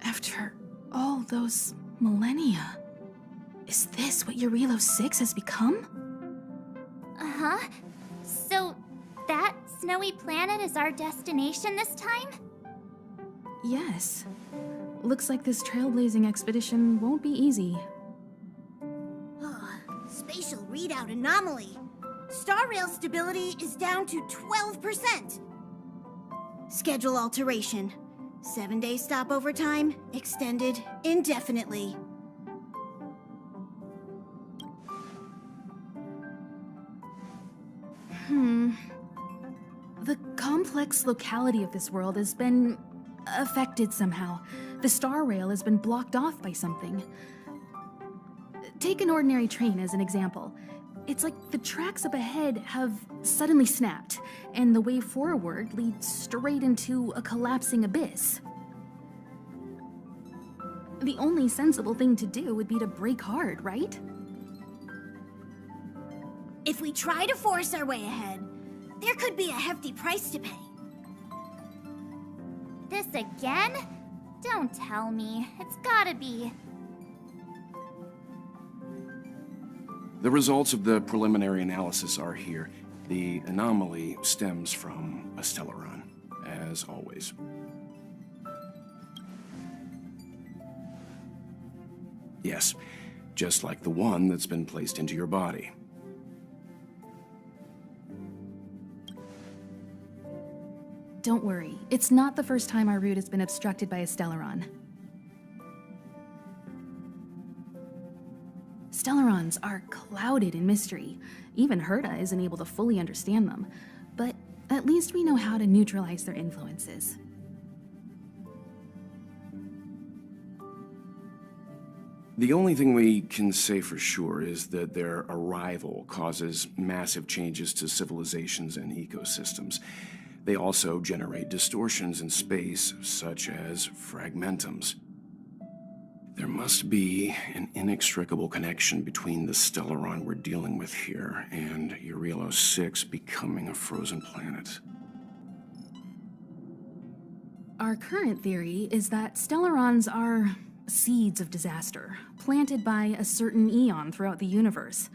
After all those millennia, is this what Jarilo VI has become? Uh-huh. So, that snowy planet is our destination this time? Yes. Looks like this trailblazing expedition won't be easy. Spatial readout anomaly. Star rail stability is down to 12%. Schedule alteration. 7-day stopover time extended indefinitely. The complex locality of this world has been affected somehow. The star rail has been blocked off by something. Take an ordinary train as an example. It's like the tracks up ahead have suddenly snapped, and the way forward leads straight into a collapsing abyss. The only sensible thing to do would be to brake hard, right? If we try to force our way ahead, there could be a hefty price to pay. This again? Don't tell me. It's gotta be. The results of the preliminary analysis are here. The anomaly stems from a stellaron, as always. Yes, just like the one that's been placed into your body. Don't worry, it's not the first time our route has been obstructed by a stellaron. Stellarons are clouded in mystery. Even Herta isn't able to fully understand them. But at least we know how to neutralize their influences. The only thing we can say for sure is that their arrival causes massive changes to civilizations and ecosystems. They also generate distortions in space, such as fragmentums. There must be an inextricable connection between the stellaron we're dealing with here and Jarilo VI becoming a frozen planet. Our current theory is that stellarons are seeds of disaster, planted by a certain eon throughout the universe.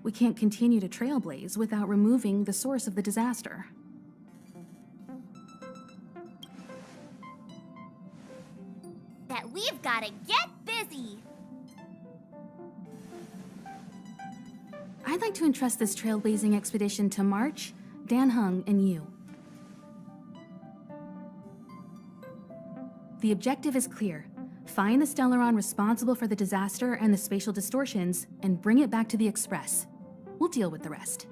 We can't continue to trailblaze without removing the source of the disaster. That we've gotta get busy! I'd like to entrust this trailblazing expedition to March, danheng, and you. The objective is clear. Find the stellaron responsible for the disaster and the spatial distortions, and bring it back to the Express. We'll deal with the rest.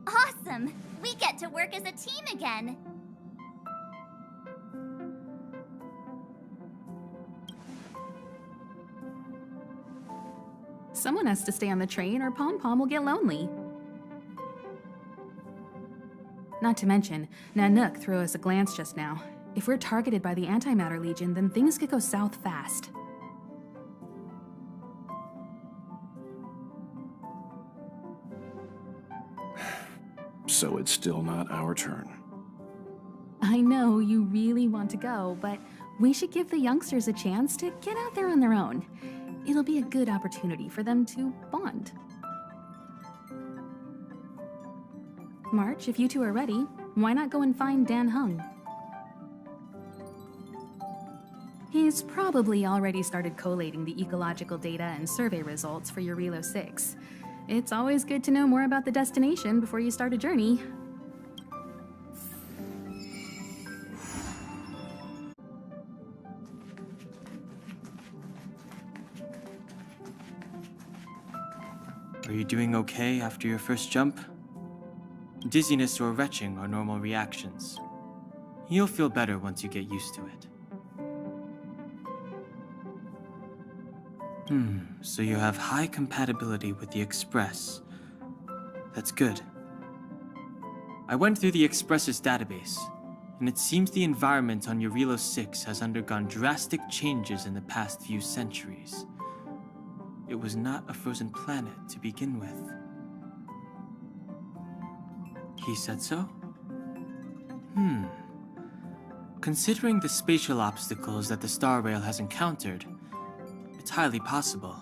Awesome! We get to work as a team again! Someone has to stay on the train or Pom Pom will get lonely. Not to mention, Nanook threw us a glance just now. If we're targeted by the Antimatter Legion, then things could go south fast. So it's still not our turn. I know you really want to go, but we should give the youngsters a chance to get out there on their own. It'll be a good opportunity for them to bond. March, if you two are ready, why not go and find danheng? He's probably already started collating the ecological data and survey results for Jarilo VI. It's always good to know more about the destination before you start a journey. Are you doing okay after your first jump? Dizziness or retching are normal reactions. You'll feel better once you get used to it. So you have high compatibility with the Express. That's good. I went through the Express's database, and it seems the environment on Jarilo VI has undergone drastic changes in the past few centuries. It was not a frozen planet to begin with. He said so? Considering the spatial obstacles that the Star Rail has encountered, it's highly possible.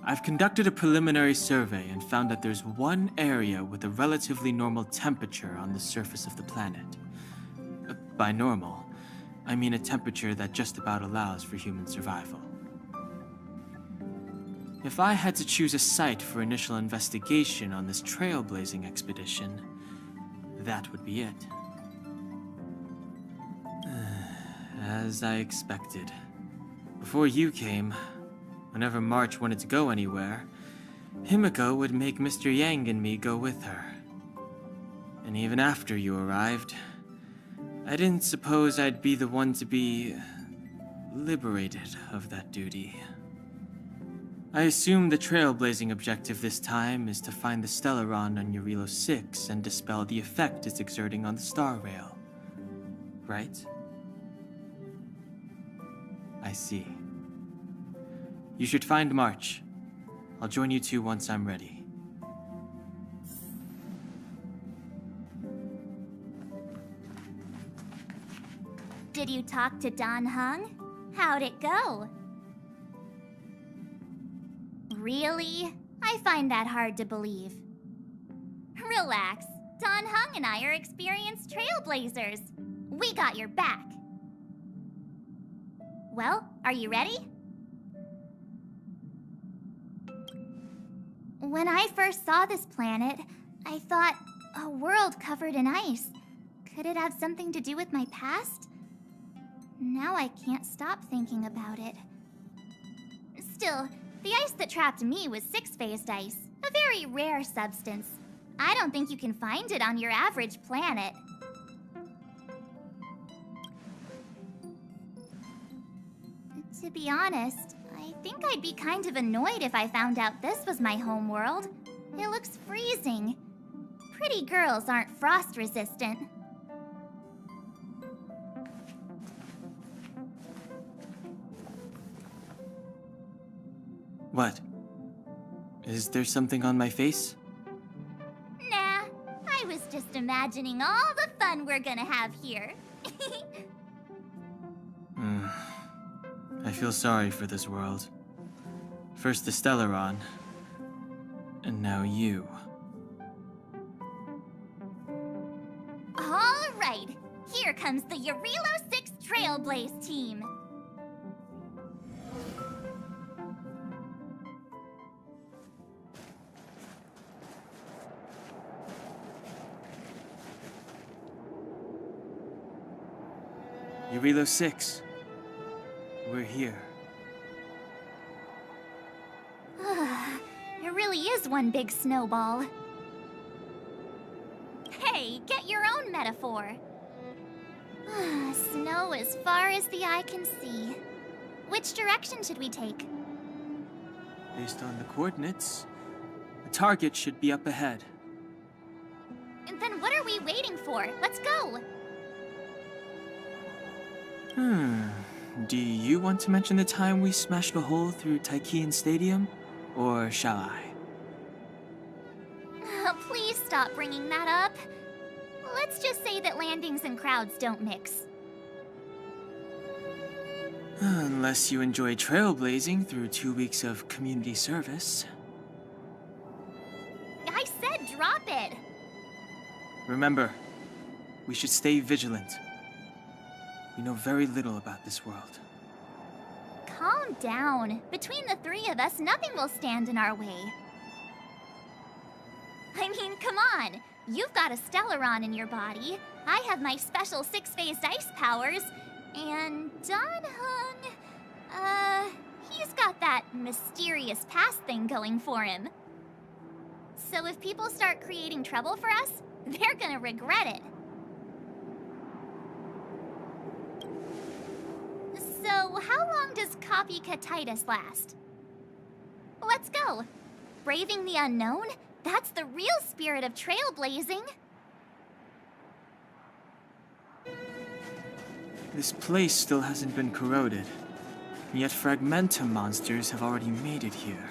I've conducted a preliminary survey and found that there's one area with a relatively normal temperature on the surface of the planet. By normal, I mean a temperature that just about allows for human survival. If I had to choose a site for initial investigation on this trailblazing expedition, that would be it. As I expected. Before you came, whenever March wanted to go anywhere, Himeko would make Mr. Yang and me go with her. And even after you arrived, I didn't suppose I'd be the one to be liberated of that duty. I assume the trailblazing objective this time is to find the Stellaron on Jarilo VI and dispel the effect it's exerting on the Star Rail. Right? I see. You should find March. I'll join you two once I'm ready. Did you talk to danheng? How'd it go? Really? I find that hard to believe. Relax. danheng and I are experienced trailblazers. We got your back. Well, are you ready? When I first saw this planet, I thought, a world covered in ice. Could it have something to do with my past? Now I can't stop thinking about it. Still, the ice that trapped me was six-phased ice, a very rare substance. I don't think you can find it on your average planet. To be honest, I think I'd be kind of annoyed if I found out this was my home world. It looks freezing. Pretty girls aren't frost-resistant. What? Is there something on my face? Nah, I was just imagining all the fun we're gonna have here. I feel sorry for this world. First the Stellaron, and now you. All right, here comes the Jarilo VI Trailblaze team. Jarilo VI. We're here. It really is one big snowball. Hey, get your own metaphor. Snow as far as the eye can see. Which direction should we take? Based on the coordinates, the target should be up ahead. Then what are we waiting for? Let's go! Do you want to mention the time we smashed a hole through Taikian Stadium? Or shall I? Please stop bringing that up. Let's just say that landings and crowds don't mix. Unless you enjoy trailblazing through 2 weeks of community service. I said drop it! Remember, we should stay vigilant. We know very little about this world. Calm down. Between the three of us, nothing will stand in our way. I mean, come on. You've got a Stellaron in your body. I have my special six-phased ice powers. And danheng... he's got that mysterious past thing going for him. So if people start creating trouble for us, they're gonna regret it. So, how long does copycatitis last? Let's go. Braving the unknown? That's the real spirit of trailblazing. This place still hasn't been corroded, and yet fragmentum monsters have already made it here.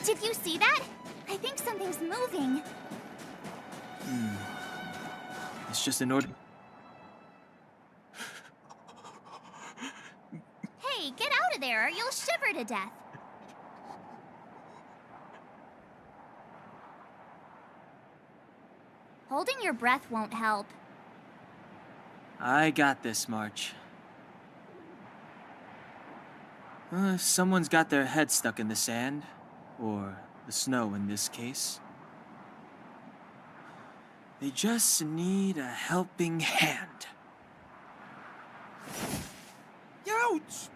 Did you see that? I think something's moving. It's just an order. Hey, get out of there or you'll shiver to death. Holding your breath won't help. I got this, March. If someone's got their head stuck in the sand, or the snow in this case, they just need a helping hand. Ouch!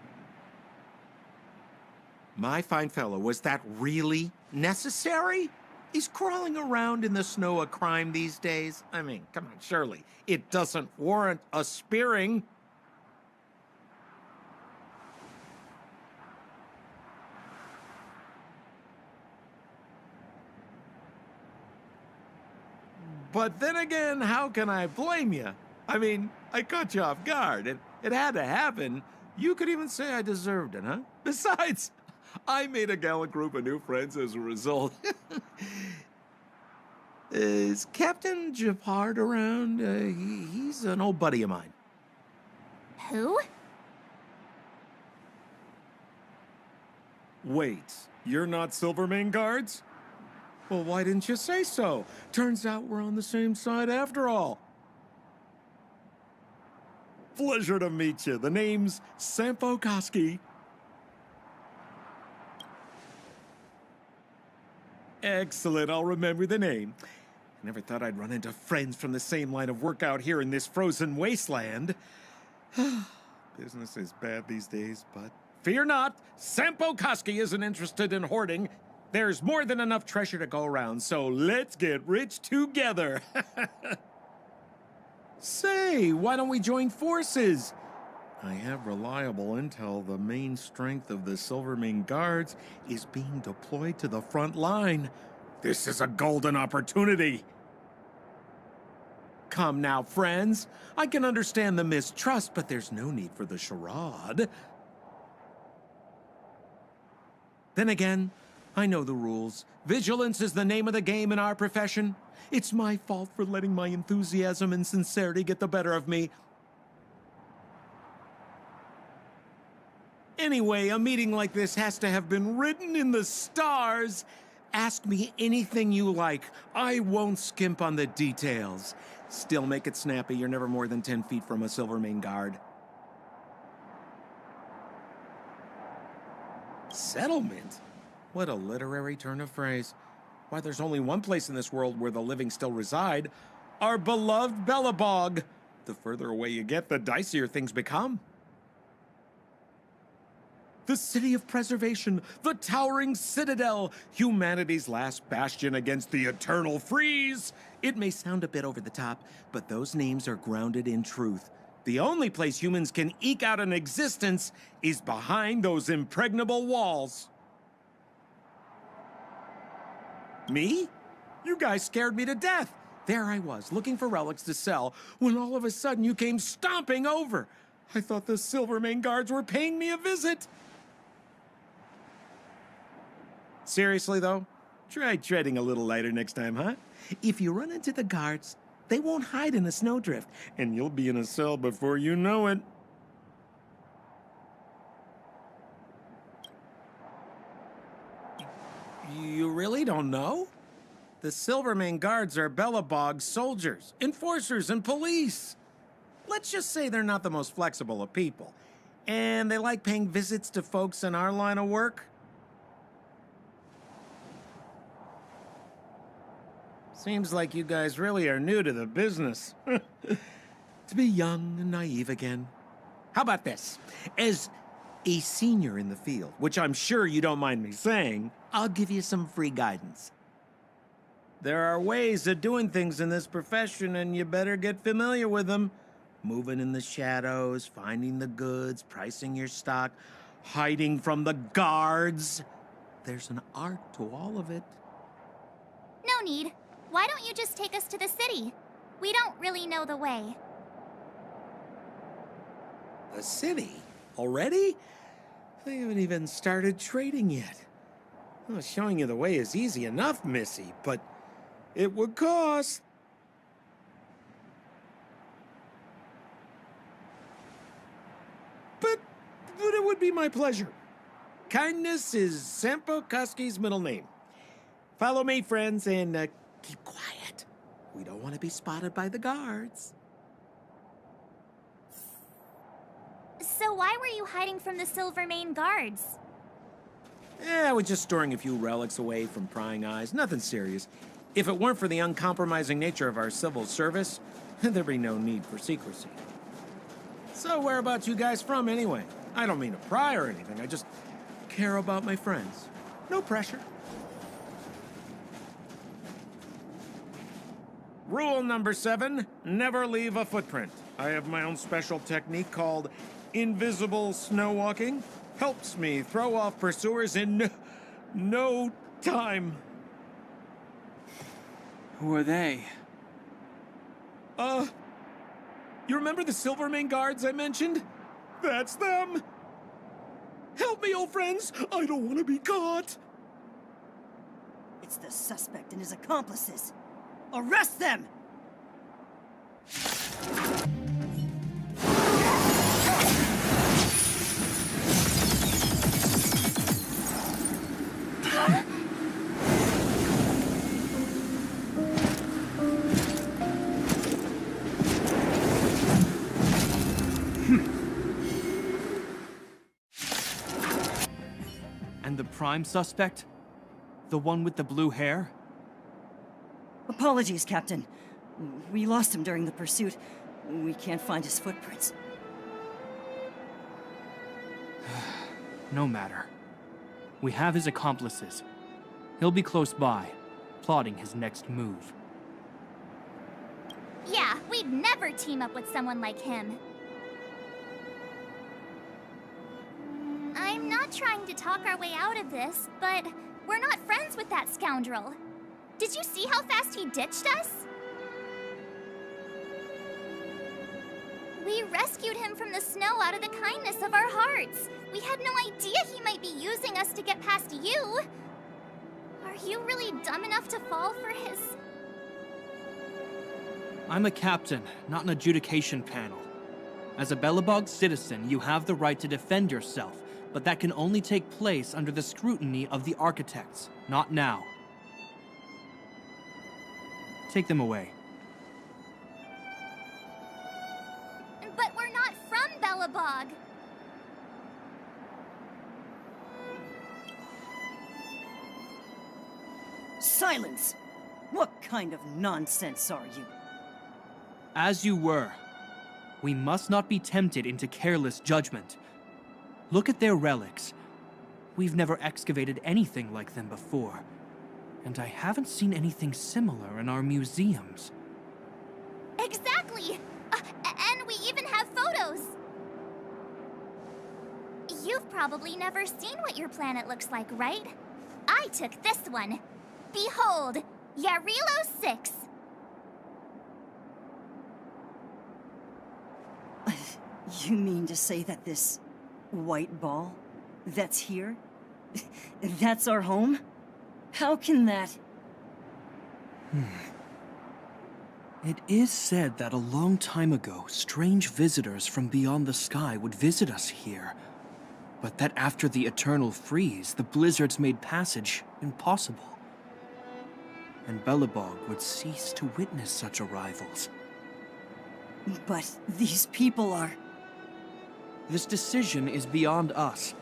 My fine fellow, was that really necessary? Is crawling around in the snow a crime these days? I mean, come on, surely. It doesn't warrant a spearing. But then again, how can I blame you? I mean, I caught you off guard. It had to happen. You could even say I deserved it, huh? Besides, I made a gallant group of new friends as a result. Is Captain Japard around? He's an old buddy of mine. Who? Wait, you're not Silvermane Guards? Well, why didn't you say so? Turns out we're on the same side after all. Pleasure to meet you. The name's Sampo Koski. Excellent, I'll remember the name. I never thought I'd run into friends from the same line of work out here in this frozen wasteland. Business is bad these days, but fear not, Sampo Koski isn't interested in hoarding. There's more than enough treasure to go around, so let's get rich together. Say, why don't we join forces? I have reliable intel the main strength of the Silvermane Guards is being deployed to the front line. This is a golden opportunity. Come now, friends. I can understand the mistrust, but there's no need for the charade. Then again, I know the rules. Vigilance is the name of the game in our profession. It's my fault for letting my enthusiasm and sincerity get the better of me. Anyway, a meeting like this has to have been written in the stars. Ask me anything you like. I won't skimp on the details. Still make it snappy. You're never more than 10 feet from a Silvermane Guard. Settlement? What a literary turn of phrase. Why, there's only one place in this world where the living still reside. Our beloved Belobog. The further away you get, the dicier things become. The city of preservation, the towering citadel, humanity's last bastion against the eternal freeze. It may sound a bit over the top, but those names are grounded in truth. The only place humans can eke out an existence is behind those impregnable walls. Me? You guys scared me to death. There I was, looking for relics to sell, when all of a sudden you came stomping over. I thought the Silvermane Guards were paying me a visit. Seriously, though, try treading a little lighter next time, huh? If you run into the guards, they won't hide in a snowdrift, and you'll be in a cell before you know it. You really don't know? The Silvermane Guards are Belobog soldiers, enforcers, and police. Let's just say they're not the most flexible of people, and they like paying visits to folks in our line of work. Seems like you guys really are new to the business. To be young and naive again. How about this? As a senior in the field, which I'm sure you don't mind me saying, I'll give you some free guidance. There are ways of doing things in this profession, and you better get familiar with them. Moving in the shadows, finding the goods, pricing your stock, hiding from the guards. There's an art to all of it. No need. Why don't you just take us to the city? We don't really know the way. The city? Already? They haven't even started trading yet. Well, showing you the way is easy enough, Missy, but it would cost. But it would be my pleasure. Kindness is Sampo Koski's middle name. Follow me, friends, and keep quiet. We don't want to be spotted by the guards. So why were you hiding from the Silvermane guards? I was just storing a few relics away from prying eyes. Nothing serious. If it weren't for the uncompromising nature of our civil service, there'd be no need for secrecy. So whereabouts you guys from, anyway? I don't mean to pry or anything. I just care about my friends. No pressure. Rule number 7, never leave a footprint. I have my own special technique called invisible snow walking. Helps me throw off pursuers in no time. Who are they? You remember the Silvermane guards I mentioned? That's them! Help me, old friends! I don't want to be caught! It's the suspect and his accomplices. Arrest them! And the prime suspect? The one with the blue hair? Apologies, Captain. We lost him during the pursuit. We can't find his footprints. No matter. We have his accomplices. He'll be close by, plotting his next move. Yeah, we'd never team up with someone like him. I'm not trying to talk our way out of this, but we're not friends with that scoundrel. Did you see how fast he ditched us? We rescued him from the snow out of the kindness of our hearts. We had no idea he might be using us to get past you. Are you really dumb enough to fall for his... I'm a captain, not an adjudication panel. As a Belobog citizen, you have the right to defend yourself, but that can only take place under the scrutiny of the architects, not now. Take them away. But we're not from Belobog. Silence! What kind of nonsense are you? As you were. We must not be tempted into careless judgment. Look at their relics. We've never excavated anything like them before. And I haven't seen anything similar in our museums. Exactly! And we even have photos! You've probably never seen what your planet looks like, right? I took this one. Behold, Jarilo VI. You mean to say that this white ball that's here, that's our home? How can that... It is said that a long time ago, strange visitors from beyond the sky would visit us here. But that after the eternal freeze, the blizzards made passage impossible. And Belobog would cease to witness such arrivals. But these people are... This decision is beyond us.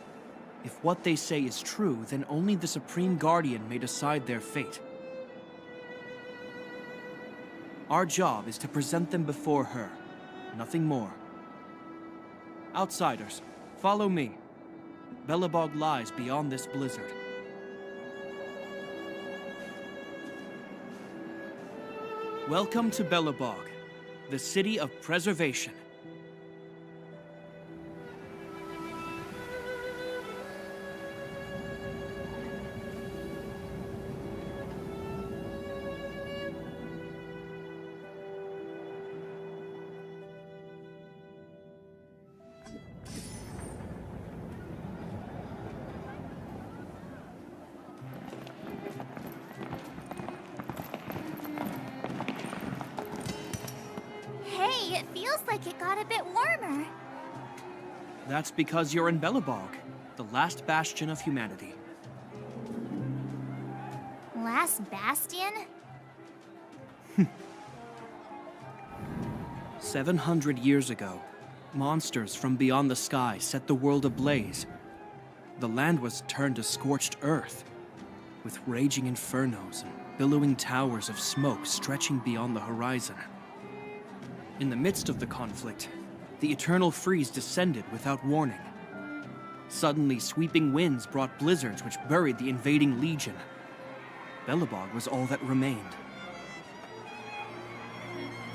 If what they say is true, then only the Supreme Guardian may decide their fate. Our job is to present them before her, nothing more. Outsiders, follow me. Belobog lies beyond this blizzard. Welcome to Belobog, the city of preservation. Lately, it feels like it got a bit warmer. That's because you're in Belobog, the last bastion of humanity. Last bastion? 700 years ago, monsters from beyond the sky set the world ablaze. The land was turned to scorched earth, with raging infernos and billowing towers of smoke stretching beyond the horizon. In the midst of the conflict, the eternal freeze descended without warning. Suddenly, sweeping winds brought blizzards which buried the invading legion. Belobog was all that remained.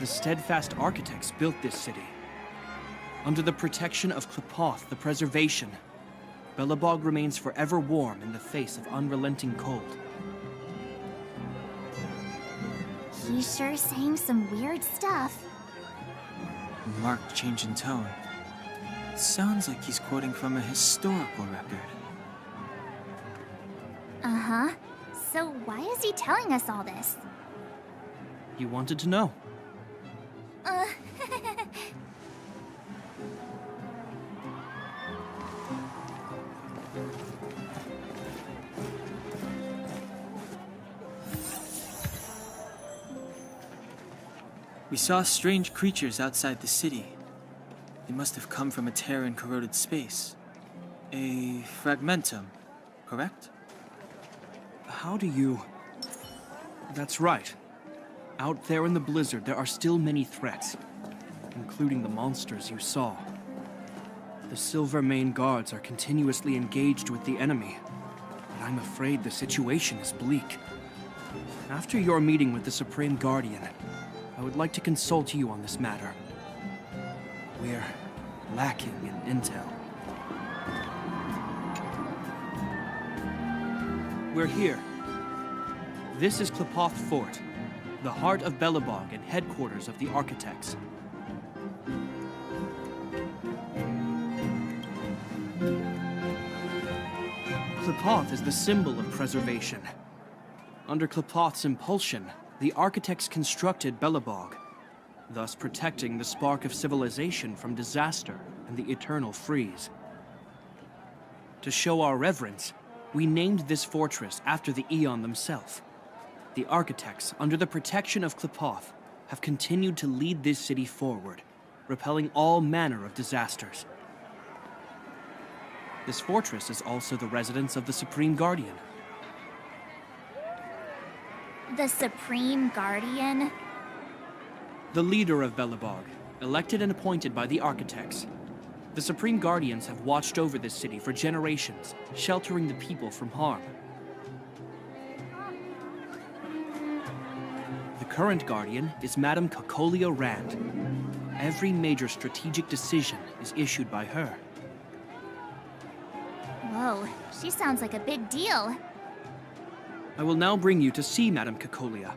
The steadfast architects built this city. Under the protection of Klepoth, the Preservation, Belobog remains forever warm in the face of unrelenting cold. He's sure saying some weird stuff. Marked change in tone. Sounds like he's quoting from a historical record. Uh-huh. So why is he telling us all this? You wanted to know. We saw strange creatures outside the city. They must have come from a tear in corroded space. A fragmentum, correct? How do you... That's right. Out there in the blizzard, there are still many threats, including the monsters you saw. The Silvermane guards are continuously engaged with the enemy, but I'm afraid the situation is bleak. After your meeting with the Supreme Guardian, I would like to consult you on this matter. We're lacking in intel. We're here. This is Klepoth Fort, the heart of Belobog and headquarters of the Architects. Klepoth is the symbol of preservation. Under Klepoth's impulsion, the Architects constructed Belobog, thus protecting the spark of civilization from disaster and the eternal freeze. To show our reverence, we named this fortress after the Aeon themselves. The Architects, under the protection of Klepoth, have continued to lead this city forward, repelling all manner of disasters. This fortress is also the residence of the Supreme Guardian. The Supreme Guardian? The leader of Belobog, elected and appointed by the Architects. The Supreme Guardians have watched over this city for generations, sheltering the people from harm. The current Guardian is Madame Cocolia Rand. Every major strategic decision is issued by her. Whoa, she sounds like a big deal. I will now bring you to see Madame Cocolia.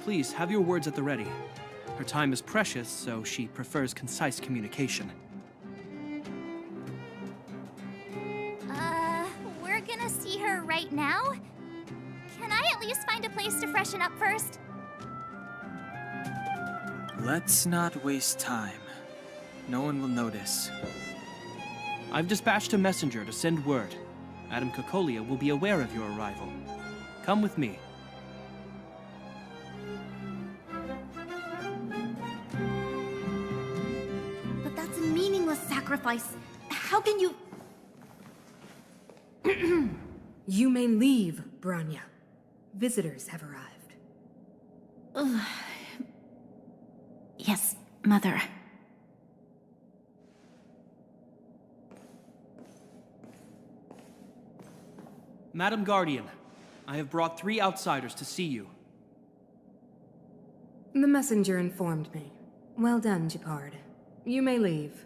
Please, have your words at the ready. Her time is precious, so she prefers concise communication. We're gonna see her right now? Can I at least find a place to freshen up first? Let's not waste time. No one will notice. I've dispatched a messenger to send word. Madame Cocolia will be aware of your arrival. Come with me. But that's a meaningless sacrifice. How can you... You may leave, Bronya. Visitors have arrived. Yes, Mother. Madam Guardian, I have brought 3 outsiders to see you. The messenger informed me. Well done, Gepard. You may leave.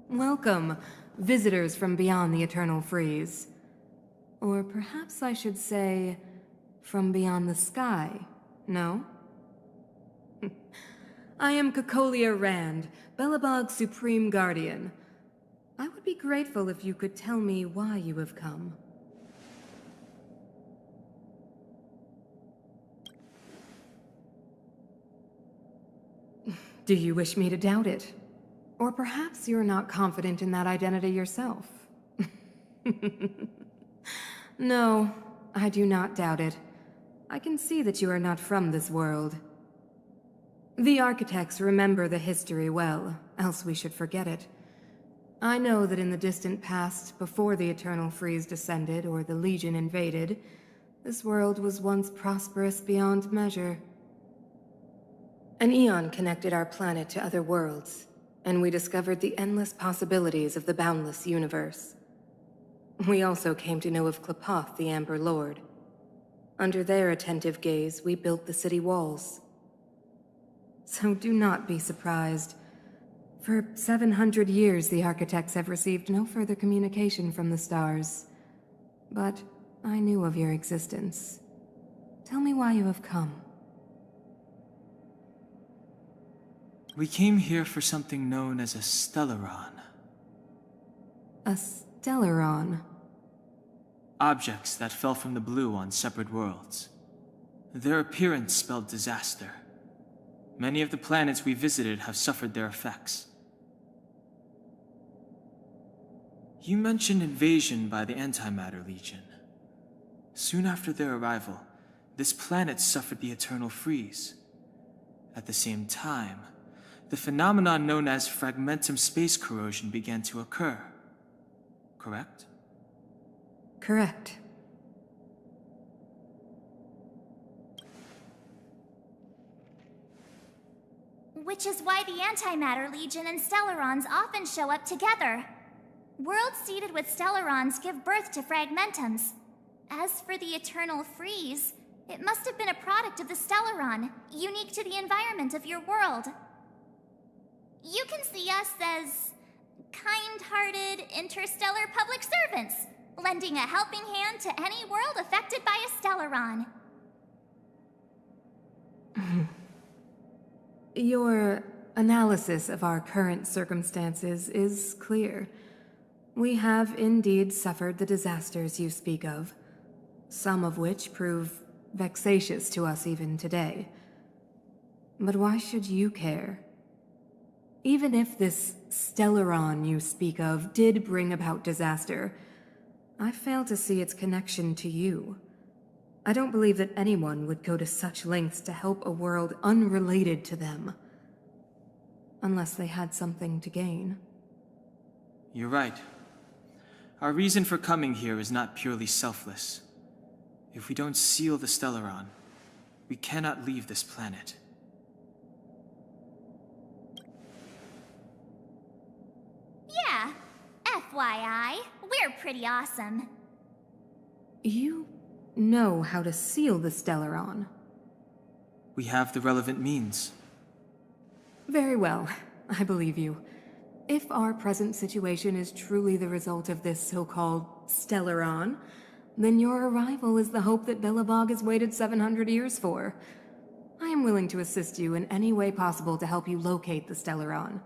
Welcome, visitors from beyond the eternal freeze. Or perhaps I should say, from beyond the sky, no? I am Cocolia Rand, Belobog's Supreme Guardian. I would be grateful if you could tell me why you have come. Do you wish me to doubt it? Or perhaps you're not confident in that identity yourself? No, I do not doubt it. I can see that you are not from this world. The architects remember the history well, else we should forget it. I know that in the distant past, before the Eternal Freeze descended or the Legion invaded, this world was once prosperous beyond measure. An eon connected our planet to other worlds, and we discovered the endless possibilities of the boundless universe. We also came to know of Klapoth, the Amber Lord. Under their attentive gaze, we built the city walls. So do not be surprised. For 700 years, the architects have received no further communication from the stars. But I knew of your existence. Tell me why you have come. We came here for something known as a Stellaron. A Stellaron? Objects that fell from the blue on separate worlds. Their appearance spelled disaster. Many of the planets we visited have suffered their effects. You mentioned invasion by the Antimatter Legion. Soon after their arrival, this planet suffered the Eternal Freeze. At the same time, the phenomenon known as fragmentum space corrosion began to occur. Correct? Correct. Which is why the Antimatter Legion and Stellarons often show up together. Worlds seeded with Stellarons give birth to fragmentums. As for the Eternal Freeze, it must have been a product of the Stellaron, unique to the environment of your world. You can see us as kind-hearted interstellar public servants, lending a helping hand to any world affected by a Stellaron. Your analysis of our current circumstances is clear. We have indeed suffered the disasters you speak of, some of which prove vexatious to us even today. But why should you care? Even if this Stellaron you speak of did bring about disaster, I fail to see its connection to you. I don't believe that anyone would go to such lengths to help a world unrelated to them. Unless they had something to gain. You're right. Our reason for coming here is not purely selfless. If we don't seal the Stellaron, we cannot leave this planet. Yeah, FYI, we're pretty awesome. You know how to seal the Stellaron. We have the relevant means. Very well, I believe you. If our present situation is truly the result of this so-called Stellaron, then your arrival is the hope that Belobog has waited 700 years for. I am willing to assist you in any way possible to help you locate the Stellaron.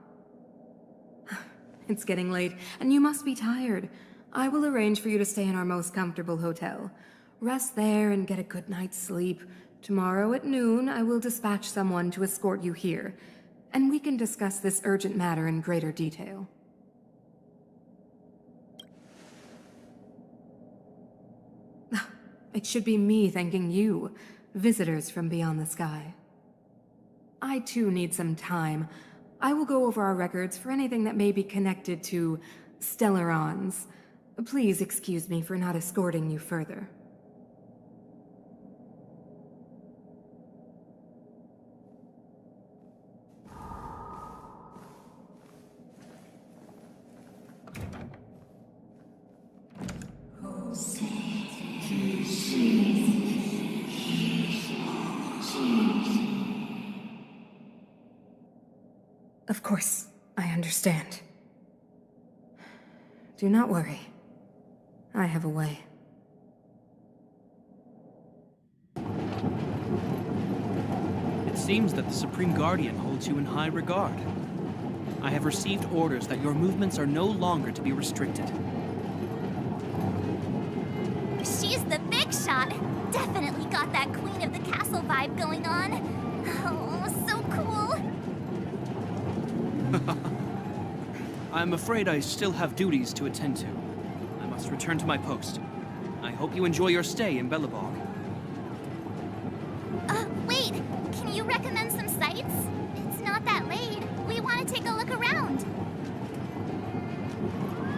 It's getting late, and you must be tired. I will arrange for you to stay in our most comfortable hotel. Rest there and get a good night's sleep. Tomorrow at noon, I will dispatch someone to escort you here, and we can discuss this urgent matter in greater detail. It should be me thanking you, visitors from beyond the sky. I too need some time. I will go over our records for anything that may be connected to Stellarons. Please excuse me for not escorting you further. Of course, I understand. Do not worry. I have a way. It seems that the Supreme Guardian holds you in high regard. I have received orders that your movements are no longer to be restricted. She's the big shot. Definitely got that Queen of the Castle vibe going on. Oh, so cool. I'm afraid I still have duties to attend to. I must return to my post. I hope you enjoy your stay in Belobog. Wait! Can you recommend some sites? It's not that late. We want to take a look around.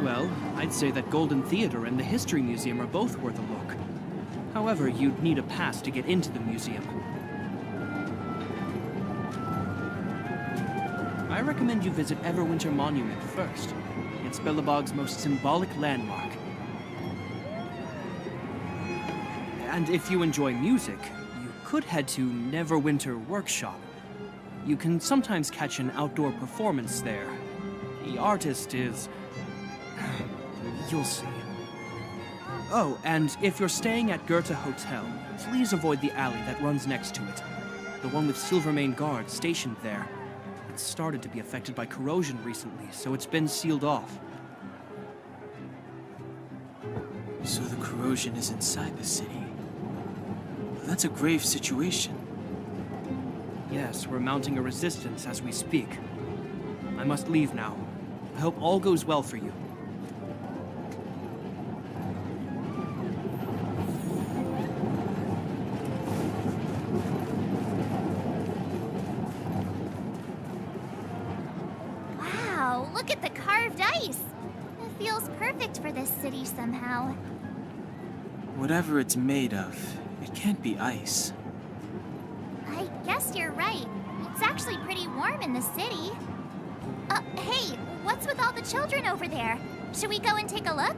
Well, I'd say that Golden Theater and the History Museum are both worth a look. However, you'd need a pass to get into the museum. I recommend you visit Neverwinter Monument first. It's Belobog's most symbolic landmark. And if you enjoy music, you could head to Neverwinter Workshop. You can sometimes catch an outdoor performance there. The artist is... you'll see. Oh, and if you're staying at Goethe Hotel, please avoid the alley that runs next to it. The one with Silvermane guards stationed there. It's started to be affected by corrosion recently, so it's been sealed off. So the corrosion is inside the city. That's a grave situation. Yes, we're mounting a resistance as we speak. I must leave now. I hope all goes well for you. Wow, look at the carved ice. It feels perfect for this city somehow. Whatever it's made of, it can't be ice. I guess you're right. It's actually pretty warm in the city. Hey, what's with all the children over there? Should we go and take a look?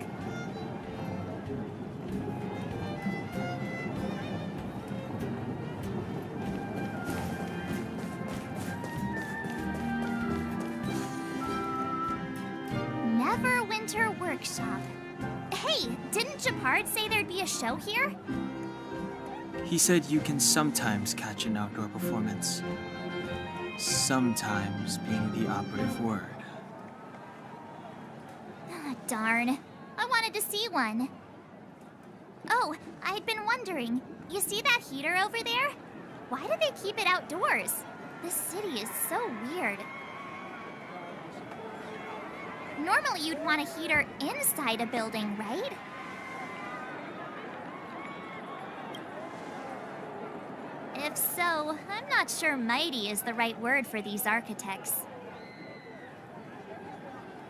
Neverwinter Workshop. Hey, didn't Japard say there'd be a show here? He said you can sometimes catch an outdoor performance. Sometimes being the operative word. Ah, darn. I wanted to see one. Oh, I'd been wondering. You see that heater over there? Why do they keep it outdoors? This city is so weird. Normally you'd want a heater inside a building, right? If so, I'm not sure mighty is the right word for these architects.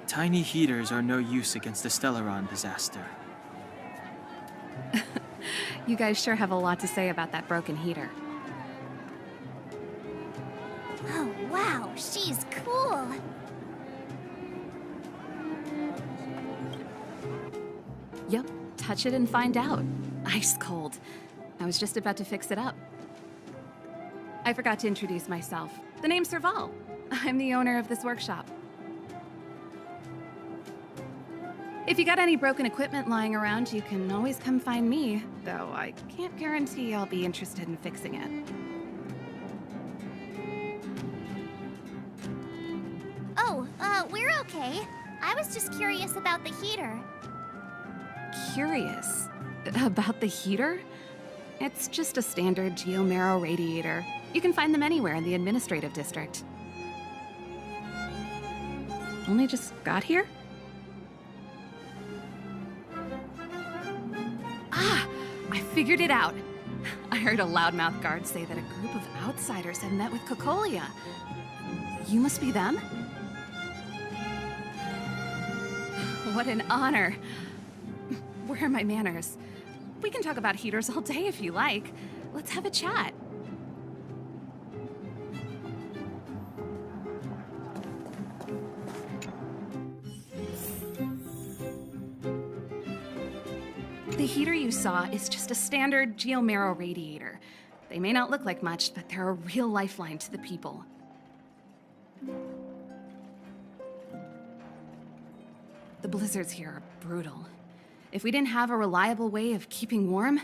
Tiny heaters are no use against the Stellaron disaster. You guys sure have a lot to say about that broken heater. Oh, wow, she's cool. Yep, touch it and find out. Ice cold. I was just about to fix it up. I forgot to introduce myself. The name's Serval. I'm the owner of this workshop. If you got any broken equipment lying around, you can always come find me, though I can't guarantee I'll be interested in fixing it. Oh, we're okay. I was just curious about the heater. Curious? About the heater? It's just a standard geomarrow radiator. You can find them anywhere in the administrative district. Only just got here? Ah! I figured it out! I heard a loudmouth guard say that a group of outsiders had met with Cocolia. You must be them? What an honor. Where are my manners? We can talk about heaters all day if you like. Let's have a chat. The heater you saw is just a standard geomarrow radiator. They may not look like much, but they're a real lifeline to the people. The blizzards here are brutal. If we didn't have a reliable way of keeping warm,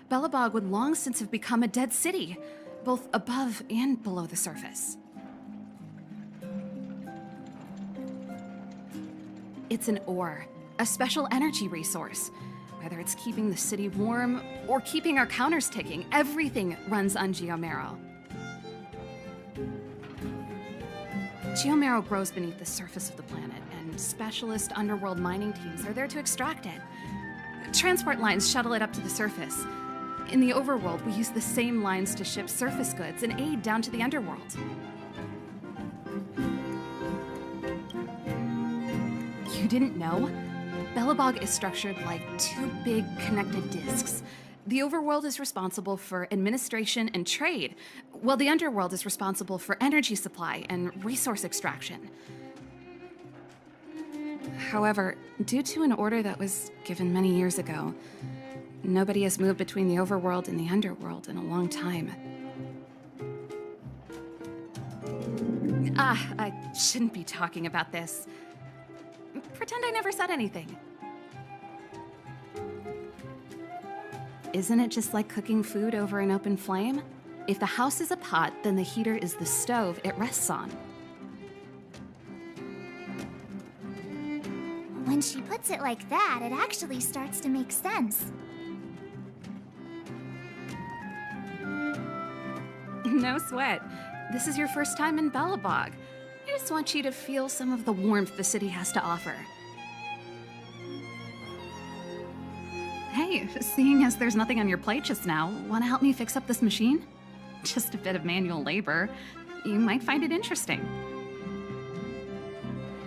Belobog would long since have become a dead city, both above and below the surface. It's an ore, a special energy resource. Whether it's keeping the city warm or keeping our counters ticking, everything runs on geomarrow. Geomarrow grows beneath the surface of the planet, and and specialist underworld mining teams are there to extract it. Transport lines shuttle it up to the surface. In the overworld, we use the same lines to ship surface goods and aid down to the underworld. You didn't know? Belobog is structured like two big connected discs. The overworld is responsible for administration and trade, while the underworld is responsible for energy supply and resource extraction. However, due to an order that was given many years ago, nobody has moved between the overworld and the underworld in a long time. I shouldn't be talking about this. Pretend I never said anything. Isn't it just like cooking food over an open flame? If the house is a pot, then the heater is the stove it rests on. When she puts it like that, it actually starts to make sense. No sweat. This is your first time in Belobog. I just want you to feel some of the warmth the city has to offer. Hey, seeing as there's nothing on your plate just now, want to help me fix up this machine? Just a bit of manual labor. You might find it interesting.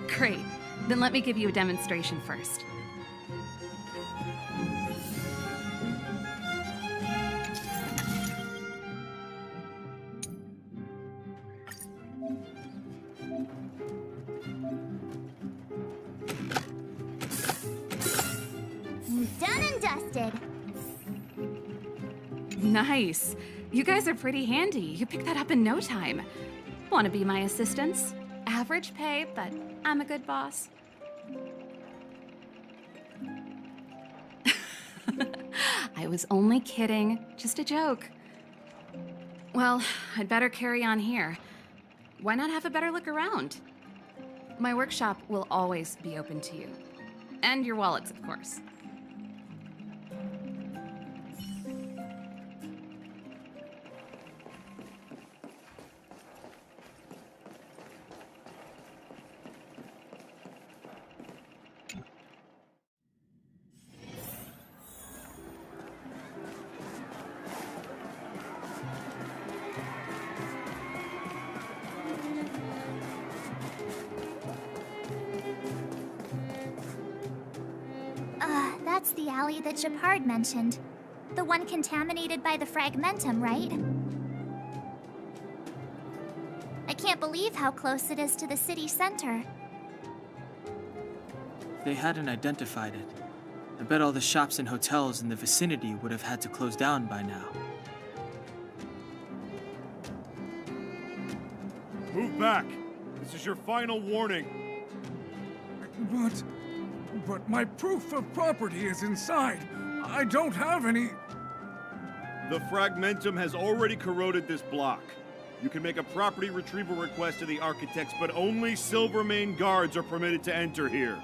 Great. Then let me give you a demonstration first. Done and dusted. Nice. You guys are pretty handy. You picked that up in no time. Want to be my assistants? Average pay, but I'm a good boss. I was only kidding. Just a joke. Well, I'd better carry on here. Why not have a better look around? My workshop will always be open to you. And your wallets, of course. That's the alley that Shepard mentioned. The one contaminated by the fragmentum, right? I can't believe how close it is to the city center. If they hadn't identified it, I bet all the shops and hotels in the vicinity would have had to close down by now. Move back! This is your final warning. But my proof of property is inside. I don't have any... The fragmentum has already corroded this block. You can make a property retrieval request to the architects, but only Silvermane guards are permitted to enter here.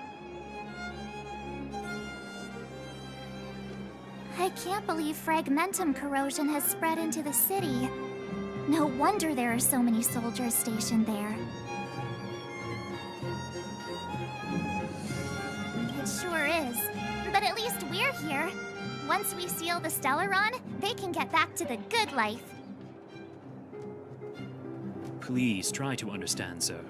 I can't believe fragmentum corrosion has spread into the city. No wonder there are so many soldiers stationed there. It sure is. But at least we're here. Once we seal the Stellaron, they can get back to the good life. Please try to understand, sir.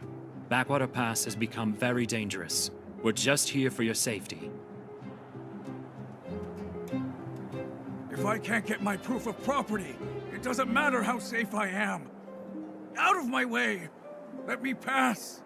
Backwater Pass has become very dangerous. We're just here for your safety. If I can't get my proof of property, it doesn't matter how safe I am. Out of my way! Let me pass!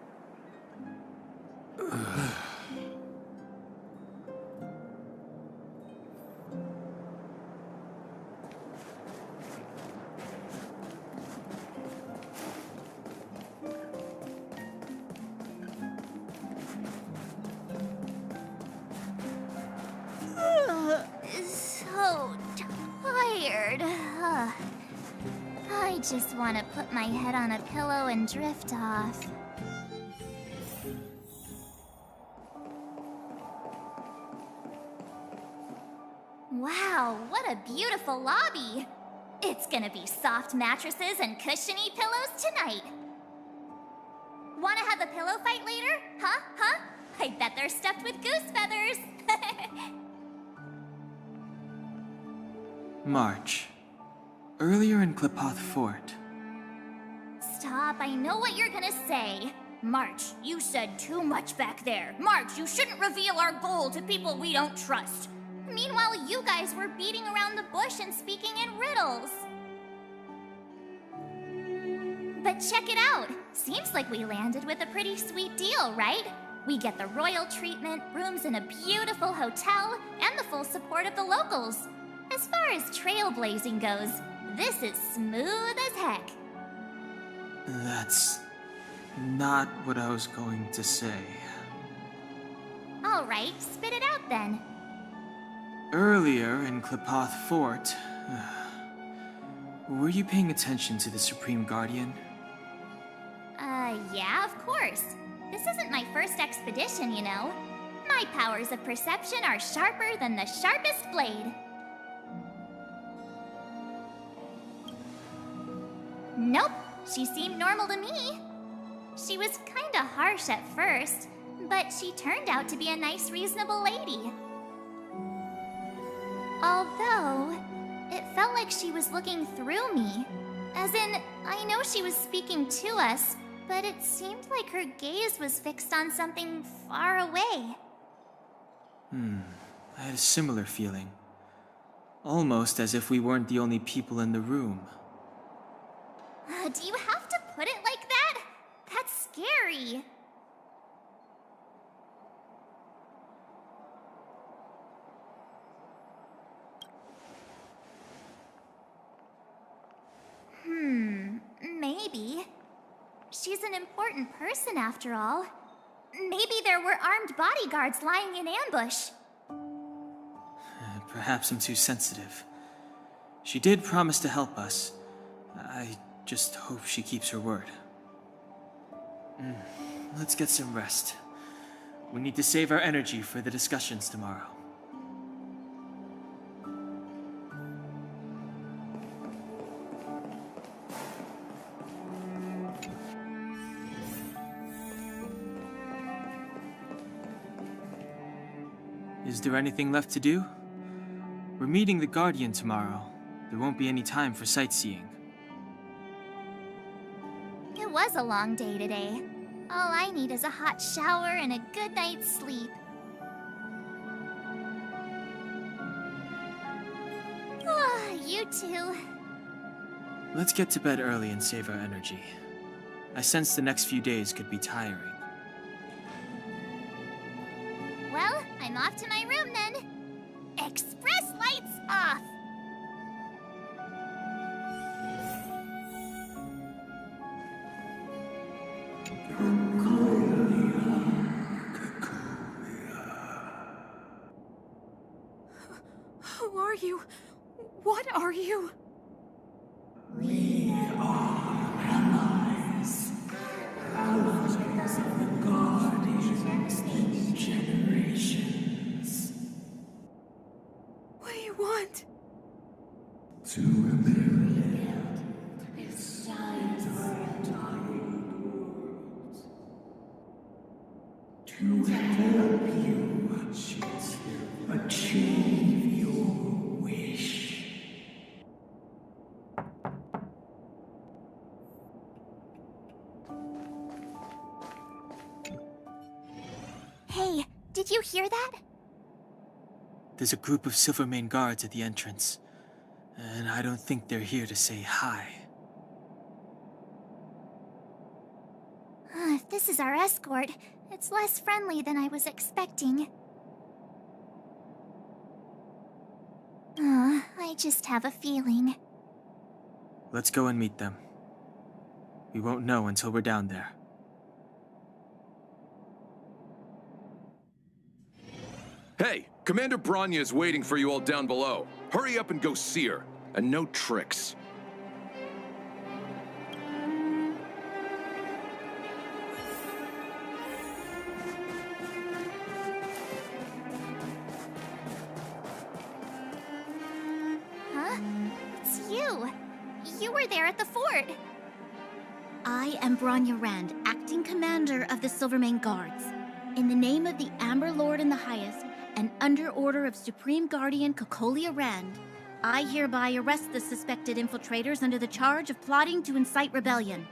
So tired. I just want to put my head on a pillow and drift off. Wow, what a beautiful lobby! It's gonna be soft mattresses and cushiony pillows tonight. Wanna have a pillow fight later? Huh? I bet they're stuffed with goose feathers. March. Earlier in Klipoth Fort. Stop, I know what you're gonna say. March, you said too much back there. March, you shouldn't reveal our goal to people we don't trust. Meanwhile, you guys were beating around the bush and speaking in riddles. But check it out. Seems like we landed with a pretty sweet deal, right? We get the royal treatment, rooms in a beautiful hotel, and the full support of the locals. As far as trailblazing goes, this is smooth as heck. That's not what I was going to say. All right, spit it out then. Earlier in Klipoth Fort, were you paying attention to the Supreme Guardian? Yeah, of course. This isn't my first expedition, you know. My powers of perception are sharper than the sharpest blade. Nope, she seemed normal to me. She was kinda harsh at first, but she turned out to be a nice, reasonable lady. Although, it felt like she was looking through me. As in, I know she was speaking to us, but it seemed like her gaze was fixed on something far away. I had a similar feeling. Almost as if we weren't the only people in the room. Do you have to put it like that? That's scary. Maybe. She's an important person after all. Maybe there were armed bodyguards lying in ambush. Perhaps I'm too sensitive. She did promise to help us. I just hope she keeps her word. Let's get some rest. We need to save our energy for the discussions tomorrow. Is there anything left to do? We're meeting the Guardian tomorrow. There won't be any time for sightseeing. It was a long day today. All I need is a hot shower and a good night's sleep. You too. Let's get to bed early and save our energy. I sense the next few days could be tiring. Well, I'm off to my room then. Express lights off! Who are you? What are you? We are allies. Allies of the Guardians in generations. What do you want? To rebuild its size for dying world. To help you achieve your wish. Hey, did you hear that? There's a group of Silvermane guards at the entrance, and I don't think they're here to say hi. If this is our escort, it's less friendly than I was expecting. I just have a feeling. Let's go and meet them. We won't know until we're down there. Hey, Commander Bronya is waiting for you all down below. Hurry up and go see her. And no tricks. Huh? It's you. You were there at the fort. I am Bronya Rand, acting commander of the Silvermane Guards. In the name of the Amber Lord in the Highest, and under order of Supreme Guardian Cocolia Rand, I hereby arrest the suspected infiltrators under the charge of plotting to incite rebellion.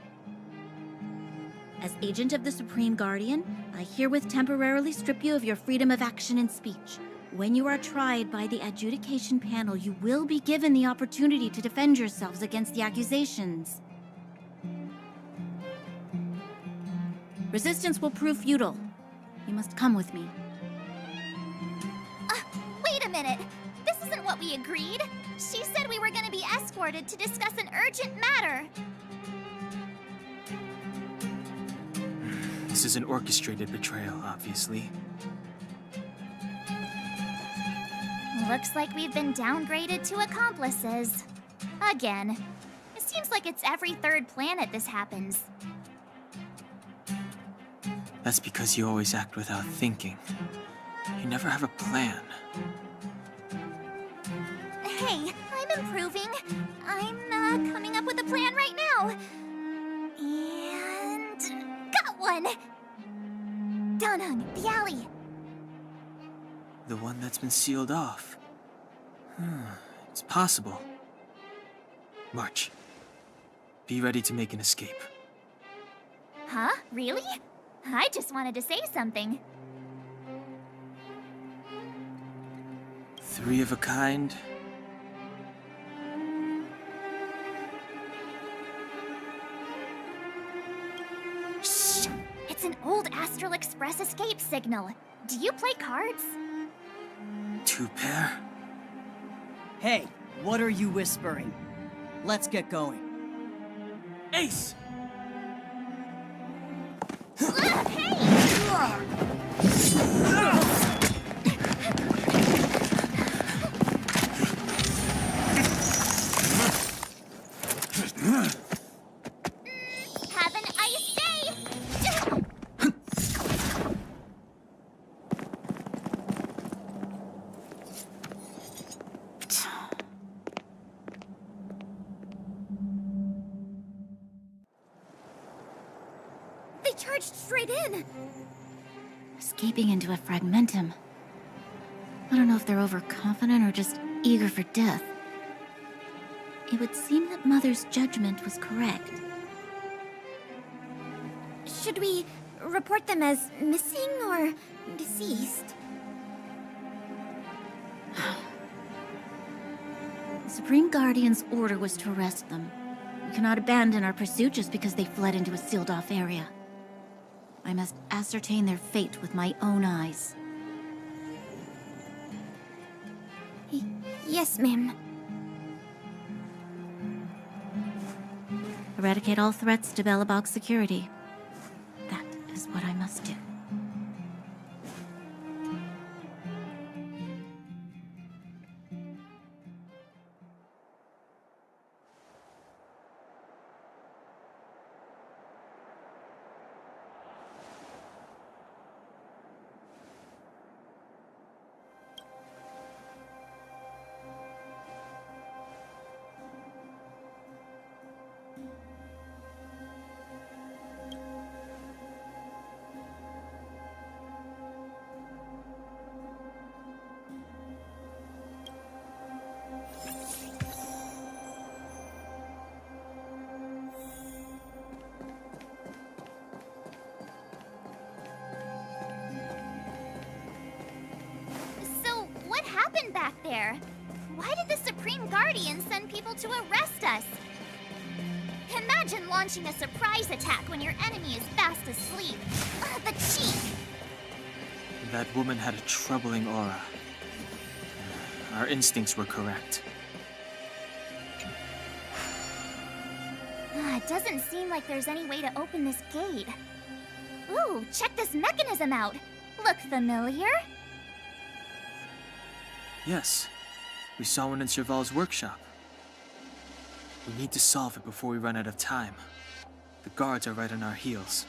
As agent of the Supreme Guardian, I herewith temporarily strip you of your freedom of action and speech. When you are tried by the adjudication panel, you will be given the opportunity to defend yourselves against the accusations. Resistance will prove futile. You must come with me. Wait a minute! This isn't what we agreed! She said we were gonna be escorted to discuss an urgent matter! This is an orchestrated betrayal, obviously. Looks like we've been downgraded to accomplices. Again. It seems like it's every third planet this happens. That's because you always act without thinking. You never have a plan. Hey, I'm improving. I'm coming up with a plan right now. And... got one! Danheng, the alley. The one that's been sealed off. It's possible. March. Be ready to make an escape. Huh? Really? I just wanted to say something. 3 of a kind. Shh! It's an old Astral Express escape signal. Do you play cards? 2 pair? Hey, what are you whispering? Let's get going. Ace! Have an ice day! They charged straight in! Escaping into a fragmentum. I don't know if they're overconfident or just eager for death. It would seem that Mother's judgment was correct. Should we report them as missing or deceased? The Supreme Guardian's order was to arrest them. We cannot abandon our pursuit just because they fled into a sealed-off area. I must ascertain their fate with my own eyes. Yes, ma'am. Eradicate all threats to Belobog security. That is what I must do. Back there. Why did the Supreme Guardian send people to arrest us? Imagine launching a surprise attack when your enemy is fast asleep. The cheek! That woman had a troubling aura. Our instincts were correct. It doesn't seem like there's any way to open this gate. Ooh, check this mechanism out. Look familiar? Yes, we saw one in Serval's workshop. We need to solve it before we run out of time. The guards are right on our heels.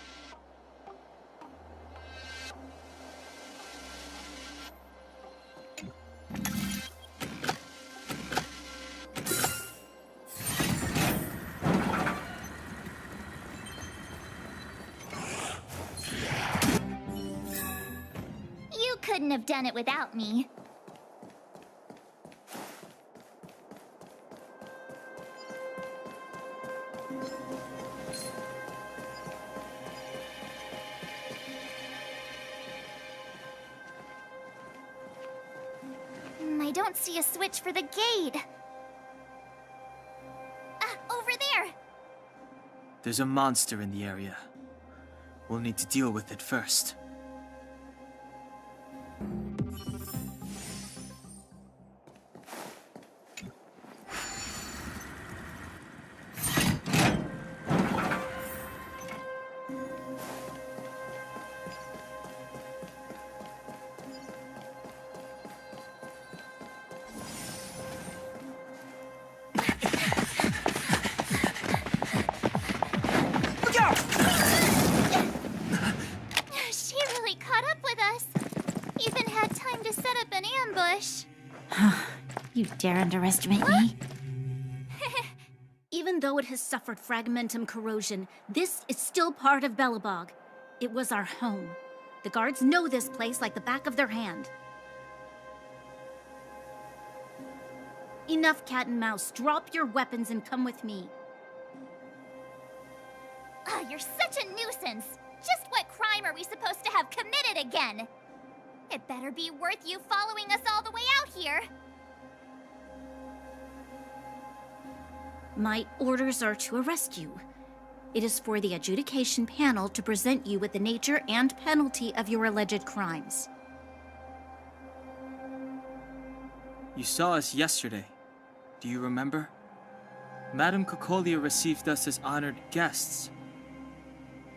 couldn't have done it without me. I don't see a switch for the gate. Ah, over there! There's a monster in the area. We'll need to deal with it first. You dare underestimate me? Even though it has suffered fragmentum corrosion, this is still part of Belobog. It was our home. The guards know this place like the back of their hand. Enough cat and mouse. Drop your weapons and come with me. You're such a nuisance! Just what crime are we supposed to have committed again? It better be worth you following us all the way out here. My orders are to arrest you. It is for the adjudication panel to present you with the nature and penalty of your alleged crimes. You saw us yesterday. Do you remember? Madame Cocolia received us as honored guests.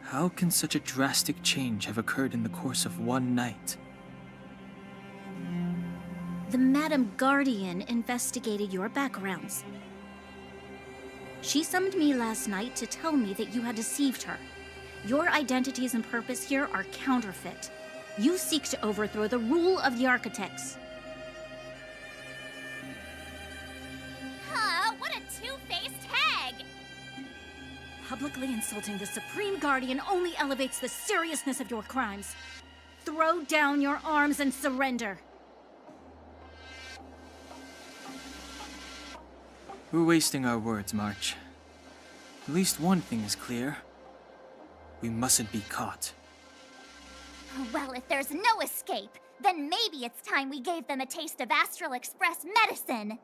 How can such a drastic change have occurred in the course of one night? The Madame Guardian investigated your backgrounds. She summoned me last night to tell me that you had deceived her. Your identities and purpose here are counterfeit. You seek to overthrow the rule of the Architects. What a two-faced hag! Publicly insulting the Supreme Guardian only elevates the seriousness of your crimes. Throw down your arms and surrender. We're wasting our words, March. At least one thing is clear. We mustn't be caught. Well, if there's no escape, then maybe it's time we gave them a taste of Astral Express medicine.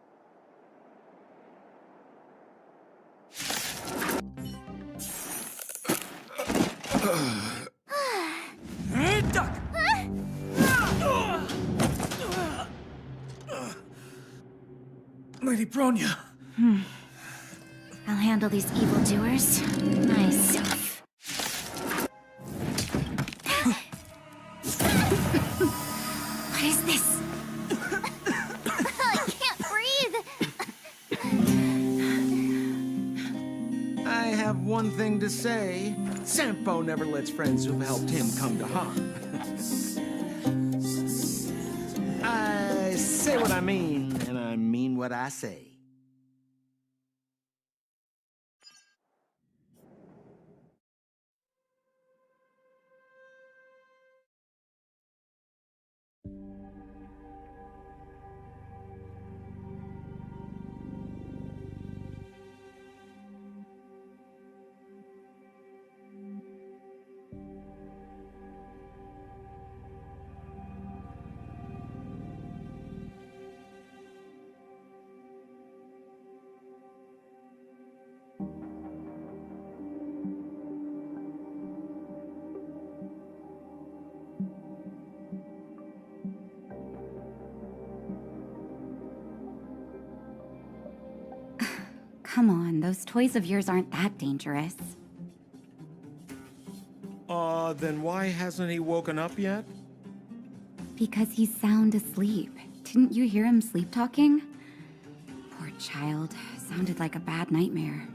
Duck! Lady Bronya. I'll handle these evildoers myself. What is this? I can't breathe. I have one thing to say. Sampo never lets friends who've helped him come to harm. I say what I mean, and I mean what I say. Come on, those toys of yours aren't that dangerous. Then why hasn't he woken up yet? Because he's sound asleep. Didn't you hear him sleep talking? Poor child. Sounded like a bad nightmare.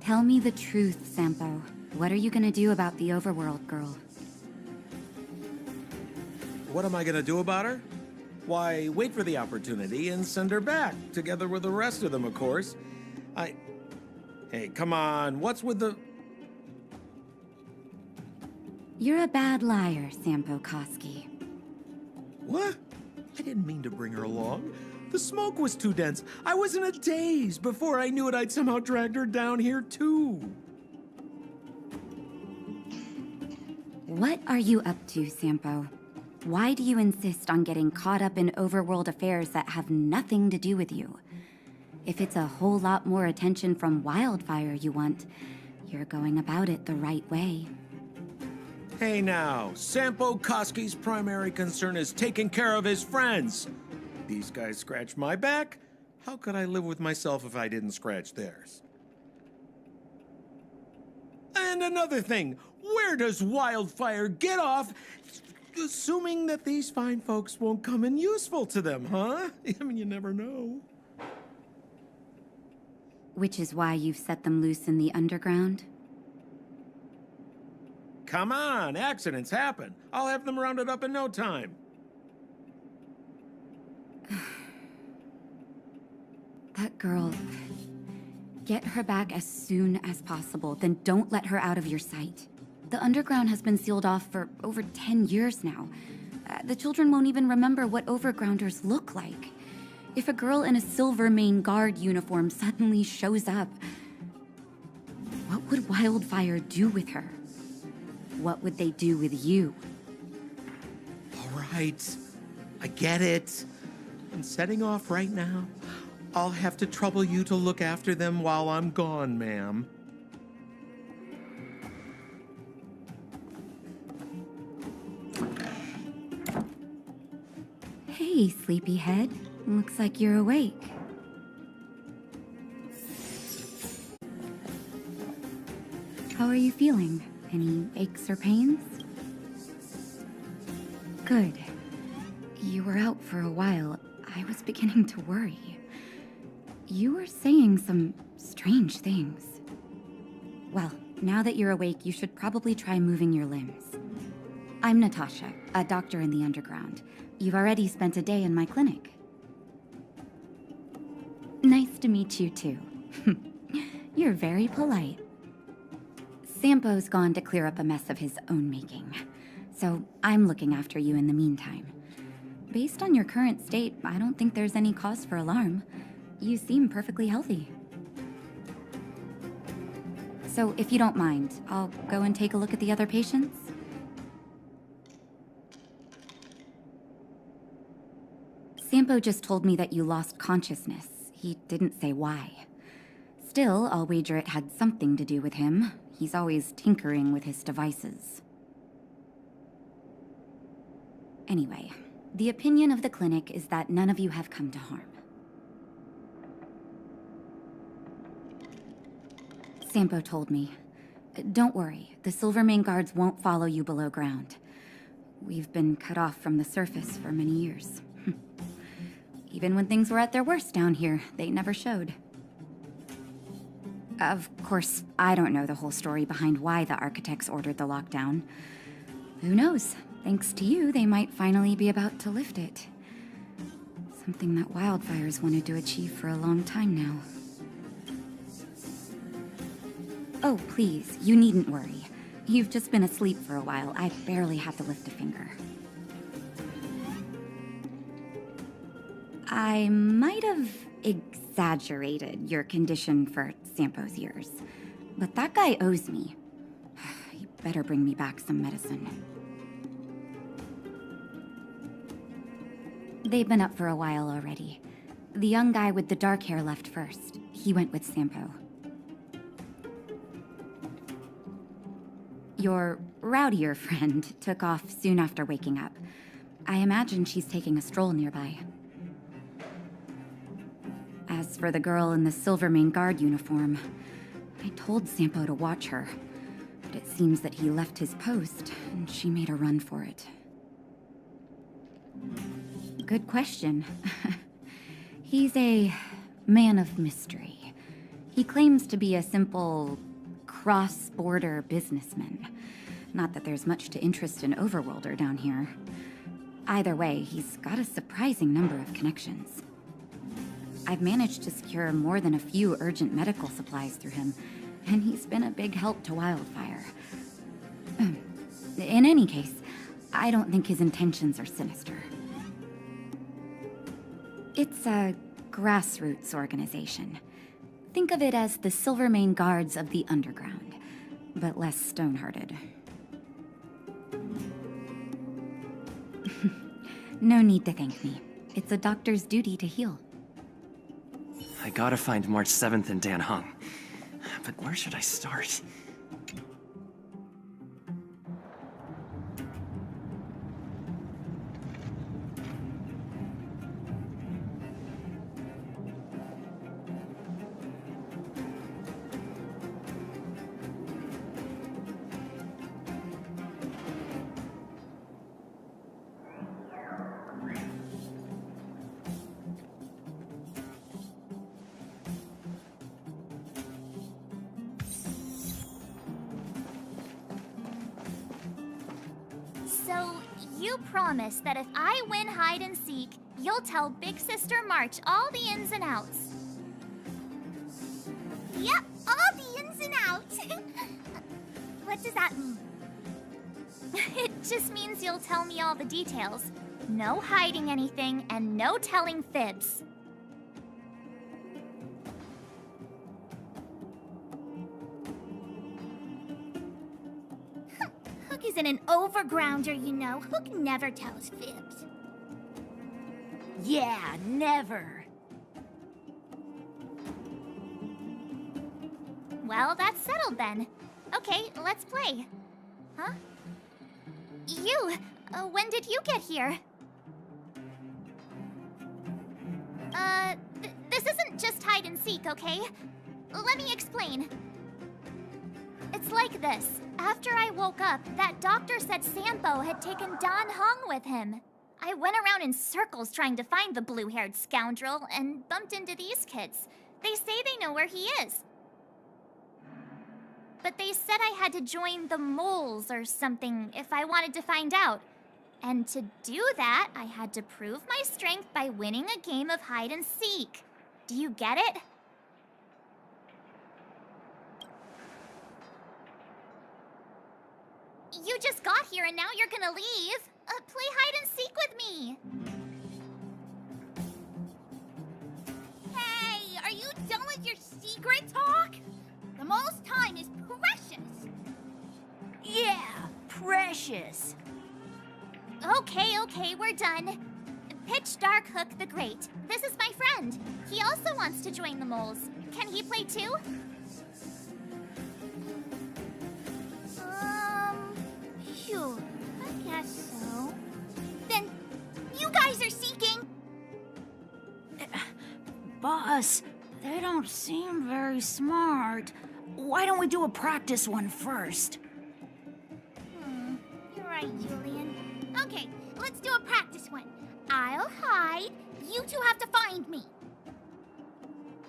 Tell me the truth, Sampo. What are you gonna do about the overworld girl? What am I gonna do about her? Why, wait for the opportunity and send her back, together with the rest of them, of course. Hey, come on, what's with the... You're a bad liar, Sampo Koski. What? I didn't mean to bring her along. The smoke was too dense. I was in a daze. Before I knew it, I'd somehow dragged her down here, too. What are you up to, Sampo? Why do you insist on getting caught up in overworld affairs that have nothing to do with you? If it's a whole lot more attention from Wildfire you want, you're going about it the right way. Hey now, Sampo Koski's primary concern is taking care of his friends. These guys scratch my back. How could I live with myself if I didn't scratch theirs? And another thing, where does Wildfire get off assuming that these fine folks won't come in useful to them, huh? I mean, you never know. Which is why you've set them loose in the underground? Come on, accidents happen. I'll have them rounded up in no time. That girl... Get her back as soon as possible, then don't let her out of your sight. The underground has been sealed off for over 10 years now. The children won't even remember what overgrounders look like. If a girl in a Silvermane Guard uniform suddenly shows up, what would Wildfire do with her? What would they do with you? All right, I get it. I'm setting off right now. I'll have to trouble you to look after them while I'm gone, ma'am. Hey, sleepyhead. Looks like you're awake. How are you feeling? Any aches or pains? Good. You were out for a while. I was beginning to worry. You were saying some strange things. Well, now that you're awake, you should probably try moving your limbs. I'm Natasha, a doctor in the underground. You've already spent a day in my clinic. Nice to meet you, too. You're very polite. Sampo's gone to clear up a mess of his own making, so I'm looking after you in the meantime. Based on your current state, I don't think there's any cause for alarm. You seem perfectly healthy. So, if you don't mind, I'll go and take a look at the other patients? Sampo just told me that you lost consciousness. He didn't say why. Still, I'll wager it had something to do with him. He's always tinkering with his devices. Anyway, the opinion of the clinic is that none of you have come to harm. Sampo told me. Don't worry, the Silvermane Guards won't follow you below ground. We've been cut off from the surface for many years. Even when things were at their worst down here, they never showed. Of course, I don't know the whole story behind why the architects ordered the lockdown. Who knows? Thanks to you, they might finally be about to lift it. Something that Wildfire's wanted to achieve for a long time now. Oh, please, you needn't worry. You've just been asleep for a while. I barely had to lift a finger. I might have exaggerated your condition for Sampo's years, but that guy owes me. He better bring me back some medicine. They've been up for a while already. The young guy with the dark hair left first. He went with Sampo. Your rowdier friend took off soon after waking up. I imagine she's taking a stroll nearby. As for the girl in the Silvermane Guard uniform, I told Sampo to watch her, but it seems that he left his post, and she made a run for it. Good question. He's a man of mystery. He claims to be a simple cross-border businessman. Not that there's much to interest an overworlder down here. Either way, he's got a surprising number of connections. I've managed to secure more than a few urgent medical supplies through him, and he's been a big help to Wildfire. In any case, I don't think his intentions are sinister. It's a grassroots organization. Think of it as the Silvermane Guards of the Underground, but less stone-hearted. No need to thank me. It's a doctor's duty to heal. I gotta find March 7th in Danheng. But where should I start? So, you promise that if I win hide and seek, you'll tell Big Sister March all the ins and outs. Yep, all the ins and outs. What does that mean? It just means you'll tell me all the details. No hiding anything and no telling fibs. Hook isn't an overgrounder, you know. Hook never tells fibs. Yeah, never. Well, that's settled then. Okay, let's play. Huh? You, when did you get here? This isn't just hide and seek, okay? Let me explain. It's like this. After I woke up, that doctor said Sampo had taken danheng with him. I went around in circles trying to find the blue-haired scoundrel and bumped into these kids. They say they know where he is. But they said I had to join the moles or something if I wanted to find out. And to do that, I had to prove my strength by winning a game of hide and seek. Do you get it? You just got here and now you're gonna leave. Play hide and seek with me. Hey, are you done with your secret talk? The most time is precious. Yeah, precious. Okay, we're done. Pitch Dark Hook the Great. This is my friend. He also wants to join the moles. Can he play too? Sure, I guess so. Then, you guys are seeking? Boss, they don't seem very smart. Why don't we do a practice one first? You're right, Julian. Okay, let's do a practice one. I'll hide, you two have to find me.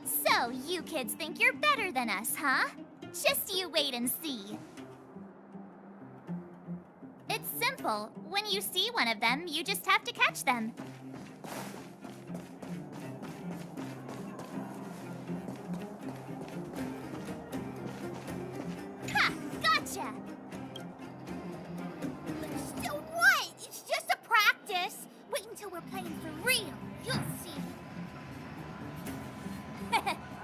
So, you kids think you're better than us, huh? Just you wait and see. It's simple. When you see one of them, you just have to catch them. Ha! Gotcha! So what? It's just a practice. Wait until we're playing for real. You'll see.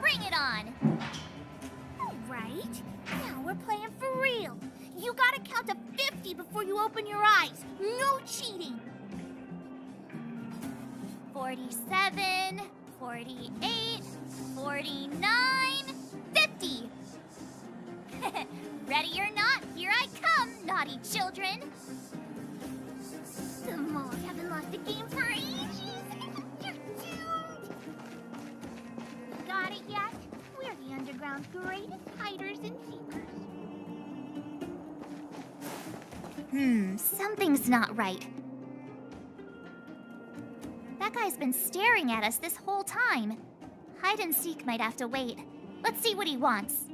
Bring it on. All right. Now we're playing for real. You gotta count to 50 before you open your eyes. No cheating. 47, 48, 49, 50. Ready or not, here I come, naughty children. The moles haven't lost a game for ages. You're doomed. Got it yet? We're the Underground's greatest hiders and seekers. Something's not right. That guy's been staring at us this whole time. Hide and seek might have to wait. Let's see what he wants.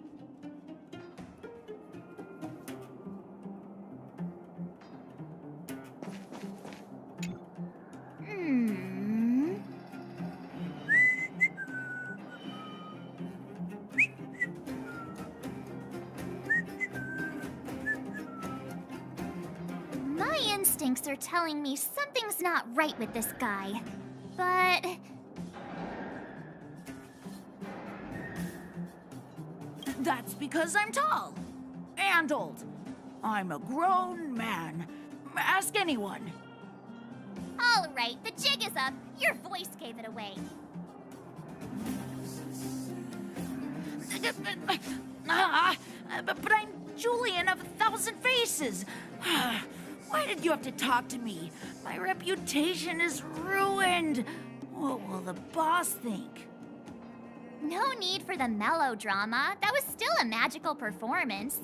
instincts are telling me something's not right with this guy. But... That's because I'm tall. And old. I'm a grown man. Ask anyone. All right, the jig is up. Your voice gave it away. But I'm Julian of 1,000 Faces. Why did you have to talk to me? My reputation is ruined. What will the boss think? No need for the melodrama. That was still a magical performance.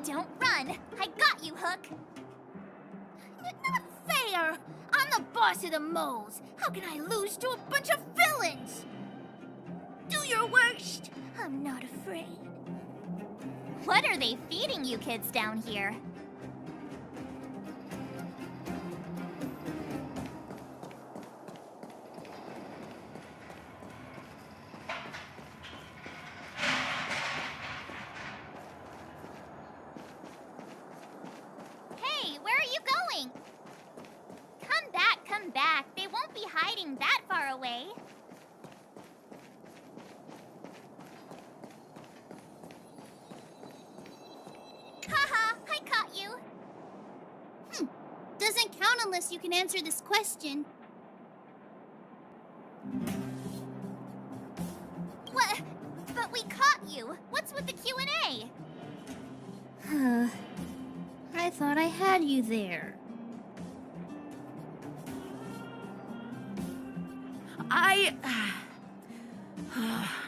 Don't run! I got you, Hook! Not fair! I'm the boss of the moles. How can I lose to a bunch of villains? Do your worst. I'm not afraid. What are they feeding you kids down here? Hey, where are you going? Come back. They won't be hiding that far away. Haha, I caught you. Doesn't count unless you can answer this question. What? But we caught you. What's with the Q&A? I thought I had you there.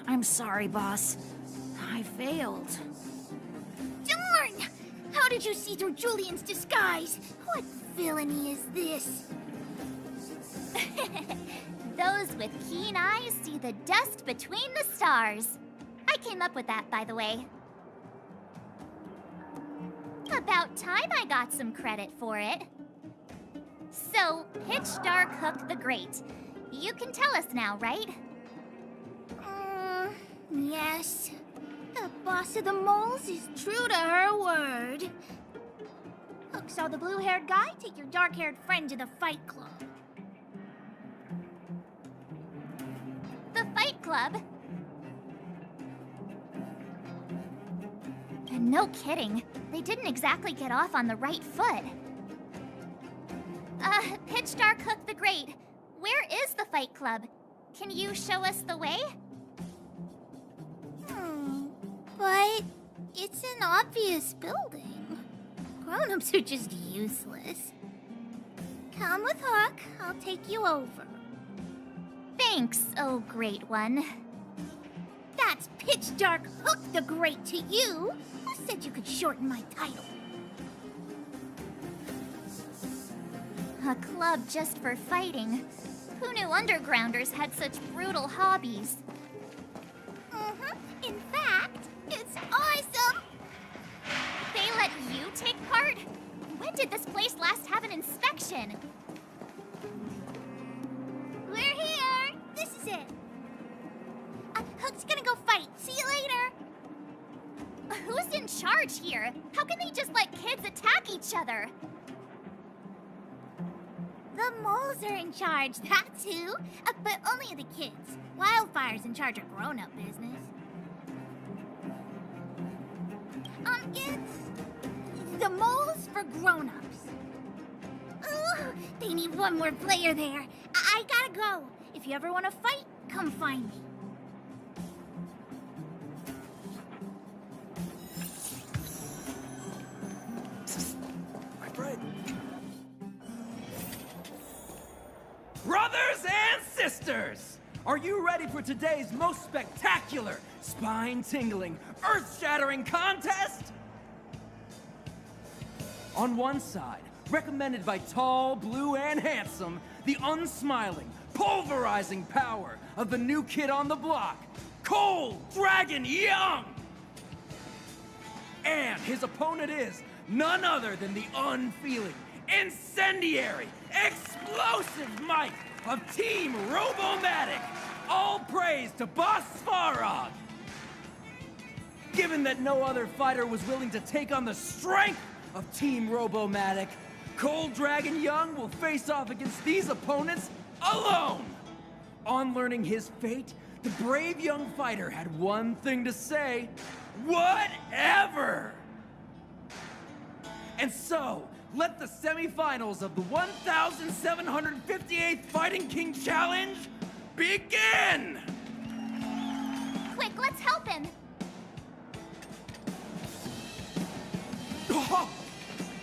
I'm sorry, boss. I failed. Darn! How did you see through Julian's disguise? What villainy is this? Those with keen eyes see the dust between the stars. I came up with that, by the way. About time I got some credit for it. So, Pitch Dark Hook the Great. You can tell us now, right? Yes. The boss of the moles is true to her word. Hook saw the blue-haired guy take your dark-haired friend to the Fight Club. The Fight Club? And no kidding, they didn't exactly get off on the right foot. Pitch Dark Hook the Great, where is the Fight Club? Can you show us the way? But it's an obvious building. Grown-ups are just useless. Come with Hook, I'll take you over. Thanks, oh great one. That's Pitch Dark Hook the Great to you. Who said you could shorten my title? A club just for fighting. Who knew undergrounders had such brutal hobbies? In fact, it's awesome! They let you take part? When did this place last have an inspection? We're here! This is it. Hook's gonna go fight. See you later! Who's in charge here? How can they just let kids attack each other? The moles are in charge, that's who. But only the kids. Wildfire's in charge of grown-up business. It's the moles for grown-ups. Ooh, they need one more player there. I gotta go. If you ever want to fight, come find me. My bread. Brothers and sisters, are you ready for today's most spectacular, spine-tingling, earth-shattering contest? On one side, recommended by tall, blue, and handsome, the unsmiling, pulverizing power of the new kid on the block, Cold Dragon Young! And his opponent is none other than the unfeeling, incendiary, explosive might of Team Robomatic. All praise to Boss Svarog. Given that no other fighter was willing to take on the strength of Team Robomatic, Cold Dragon Young will face off against these opponents alone. On learning his fate, the brave young fighter had one thing to say: whatever! And so, let the semifinals of the 1,758th Fighting King Challenge begin! Quick, let's help him! Oh,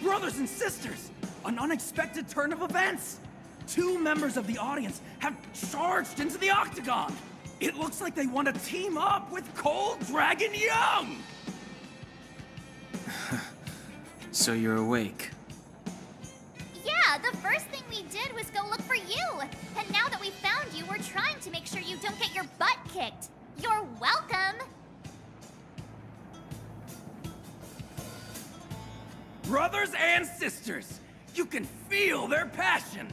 brothers and sisters, an unexpected turn of events! 2 members of the audience have charged into the octagon! It looks like they want to team up with Cold Dragon Young! So you're awake. Yeah, the first thing we did was go look for you! And now that we found you, we're trying to make sure you don't get your butt kicked! You're welcome! Brothers and sisters, you can feel their passion!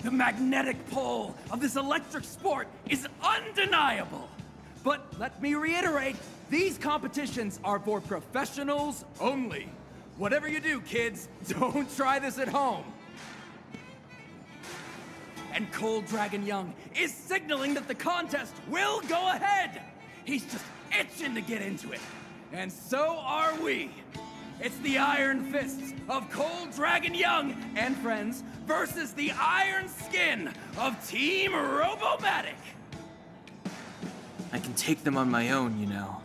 The magnetic pull of this electric sport is undeniable! But let me reiterate, these competitions are for professionals only. Whatever you do, kids, don't try this at home. And Cold Dragon Young is signaling that the contest will go ahead! He's just itching to get into it. And so are we! It's the Iron Fists of Cold Dragon Young and friends versus the Iron Skin of Team Robomatic! I can take them on my own, you know.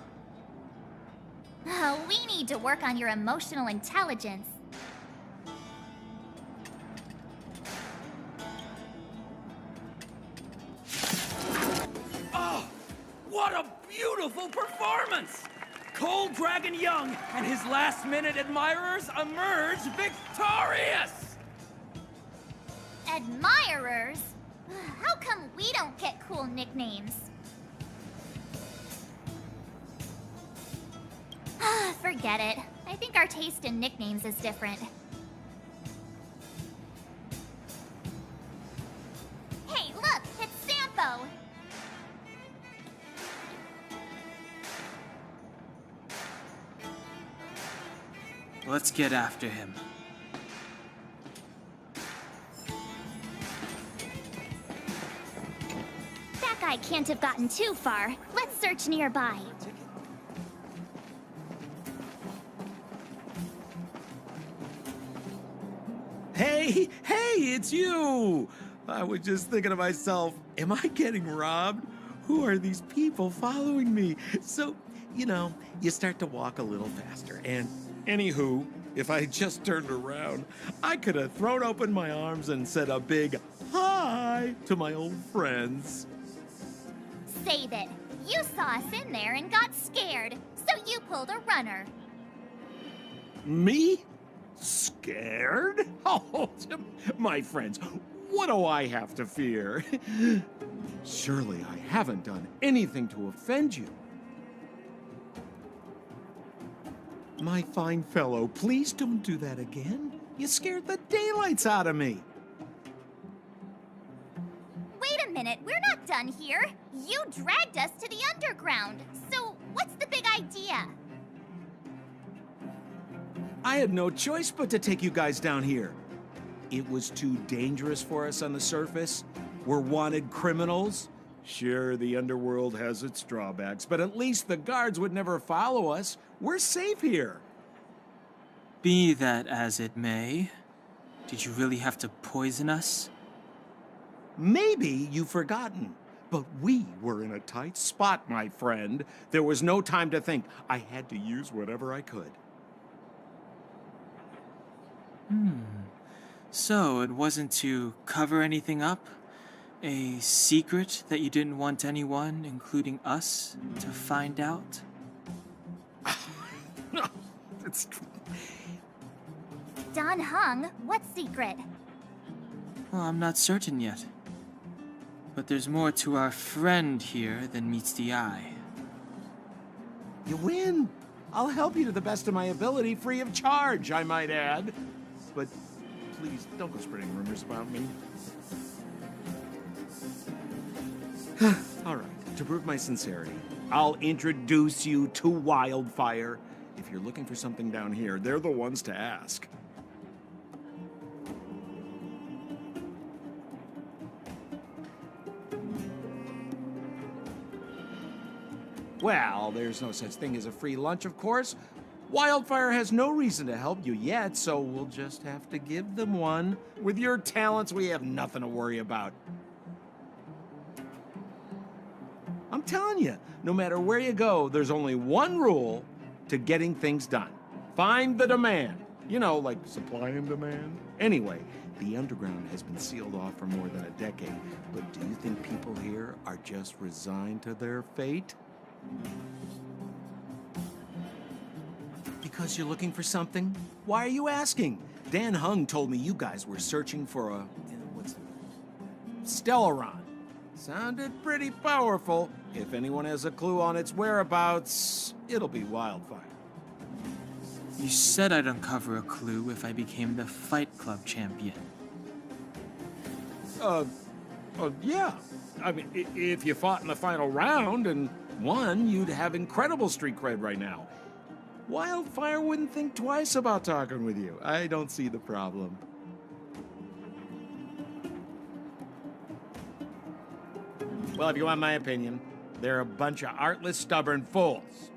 Oh, we need to work on your emotional intelligence. Oh, what a beautiful performance! Cold Dragon Young and his last-minute admirers emerge victorious! Admirers? How come we don't get cool nicknames? Forget it. I think our taste in nicknames is different. Hey, look! It's Sampo! Let's get after him. That guy can't have gotten too far. Let's search nearby. Hey, it's you! I was just thinking to myself, am I getting robbed? Who are these people following me? So, you start to walk a little faster, and anywho, if I had just turned around, I could have thrown open my arms and said a big hi to my old friends. Save it. You saw us in there and got scared, so you pulled a runner. Me? Scared? Oh, my friends, what do I have to fear? Surely I haven't done anything to offend you. My fine fellow, please don't do that again. You scared the daylights out of me. Wait a minute, we're not done here. You dragged us to the underground. So what's the big idea? I had no choice but to take you guys down here. It was too dangerous for us on the surface. We're wanted criminals. Sure, the underworld has its drawbacks, but at least the guards would never follow us. We're safe here. Be that as it may, did you really have to poison us? Maybe you've forgotten, but we were in a tight spot, my friend. There was no time to think. I had to use whatever I could. So it wasn't to cover anything up? A secret that you didn't want anyone, including us, to find out? It's... danheng, what secret? Well, I'm not certain yet. But there's more to our friend here than meets the eye. You win. I'll help you to the best of my ability, free of charge, I might add. But please, don't go spreading rumors about me. All right, to prove my sincerity, I'll introduce you to Wildfire. If you're looking for something down here, they're the ones to ask. Well, there's no such thing as a free lunch, of course. Wildfire has no reason to help you yet, so we'll just have to give them one. With your talents, we have nothing to worry about. I'm telling you, no matter where you go, there's only one rule to getting things done. Find the demand. You know, like supply and demand. Anyway, the underground has been sealed off for more than a decade, but do you think people here are just resigned to their fate? Because you're looking for something? Why are you asking? Danheng told me you guys were searching for a... what's... Stellaron. Sounded pretty powerful. If anyone has a clue on its whereabouts, it'll be Wildfire. You said I'd uncover a clue if I became the Fight Club champion. Yeah. I mean, if you fought in the final round and won, you'd have incredible street cred right now. Wildfire wouldn't think twice about talking with you. I don't see the problem. Well, if you want my opinion, they're a bunch of artless, stubborn fools.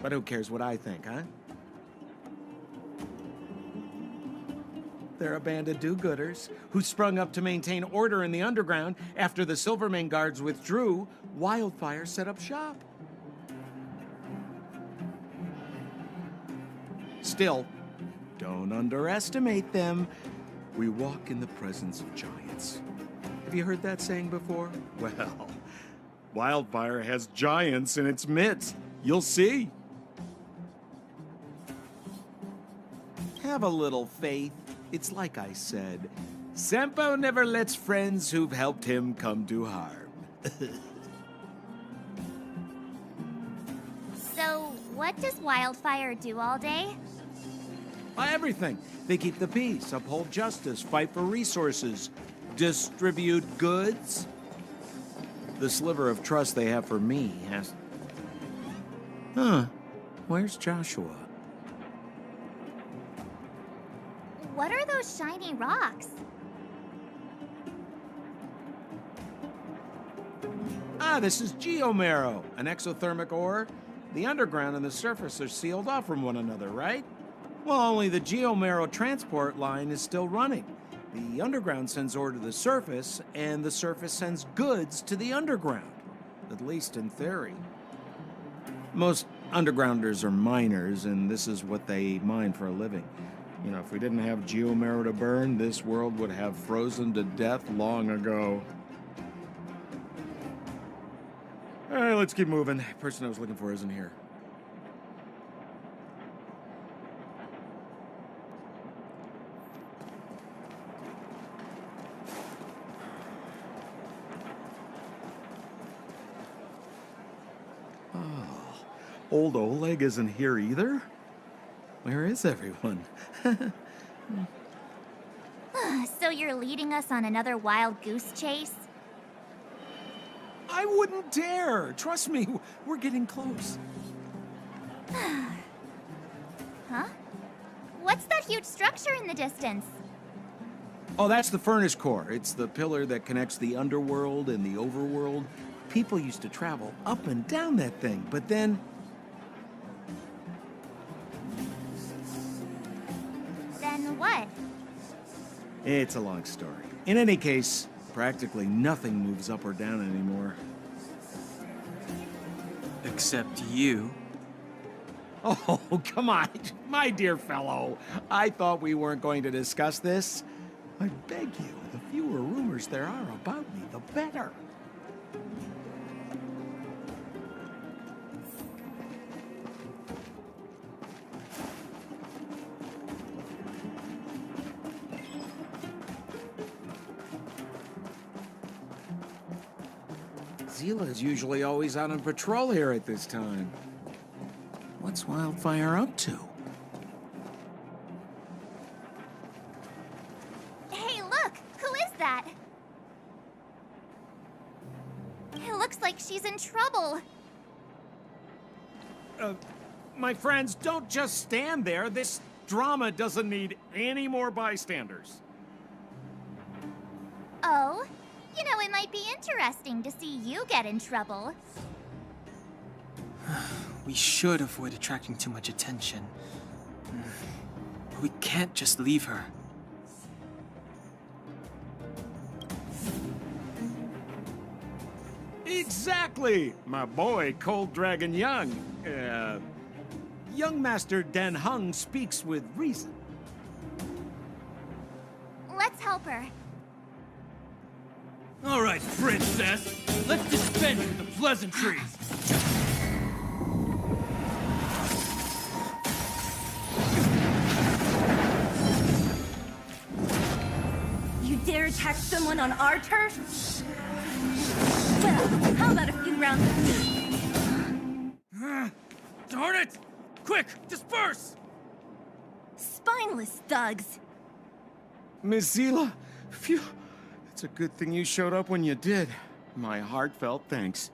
But who cares what I think, huh? They're a band of do-gooders who sprung up to maintain order in the underground. After the Silvermane guards withdrew, Wildfire set up shop. Still, don't underestimate them. We walk in the presence of giants. Have you heard that saying before? Well, Wildfire has giants in its midst. You'll see. Have a little faith. It's like I said, Sampo never lets friends who've helped him come to harm. So, what does Wildfire do all day? Everything. They keep the peace, uphold justice, fight for resources, distribute goods. The sliver of trust they have for me has... Huh. Where's Joshua? What are those shiny rocks? This is geomarrow, an exothermic ore. The underground and the surface are sealed off from one another, right? Well, only the geomarrow transport line is still running. The underground sends ore to the surface, and the surface sends goods to the underground. At least in theory. Most undergrounders are miners, and this is what they mine for a living. You know, if we didn't have geomarrow to burn, this world would have frozen to death long ago. All right, let's keep moving. The person I was looking for isn't here. Oh, old Oleg isn't here either? Where is everyone? So you're leading us on another wild goose chase? I wouldn't dare! Trust me, we're getting close. Huh? What's that huge structure in the distance? Oh, that's the furnace core. It's the pillar that connects the underworld and the overworld. People used to travel up and down that thing, but then... Then what? It's a long story. In any case, practically nothing moves up or down anymore. Except you. Oh, come on, my dear fellow. I thought we weren't going to discuss this. I beg you, the fewer rumors there are about me, the better. Seele is usually always out on patrol here at this time. What's Wildfire up to? trouble. My friends, don't just stand there. This drama doesn't need any more bystanders. Oh? You know, it might be interesting to see you get in trouble. We should avoid attracting too much attention. But we can't just leave her. Exactly! My boy, Cold Dragon Young. Young Master Danheng speaks with reason. Let's help her. All right, princess. Let's dispense with the pleasantries. You dare attack someone on our turf? Well, how about a few rounds of me? Darn it! Quick, disperse! Spineless thugs. Miss Seele, phew. It's a good thing you showed up when you did. My heartfelt thanks.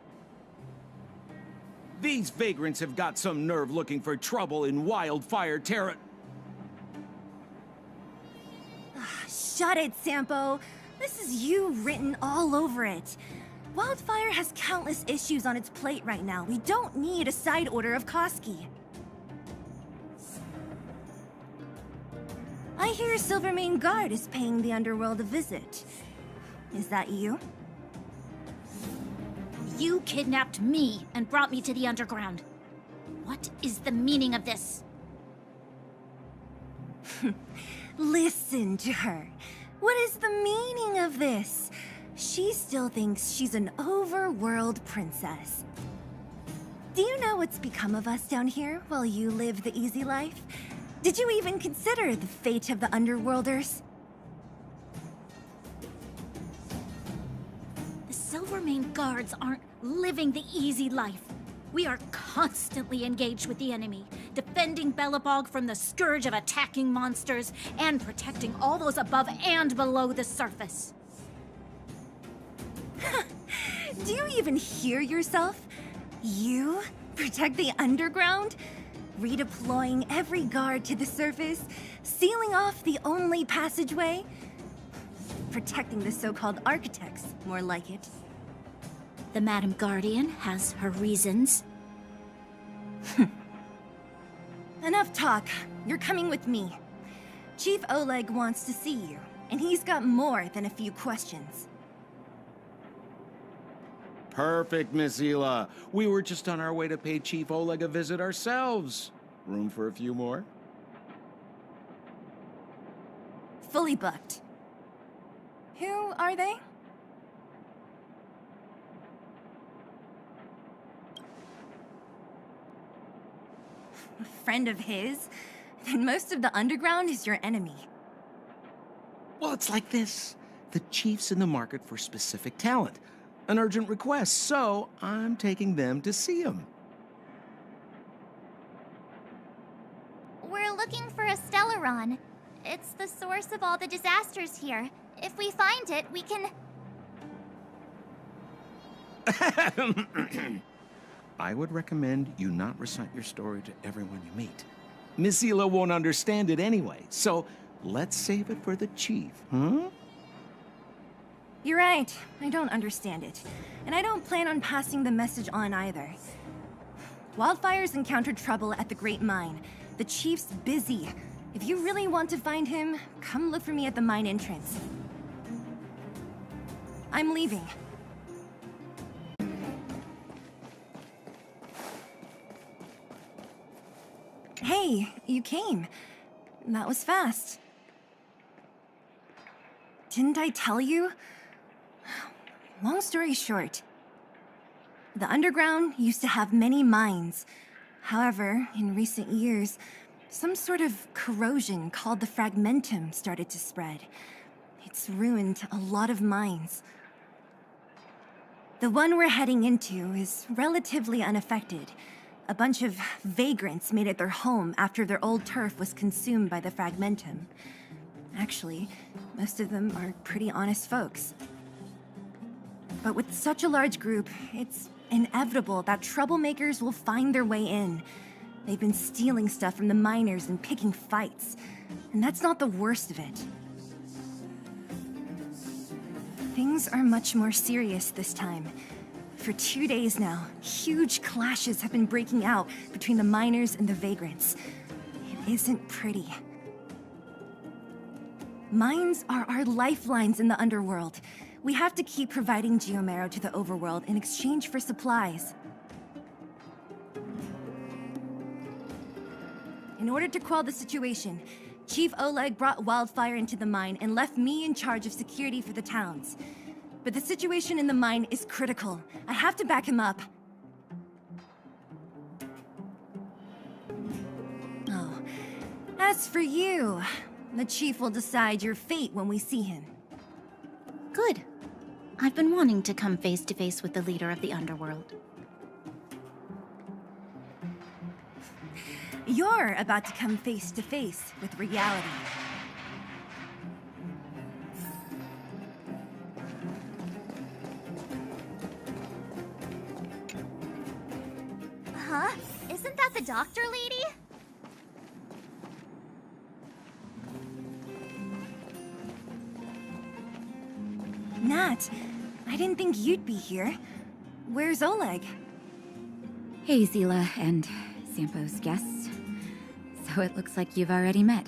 These vagrants have got some nerve looking for trouble in Wildfire Terra. Shut it, Sampo. This is you written all over it. Wildfire has countless issues on its plate right now. We don't need a side order of Koski. I hear Silvermane Guard is paying the underworld a visit. Is that you? You kidnapped me and brought me to the underground. What is the meaning of this? Listen to her. What is the meaning of this? She still thinks she's an overworld princess. Do you know what's become of us down here while you live the easy life? Did you even consider the fate of the underworlders? The Silvermane Guards aren't living the easy life. We are constantly engaged with the enemy, defending Belobog from the scourge of attacking monsters and protecting all those above and below the surface. Do you even hear yourself? You protect the underground? Redeploying every guard to the surface? Sealing off the only passageway? Protecting the so-called architects, more like it. The Madam Guardian has her reasons. Enough talk. You're coming with me. Chief Oleg wants to see you, and he's got more than a few questions. Perfect, Miss Seele. We were just on our way to pay Chief Oleg a visit ourselves. Room for a few more? Fully booked. Who are they? A friend of his? Then most of the underground is your enemy. Well, it's like this. The chief's in the market for specific talent. An urgent request, so I'm taking them to see him. We're looking for a Stellaron. It's the source of all the disasters here. If we find it, we can... I would recommend you not recite your story to everyone you meet. Miss Seele won't understand it anyway, so let's save it for the chief, huh? You're right. I don't understand it. And I don't plan on passing the message on either. Wildfire's encountered trouble at the Great Mine. The chief's busy. If you really want to find him, come look for me at the mine entrance. I'm leaving. Hey, you came. That was fast. Didn't I tell you? Long story short, the underground used to have many mines. However, in recent years, some sort of corrosion called the fragmentum started to spread. It's ruined a lot of mines. The one we're heading into is relatively unaffected. A bunch of vagrants made it their home after their old turf was consumed by the fragmentum. Actually, most of them are pretty honest folks. But with such a large group, it's inevitable that troublemakers will find their way in. They've been stealing stuff from the miners and picking fights. And that's not the worst of it. Things are much more serious this time. For 2 days now, huge clashes have been breaking out between the miners and the vagrants. It isn't pretty. Mines are our lifelines in the underworld. We have to keep providing geomarrow to the overworld in exchange for supplies. In order to quell the situation, Chief Oleg brought wildfire into the mine and left me in charge of security for the towns. But the situation in the mine is critical. I have to back him up. Oh, as for you, the Chief will decide your fate when we see him. Good. I've been wanting to come face to face with the leader of the underworld. You're about to come face to face with reality. Huh? Isn't that the doctor lady? Nat, I didn't think you'd be here. Where's Oleg? Hey, Seele and Sampo's guests. So it looks like you've already met.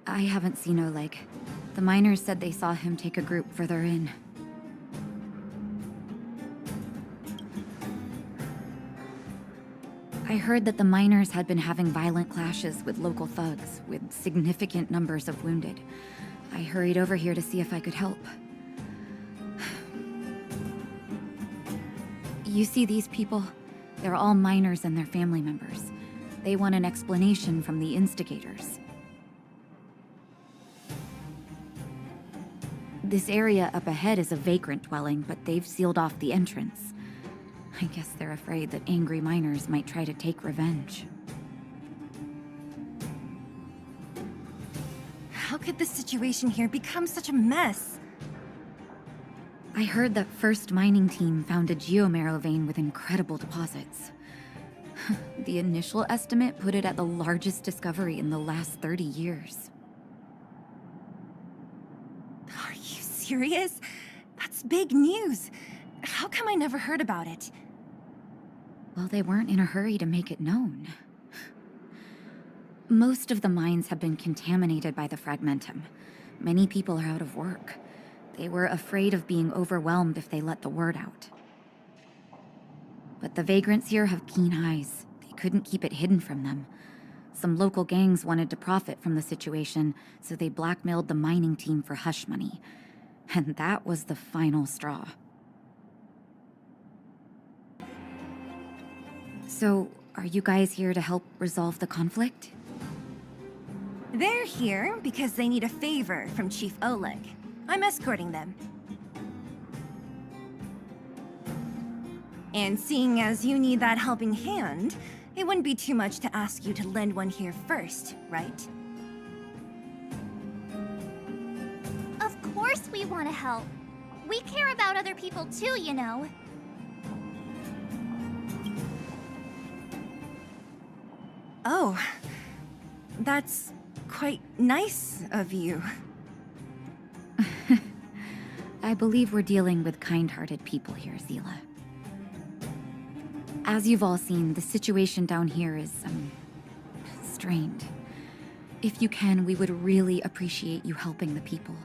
I haven't seen Oleg. The miners said they saw him take a group further in. I heard that the miners had been having violent clashes with local thugs, with significant numbers of wounded. I hurried over here to see if I could help. You see these people? They're all miners and their family members. They want an explanation from the instigators. This area up ahead is a vagrant dwelling, but they've sealed off the entrance. I guess they're afraid that angry miners might try to take revenge. How could the situation here become such a mess? I heard that first mining team found a geomarrow vein with incredible deposits. The initial estimate put it at the largest discovery in the last 30 years. Are you serious? That's big news. How come I never heard about it? Well, they weren't in a hurry to make it known. Most of the mines have been contaminated by the fragmentum. Many people are out of work. They were afraid of being overwhelmed if they let the word out. But the vagrants here have keen eyes. They couldn't keep it hidden from them. Some local gangs wanted to profit from the situation, so they blackmailed the mining team for hush money. And that was the final straw. So, are you guys here to help resolve the conflict? They're here because they need a favor from Chief Oleg. I'm escorting them. And seeing as you need that helping hand, it wouldn't be too much to ask you to lend one here first, right? Of course we want to help. We care about other people too, you know. Oh, that's quite nice of you. I believe we're dealing with kind-hearted people here, Seele. As you've all seen, the situation down here is, strained. If you can, we would really appreciate you helping the people.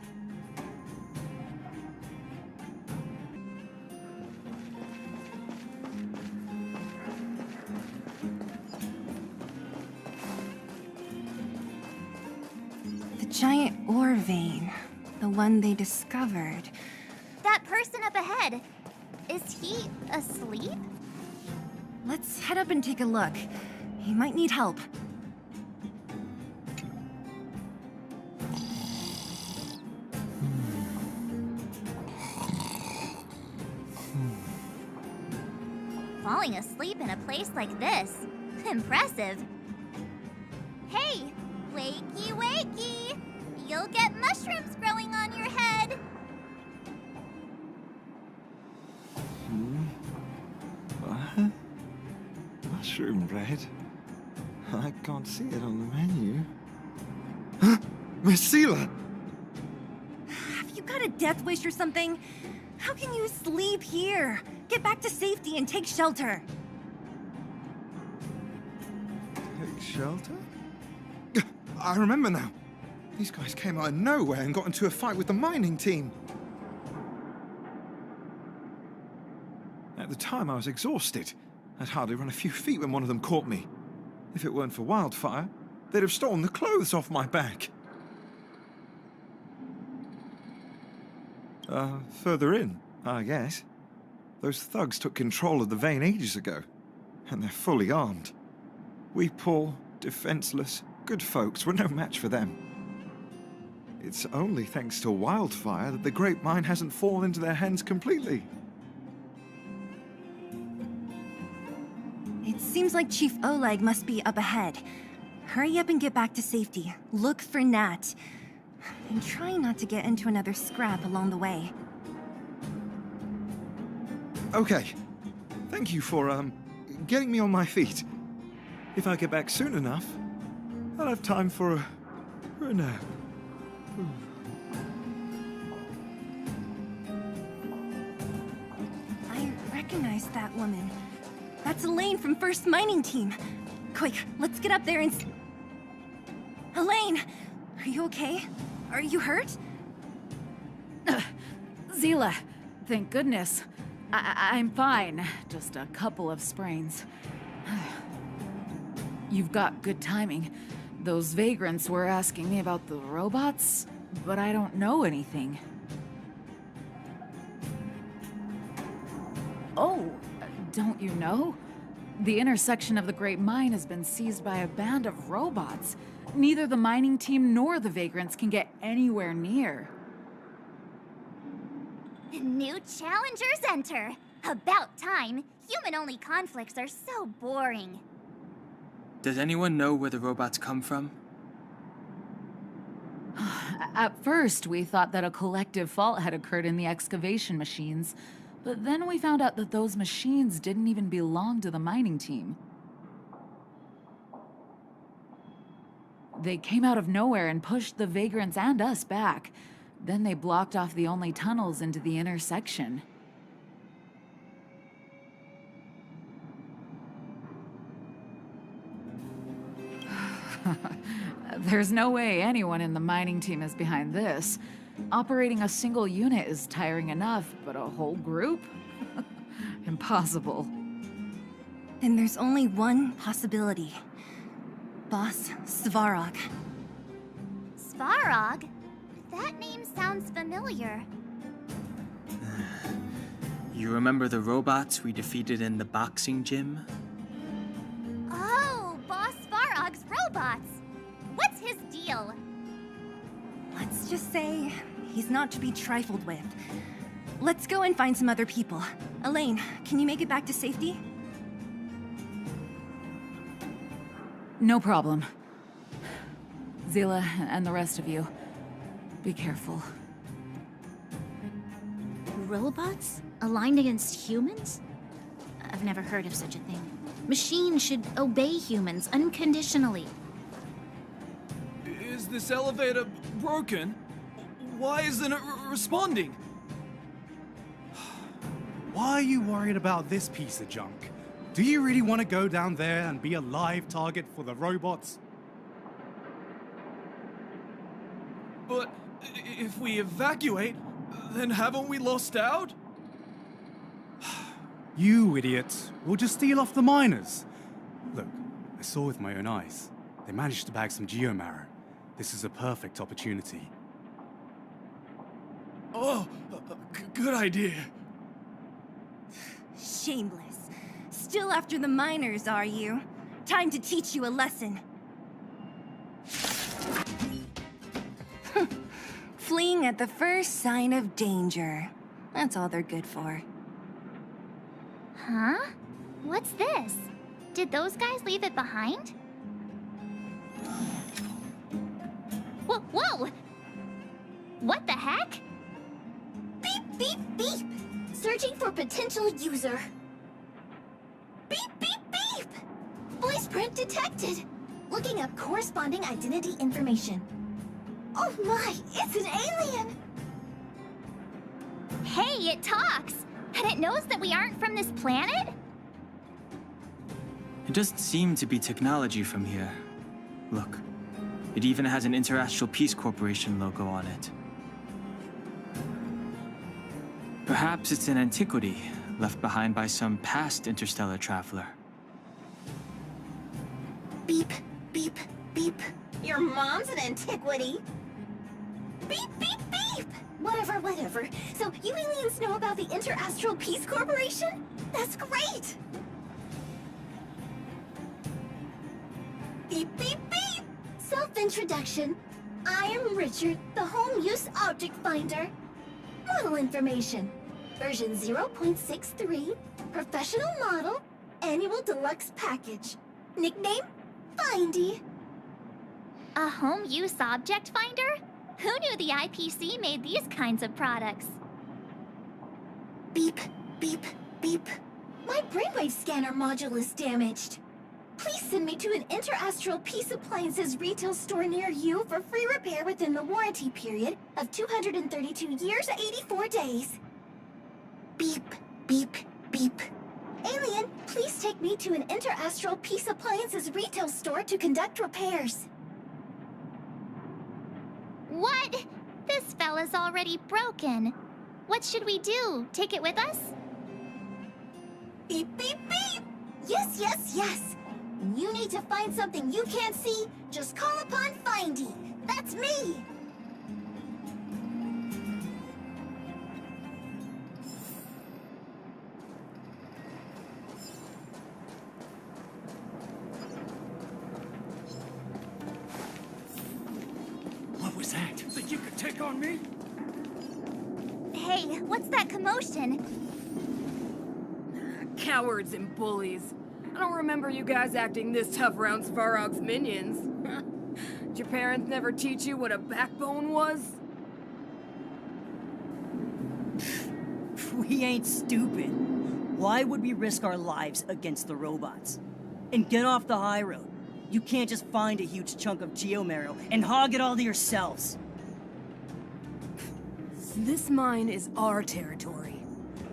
The giant ore vein, the one they discovered. That person up ahead, is he asleep? Let's head up and take a look. He might need help. Falling asleep in a place like this. Impressive. Hey, wakey wakey! You'll get mushrooms growing on your head. Mushroom bread? I can't see it on the menu. Huh? Miss Seele! Have you got a death wish or something? How can you sleep here? Get back to safety and take shelter. Take shelter? I remember now. These guys came out of nowhere and got into a fight with the mining team. At the time, I was exhausted. I'd hardly run a few feet when one of them caught me. If it weren't for wildfire, they'd have stolen the clothes off my back. Further in, I guess. Those thugs took control of the vein ages ago, and they're fully armed. We poor, defenseless, good folks were no match for them. It's only thanks to wildfire that the Great Mine hasn't fallen into their hands completely. It seems like Chief Oleg must be up ahead. Hurry up and get back to safety. Look for Nat. And try not to get into another scrap along the way. Okay. Thank you for, getting me on my feet. If I get back soon enough, I'll have time for a nap. I recognize that woman. That's Elaine from First Mining Team. Quick, let's get up there and... Elaine! Are you okay? Are you hurt? Seele, thank goodness. I'm fine. Just a couple of sprains. You've got good timing. Those vagrants were asking me about the robots, but I don't know anything. Oh, don't you know? The intersection of the Great Mine has been seized by a band of robots. Neither the mining team nor the vagrants can get anywhere near. New challengers enter. About time. Human-only conflicts are so boring. Does anyone know where the robots come from? At first, we thought that a collective fault had occurred in the excavation machines, but then we found out that those machines didn't even belong to the mining team. They came out of nowhere and pushed the vagrants and us back. Then they blocked off the only tunnels into the intersection. There's no way anyone in the mining team is behind this. Operating a single unit is tiring enough, but a whole group? Impossible. Then there's only one possibility. Boss Svarog. Svarog? That name sounds familiar. You remember the robots we defeated in the boxing gym? Oh, Boss Svarog's robots! What's his deal? Let's just say he's not to be trifled with. Let's go and find some other people. Elaine, can you make it back to safety? No problem. Seele and the rest of you, be careful. Robots? Aligned against humans? I've never heard of such a thing. Machines should obey humans unconditionally. Is this elevator broken? Why isn't it responding? Why are you worried about this piece of junk? Do you really want to go down there and be a live target for the robots? But if we evacuate, then haven't we lost out? You idiots. We'll just steal off the miners. Look, I saw with my own eyes. They managed to bag some geomarrow. This is a perfect opportunity. Oh, good idea. Shameless. Still after the miners, are you? Time to teach you a lesson. Fleeing at the first sign of danger. That's all they're good for. Huh? What's this? Did those guys leave it behind? Whoa! What the heck? Beep, beep, beep! Searching for potential user. Beep, beep, beep! Footprint detected. Looking up corresponding identity information. Oh my, it's an alien! Hey, it talks! And it knows that we aren't from this planet? It doesn't seem to be technology from here. Look, it even has an Interastral Peace Corporation logo on it. Perhaps it's an antiquity left behind by some past interstellar traveler. Beep, beep, beep. Your mom's an antiquity. Beep, beep, beep! Whatever. So you aliens know about the Interastral Peace Corporation? That's great! Beep, beep, beep! Self-introduction. I am Richard, the Home Use Object Finder. Model information. Version 0.63. Professional model. Annual deluxe package. Nickname? Findy. A home use object finder? Who knew the IPC made these kinds of products? Beep, beep, beep. My brainwave scanner module is damaged. Please send me to an Interastral Peace Appliances retail store near you for free repair within the warranty period of 232 years, 84 days. Beep, beep, beep. Alien, please take me to an Interastral Peace Appliances retail store to conduct repairs. What? This fella's already broken. What should we do? Take it with us? Beep, beep, beep! Yes. When you need to find something you can't see, just call upon Findy. That's me! What was that? Think you could take on me? Hey, what's that commotion? Cowards and bullies. I don't remember you guys acting this tough around Svarog's minions. Did your parents never teach you what a backbone was? We ain't stupid. Why would we risk our lives against the robots? And get off the high road. You can't just find a huge chunk of geomarrow and hog it all to yourselves. This mine is our territory.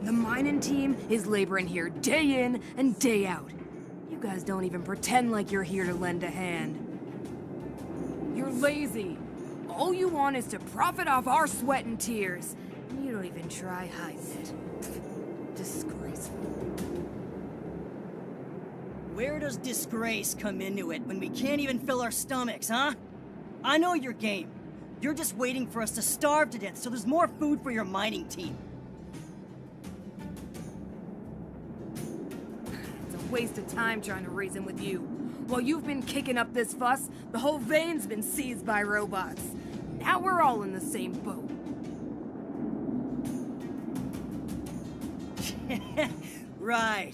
The mining team is laboring here day in and day out. You guys don't even pretend like you're here to lend a hand. You're lazy. All you want is to profit off our sweat and tears. And you don't even try hiding it. Disgraceful. Where does disgrace come into it when we can't even fill our stomachs, huh? I know your game. You're just waiting for us to starve to death so there's more food for your mining team. It's a waste of time trying to reason with you. While you've been kicking up this fuss, the whole vein's been seized by robots. Now we're all in the same boat. Right.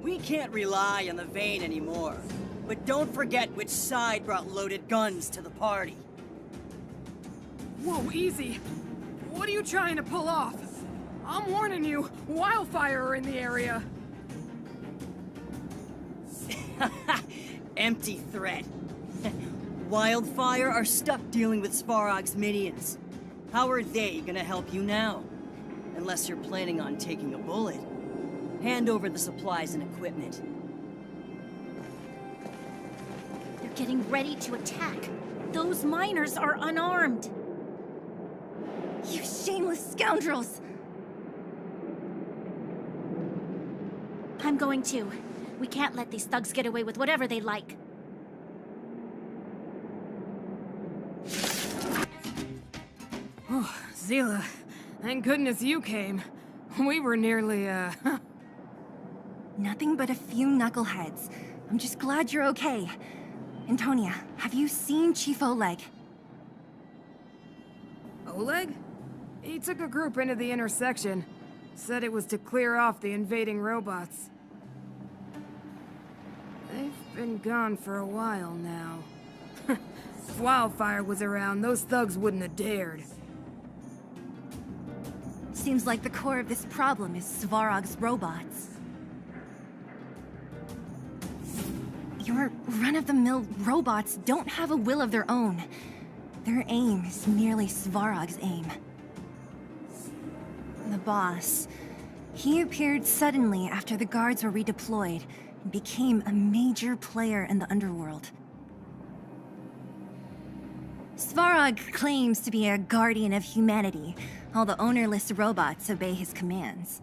We can't rely on the vein anymore. But don't forget which side brought loaded guns to the party. Whoa, easy. What are you trying to pull off? I'm warning you, wildfire are in the area. Empty threat. Wildfire are stuck dealing with Svarog's minions. How are they gonna help you now? Unless you're planning on taking a bullet. Hand over the supplies and equipment. They're getting ready to attack. Those miners are unarmed. You shameless scoundrels! I'm going too. We can't let these thugs get away with whatever they like. Oh, Seele, thank goodness you came. We were nearly, Nothing but a few knuckleheads. I'm just glad you're okay. Antonia, have you seen Chief Oleg? Oleg? He took a group into the intersection. Said it was to clear off the invading robots. They've been gone for a while now. If Wildfire was around, those thugs wouldn't have dared. Seems like the core of this problem is Svarog's robots. Your run-of-the-mill robots don't have a will of their own. Their aim is merely Svarog's aim. The boss. He appeared suddenly after the guards were redeployed and became a major player in the underworld. Svarog claims to be a guardian of humanity. All the ownerless robots obey his commands.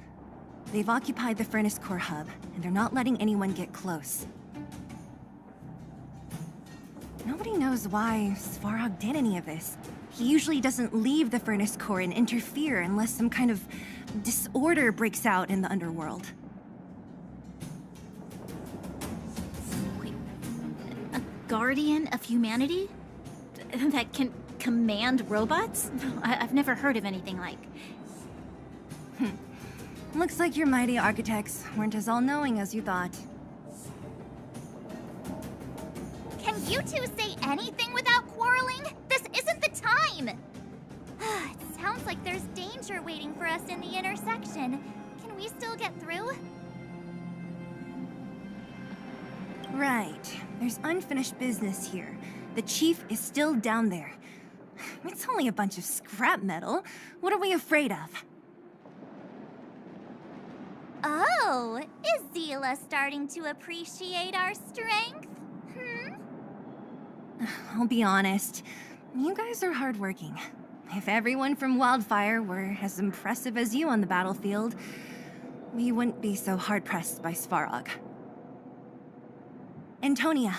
They've occupied the Furnace Core hub, and they're not letting anyone get close. Nobody knows why Svarog did any of this. He usually doesn't leave the Furnace Core and interfere unless some kind of disorder breaks out in the underworld. Wait, a guardian of humanity? That can command robots? I've never heard of anything like. Looks like your mighty architects weren't as all-knowing as you thought. Can you two say anything without quarreling? This isn't the time! It sounds like there's danger waiting for us in the intersection. Can we still get through? Right. There's unfinished business here. The chief is still down there. It's only a bunch of scrap metal. What are we afraid of? Oh, is Seele starting to appreciate our strength? I'll be honest. You guys are hardworking. If everyone from Wildfire were as impressive as you on the battlefield, we wouldn't be so hard-pressed by Svarog. Antonia,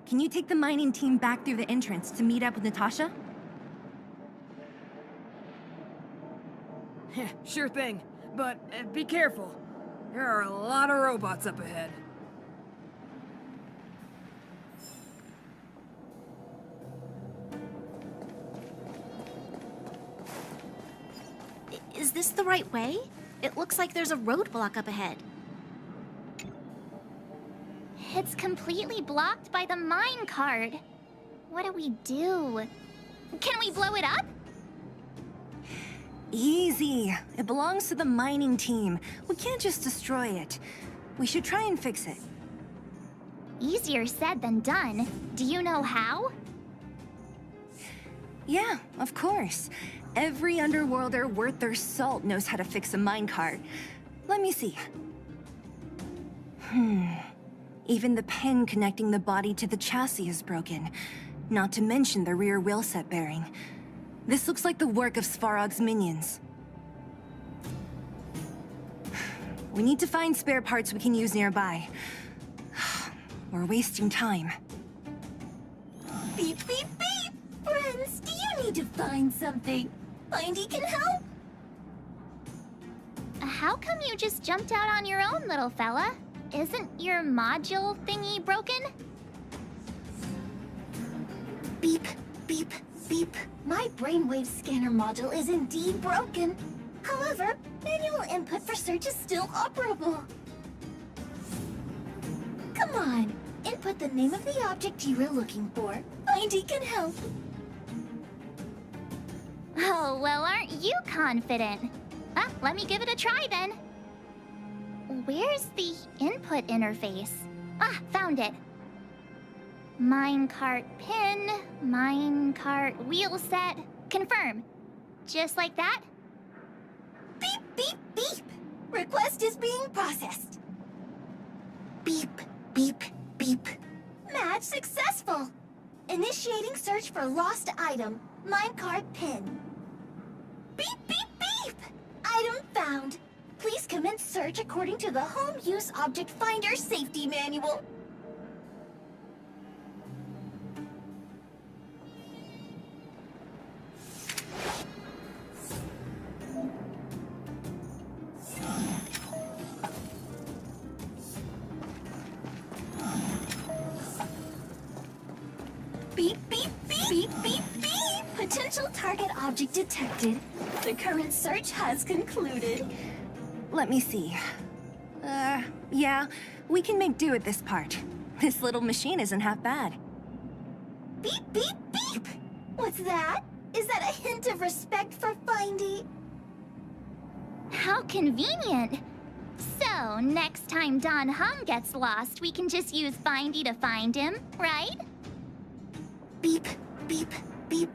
can you take the mining team back through the entrance to meet up with Natasha? Sure thing, but be careful. There are a lot of robots up ahead. Is this the right way? It looks like there's a roadblock up ahead. It's completely blocked by the mine cart. What do we do? Can we blow it up? Easy. It belongs to the mining team. We can't just destroy it. We should try and fix it. Easier said than done. Do you know how? Yeah, of course. Every underworlder worth their salt knows how to fix a minecart. Let me see. Even the pin connecting the body to the chassis is broken. Not to mention the rear wheel set bearing. This looks like the work of Svarog's minions. We need to find spare parts we can use nearby. We're wasting time. Beep, beep, beep! Friends, do you need to find something? Findy can help? How come you just jumped out on your own, little fella? Isn't your module thingy broken? Beep, beep, beep. My brainwave scanner module is indeed broken. However, manual input for search is still operable. Come on, input the name of the object you were looking for. Findy can help. Oh, well, aren't you confident? Let me give it a try then. Where's the input interface? Found it. Minecart pin, minecart wheel set, confirm. Just like that? Beep, beep, beep. Request is being processed. Beep, beep, beep. Match successful. Initiating search for lost item, minecart pin. Beep, beep, beep. Item found. Please commence search according to the Home Use Object Finder Safety Manual. Beep, beep, beep, beep, beep, beep. Potential target object detected. The current search has concluded. Let me see. Yeah, we can make do with this part. This little machine isn't half bad. Beep, beep, beep! What's that? Is that a hint of respect for Findy? How convenient. So, next time danheng gets lost, we can just use Findy to find him, right? Beep, beep, beep.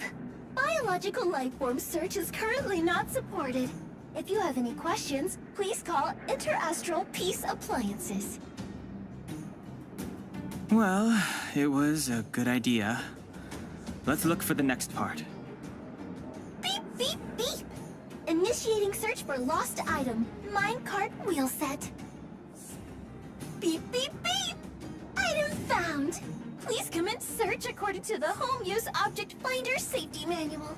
Biological life form search is currently not supported. If you have any questions, please call Interastral Peace Appliances. Well, it was a good idea. Let's look for the next part. Beep, beep, beep. Initiating search for lost item. Minecart wheel set. Beep, beep, beep. Item found. Please commence search according to the Home Use Object Finder Safety Manual.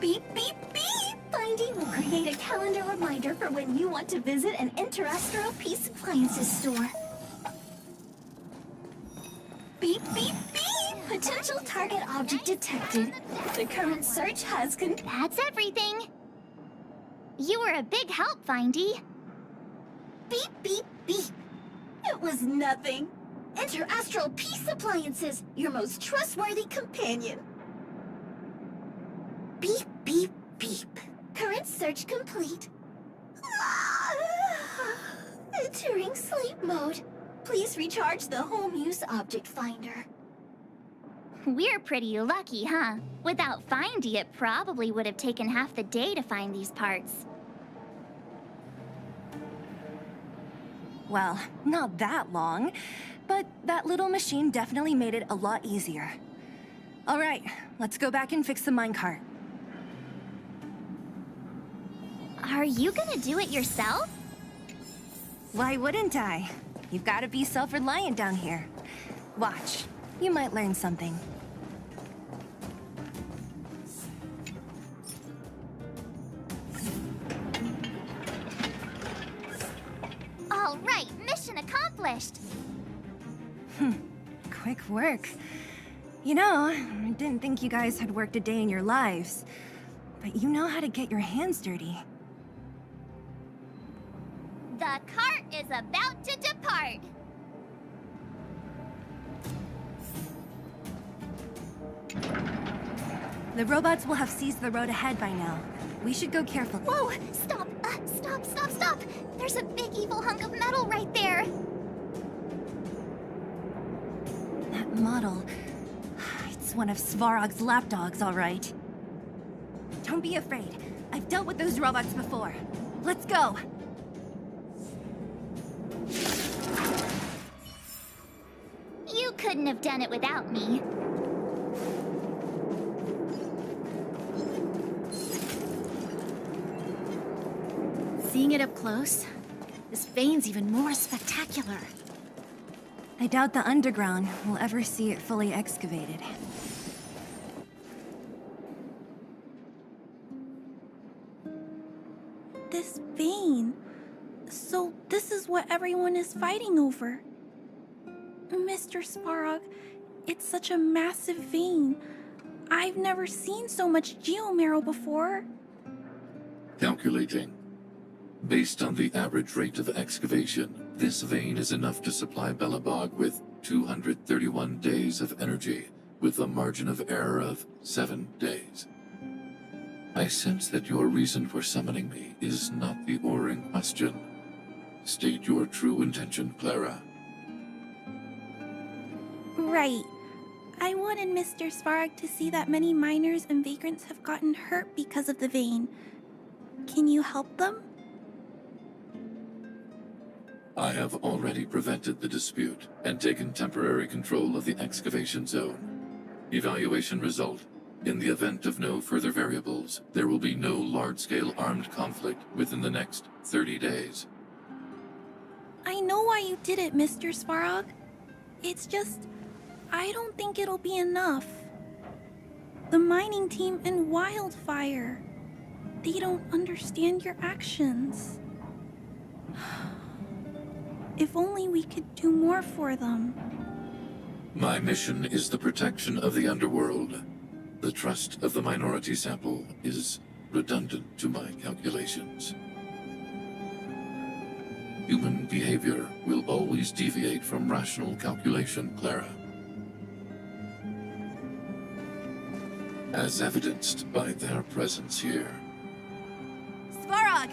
Beep, beep, beep! Findy will create a calendar reminder for when you want to visit an Interastral Peace Appliances store. Beep, beep, beep! Potential target object detected. The current search has That's everything. You were a big help, Findy. Beep, beep, beep. It was nothing. Interastral Peace Appliances, your most trustworthy companion. Beep, beep, beep. Current search complete. Entering sleep mode. Please recharge the Home Use Object Finder. We're pretty lucky, huh? Without Findy, it probably would have taken half the day to find these parts. Well, not that long, but that little machine definitely made it a lot easier. All right, let's go back and fix the minecart. Are you gonna do it yourself? Why wouldn't I? You've got to be self-reliant down here. Watch, you might learn something. All right, mission accomplished. Quick work. You know, I didn't think you guys had worked a day in your lives, but you know how to get your hands dirty. The cart is about to depart. The robots will have seized the road ahead by now. We should go carefully. Whoa! Stop! Stop! There's a big evil hunk of metal right there! That model... It's one of Svarog's lapdogs, all right. Don't be afraid. I've dealt with those robots before. Let's go! You couldn't have done it without me. Seeing it up close, this vein's even more spectacular. I doubt the underground will ever see it fully excavated. This vein... So this is what everyone is fighting over. Mr. Svarog, it's such a massive vein. I've never seen so much geomarrow before. Calculating. Based on the average rate of excavation, this vein is enough to supply Belobog with 231 days of energy, with a margin of error of 7 days. I sense that your reason for summoning me is not the ore in question. State your true intention, Clara. Right. I wanted Mr. Svarog to see that many miners and vagrants have gotten hurt because of the vein. Can you help them? I have already prevented the dispute and taken temporary control of the excavation zone. Evaluation result. In the event of no further variables, there will be no large-scale armed conflict within the next 30 days. I know why you did it, Mr. Svarog. It's just... I don't think it'll be enough. The mining team and Wildfire. They don't understand your actions. If only we could do more for them. My mission is the protection of the underworld. The trust of the minority sample is redundant to my calculations. Human behavior will always deviate from rational calculation, Clara. As evidenced by their presence here. Svarog!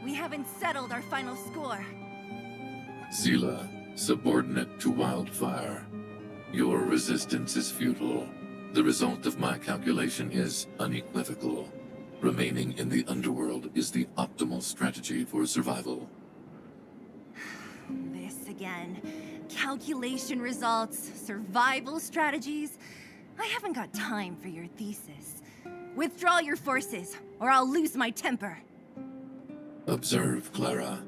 We haven't settled our final score. Seele, subordinate to Wildfire. Your resistance is futile. The result of my calculation is unequivocal. Remaining in the underworld is the optimal strategy for survival. This again. Calculation results, survival strategies. I haven't got time for your thesis. Withdraw your forces, or I'll lose my temper. Observe, Clara.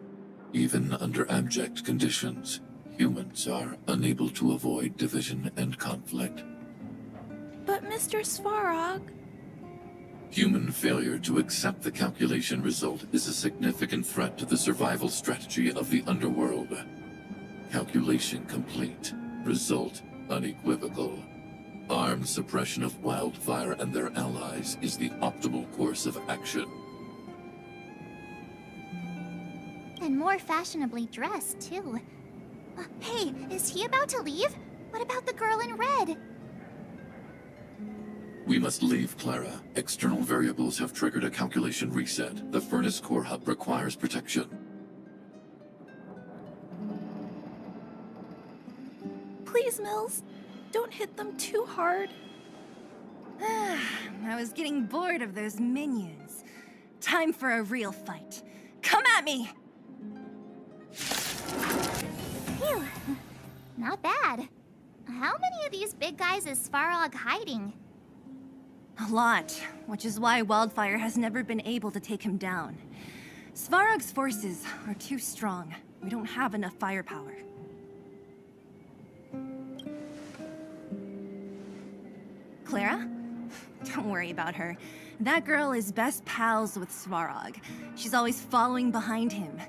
Even under abject conditions, humans are unable to avoid division and conflict. But Mr. Svarog... Human failure to accept the calculation result is a significant threat to the survival strategy of the underworld. Calculation complete. Result unequivocal. Armed suppression of Wildfire and their allies is the optimal course of action. And more fashionably dressed, too. Hey, is he about to leave? What about the girl in red? We must leave, Clara. External variables have triggered a calculation reset. The furnace core hub requires protection. Please, Mills. Don't hit them too hard. I was getting bored of those minions. Time for a real fight. Come at me! Phew. Not bad. How many of these big guys is Svarog hiding? A lot, which is why Wildfire has never been able to take him down. Svarog's forces are too strong. We don't have enough firepower. Clara? Don't worry about her. That girl is best pals with Svarog. She's always following behind him.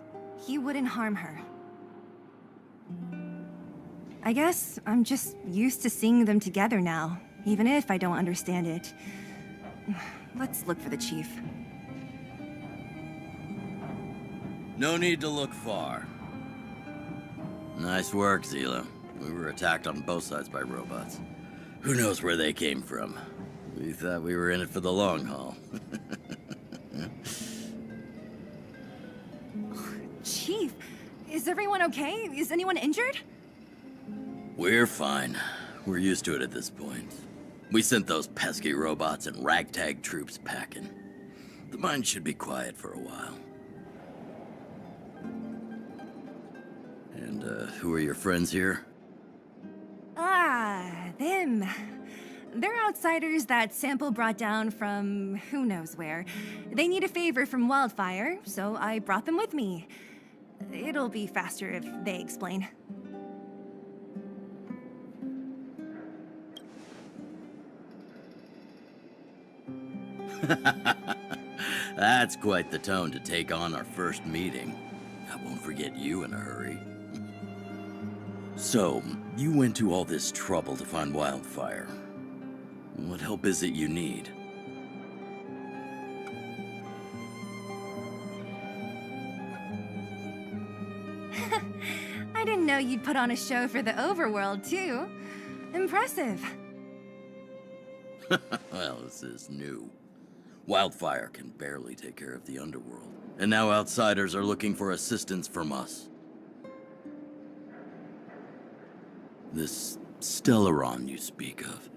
He wouldn't harm her. I guess I'm just used to seeing them together now, even if I don't understand it. Let's look for the chief. No need to look far. Nice work, Seele. We were attacked on both sides by robots. Who knows where they came from? We thought we were in it for the long haul. Chief, is everyone okay? Is anyone injured? We're fine. We're used to it at this point. We sent those pesky robots and ragtag troops packing. The mine should be quiet for a while. And, who are your friends here? Ah, them. They're outsiders that Sampo brought down from who knows where. They need a favor from Wildfire, so I brought them with me. It'll be faster if they explain. That's quite the tone to take on our first meeting. I won't forget you in a hurry. So, you went to all this trouble to find Wildfire. What help is it you need? I didn't know you'd put on a show for the overworld, too. Impressive. Well, this is new. Wildfire can barely take care of the underworld, and now outsiders are looking for assistance from us. This Stellaron you speak of,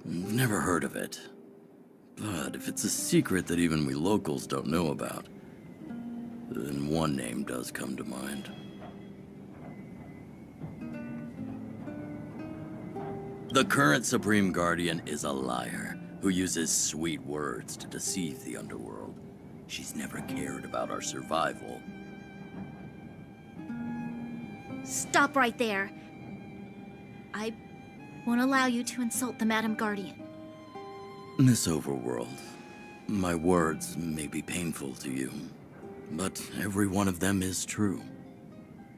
I've never heard of it. But if it's a secret that even we locals don't know about, then one name does come to mind. The current Supreme Guardian is a liar who uses sweet words to deceive the underworld. She's never cared about our survival. Stop right there. I won't allow you to insult the Madam Guardian. Miss Overworld, my words may be painful to you, but every one of them is true.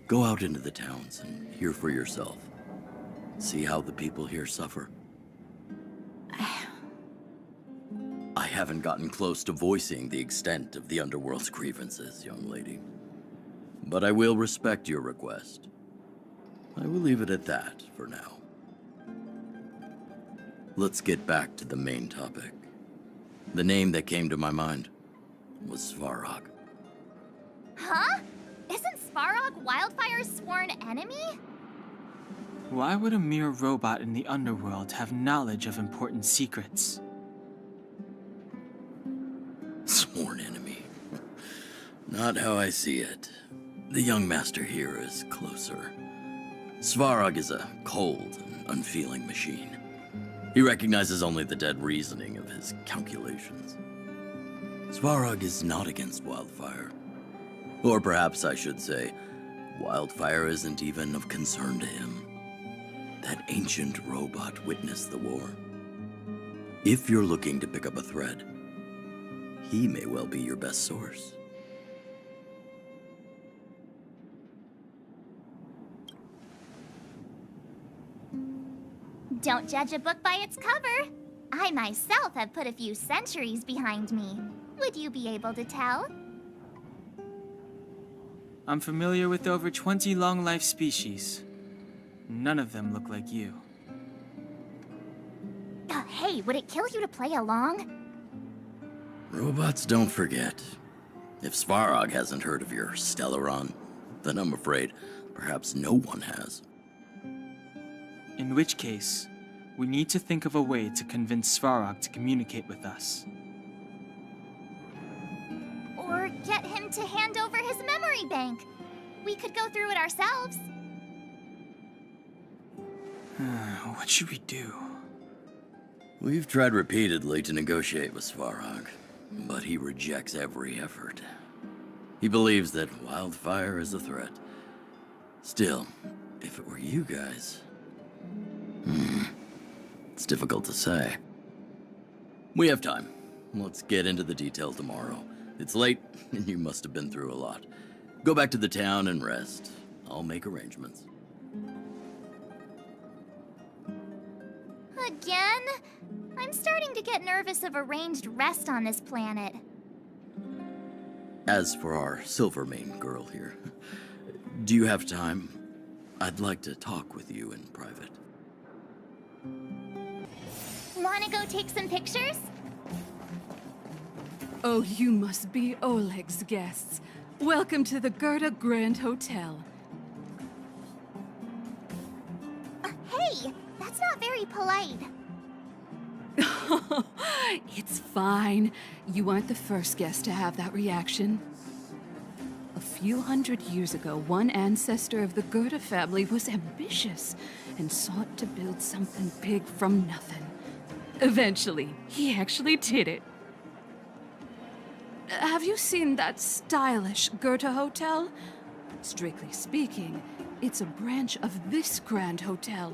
Go out into the towns and hear for yourself. See how the people here suffer. I haven't gotten close to voicing the extent of the underworld's grievances, young lady. but I will respect your request. I will leave it at that for now. Let's get back to the main topic. The name that came to my mind was Svarog. Huh? Isn't Svarog Wildfire's sworn enemy? Why would a mere robot in the underworld have knowledge of important secrets? Sworn enemy. Not how I see it. The young master here is closer. Svarog is a cold and unfeeling machine. He recognizes only the dead reasoning of his calculations. Svarog is not against wildfire. Or perhaps I should say, wildfire isn't even of concern to him. That ancient robot witnessed the war. If you're looking to pick up a thread, he may well be your best source. Don't judge a book by its cover. I myself have put a few centuries behind me. Would you be able to tell? I'm familiar with over 20 long-life species. None of them look like you. Hey, would it kill you to play along? Robots don't forget. If Svarog hasn't heard of your Stellaron, then I'm afraid perhaps no one has. In which case, we need to think of a way to convince Svarog to communicate with us. Or get him to hand over his memory bank. We could go through it ourselves. What should we do? We've tried repeatedly to negotiate with Svarog, but he rejects every effort. He believes that wildfire is a threat. Still, if it were you guys... It's difficult to say. We have time. Let's get into the details tomorrow. It's late, and you must have been through a lot. Go back to the town and rest. I'll make arrangements. Again? I'm starting to get nervous of arranged rest on this planet. As for our Silvermane girl here, do you have time? I'd like to talk with you in private. Wanna go take some pictures? Oh, you must be Oleg's guests. Welcome to the Gerda Grand Hotel. Hey, that's not very polite. It's fine. You aren't the first guest to have that reaction. A few hundred years ago, one ancestor of the Gerda family was ambitious and sought to build something big from nothing. Eventually, he actually did it. Have you seen that stylish Gerda hotel? Strictly speaking, it's a branch of this grand hotel.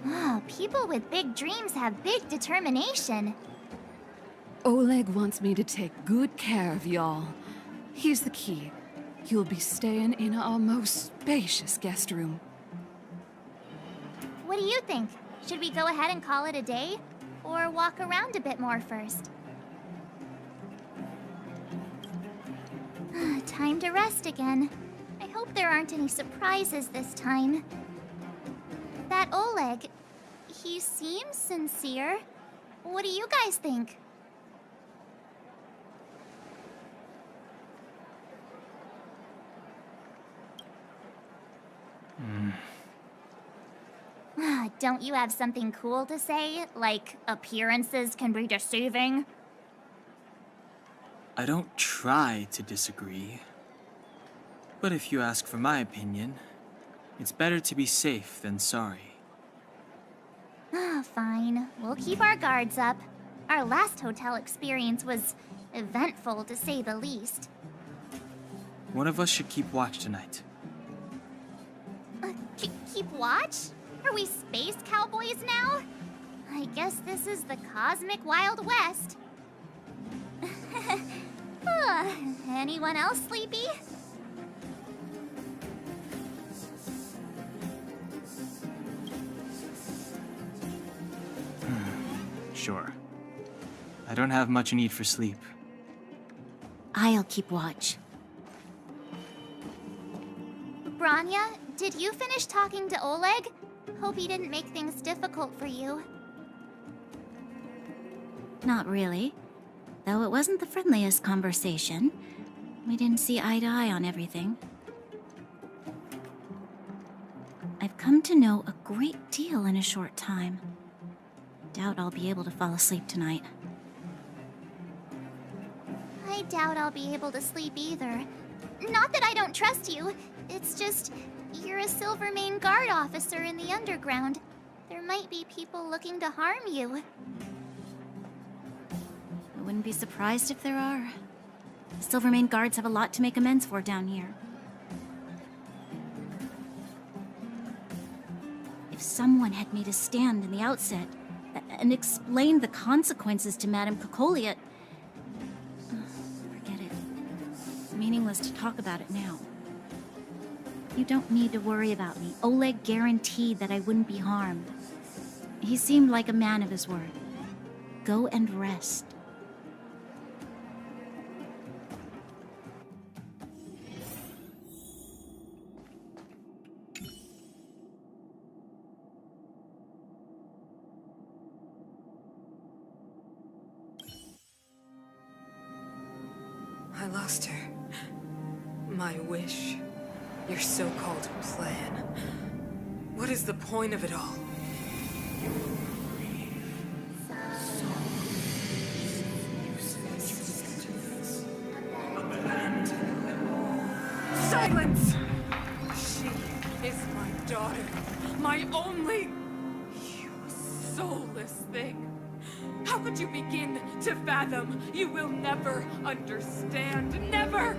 Oh, people with big dreams have big determination. Oleg wants me to take good care of y'all. Here's the key. You'll be staying in our most spacious guest room. What do you think? Should we go ahead and call it a day? Or walk around a bit more first? Time to rest again. I hope there aren't any surprises this time. That Oleg, he seems sincere. What do you guys think? Don't you have something cool to say? Like, appearances can be deceiving? I don't try to disagree. But if you ask for my opinion, it's better to be safe than sorry. Fine. We'll keep our guards up. Our last hotel experience was eventful, to say the least. One of us should keep watch tonight. Keep watch? Are we space cowboys now? I guess this is the cosmic Wild West. Anyone else sleepy? Sure. I don't have much need for sleep. I'll keep watch. Bronya, did you finish talking to Oleg? Hope he didn't make things difficult for you. Not really. Though it wasn't the friendliest conversation. We didn't see eye to eye on everything. I've come to know a great deal in a short time. Doubt I'll be able to fall asleep tonight. I doubt I'll be able to sleep either. Not that I don't trust you. It's just, you're a Silvermane Guard officer in the underground. There might be people looking to harm you. I wouldn't be surprised if there are. The Silvermane Guards have a lot to make amends for down here. If someone had made a stand in the outset and explained the consequences to Madame Cocolia... Forget it. It's meaningless to talk about it now. You don't need to worry about me. Oleg guaranteed that I wouldn't be harmed. He seemed like a man of his word. Go and rest. I lost her. My wish. Your so-called plan. What is the point of it all? Silence! She is my daughter. My only... You soulless thing. How could you begin to fathom? You will never understand. Never!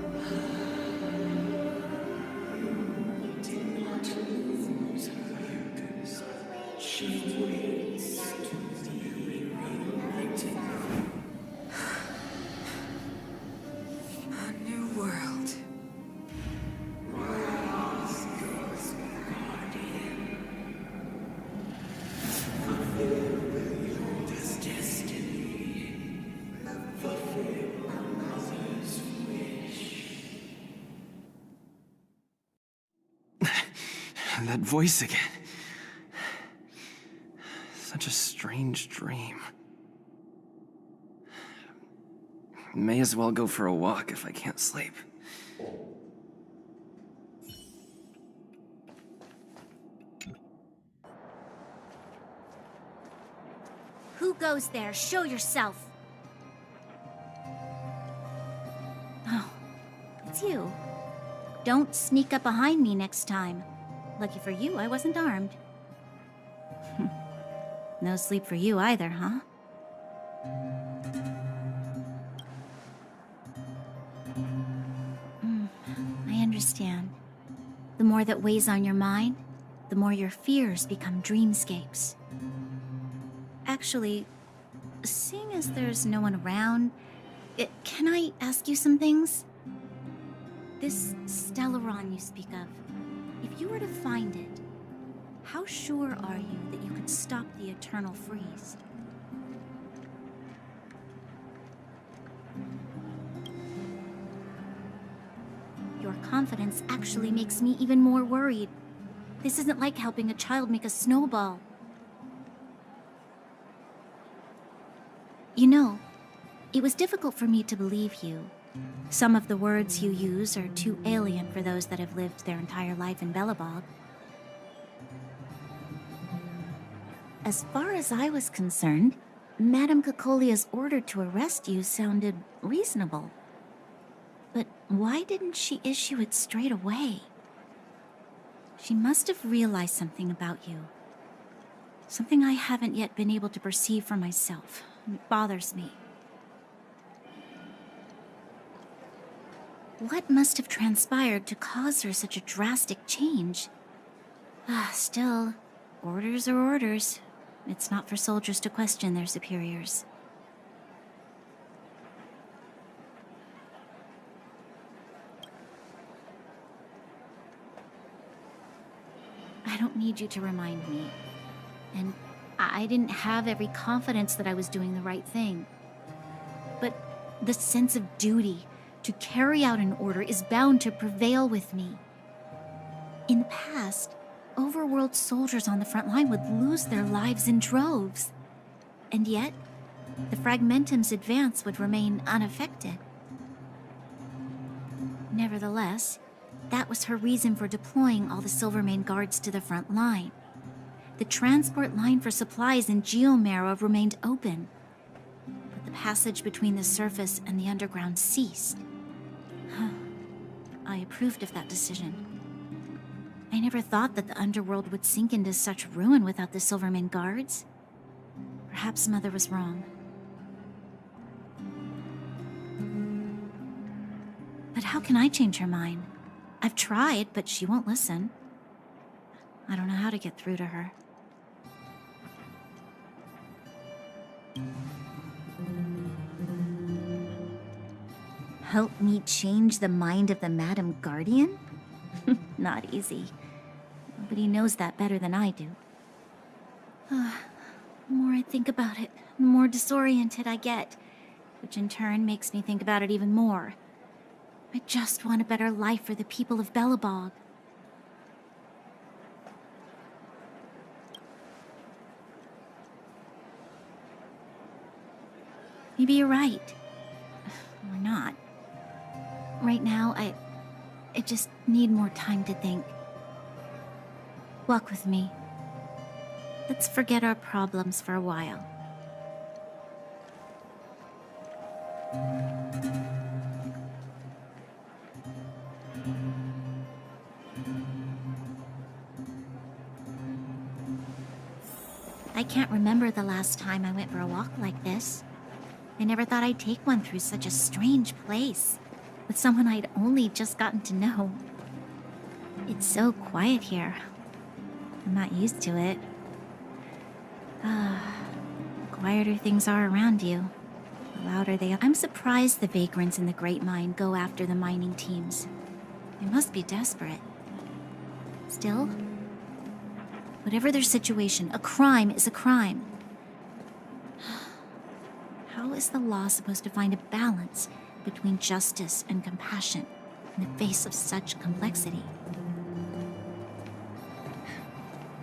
A new world. That voice again. Such a strange dream. May as well go for a walk if I can't sleep. Who goes there? Show yourself. Oh, it's you. Don't sneak up behind me next time. Lucky for you, I wasn't armed. No sleep for you either, huh? I understand. The more that weighs on your mind, the more your fears become dreamscapes. Actually, seeing as there's no one around, can I ask you some things? This Stellaron you speak of, if you were to find it, how sure are you that you could stop the eternal freeze? Your confidence actually makes me even more worried. This isn't like helping a child make a snowball. You know, it was difficult for me to believe you. Some of the words you use are too alien for those that have lived their entire life in Belobog. As far as I was concerned, Madame Cocolia's order to arrest you sounded reasonable. But why didn't she issue it straight away? She must have realized something about you. Something I haven't yet been able to perceive for myself. It bothers me. What must have transpired to cause her such a drastic change? Still, orders are orders. It's not for soldiers to question their superiors. I don't need you to remind me. And I didn't have every confidence that I was doing the right thing. But the sense of duty to carry out an order is bound to prevail with me. In the past, overworld soldiers on the front line would lose their lives in droves. And yet, the Fragmentum's advance would remain unaffected. Nevertheless, that was her reason for deploying all the Silvermane guards to the front line. The transport line for supplies in Geomera remained open, but the passage between the surface and the underground ceased. I approved of that decision. I never thought that the underworld would sink into such ruin without the Silvermane guards. Perhaps Mother was wrong. But how can I change her mind? I've tried, but she won't listen. I don't know how to get through to her. Help me change the mind of the Madam Guardian? Not easy. Nobody knows that better than I do. The more I think about it, the more disoriented I get, which in turn makes me think about it even more. I just want a better life for the people of Belobog. Maybe you're right. Or not. Right now, I just need more time to think. Walk with me. Let's forget our problems for a while. I can't remember the last time I went for a walk like this. I never thought I'd take one through such a strange place, with someone I'd only just gotten to know. It's so quiet here. I'm not used to it. The quieter things are around you, the louder they are. I'm surprised the vagrants in the Great Mine go after the mining teams. They must be desperate. Still, whatever their situation, a crime is a crime. How is the law supposed to find a balance between justice and compassion in the face of such complexity?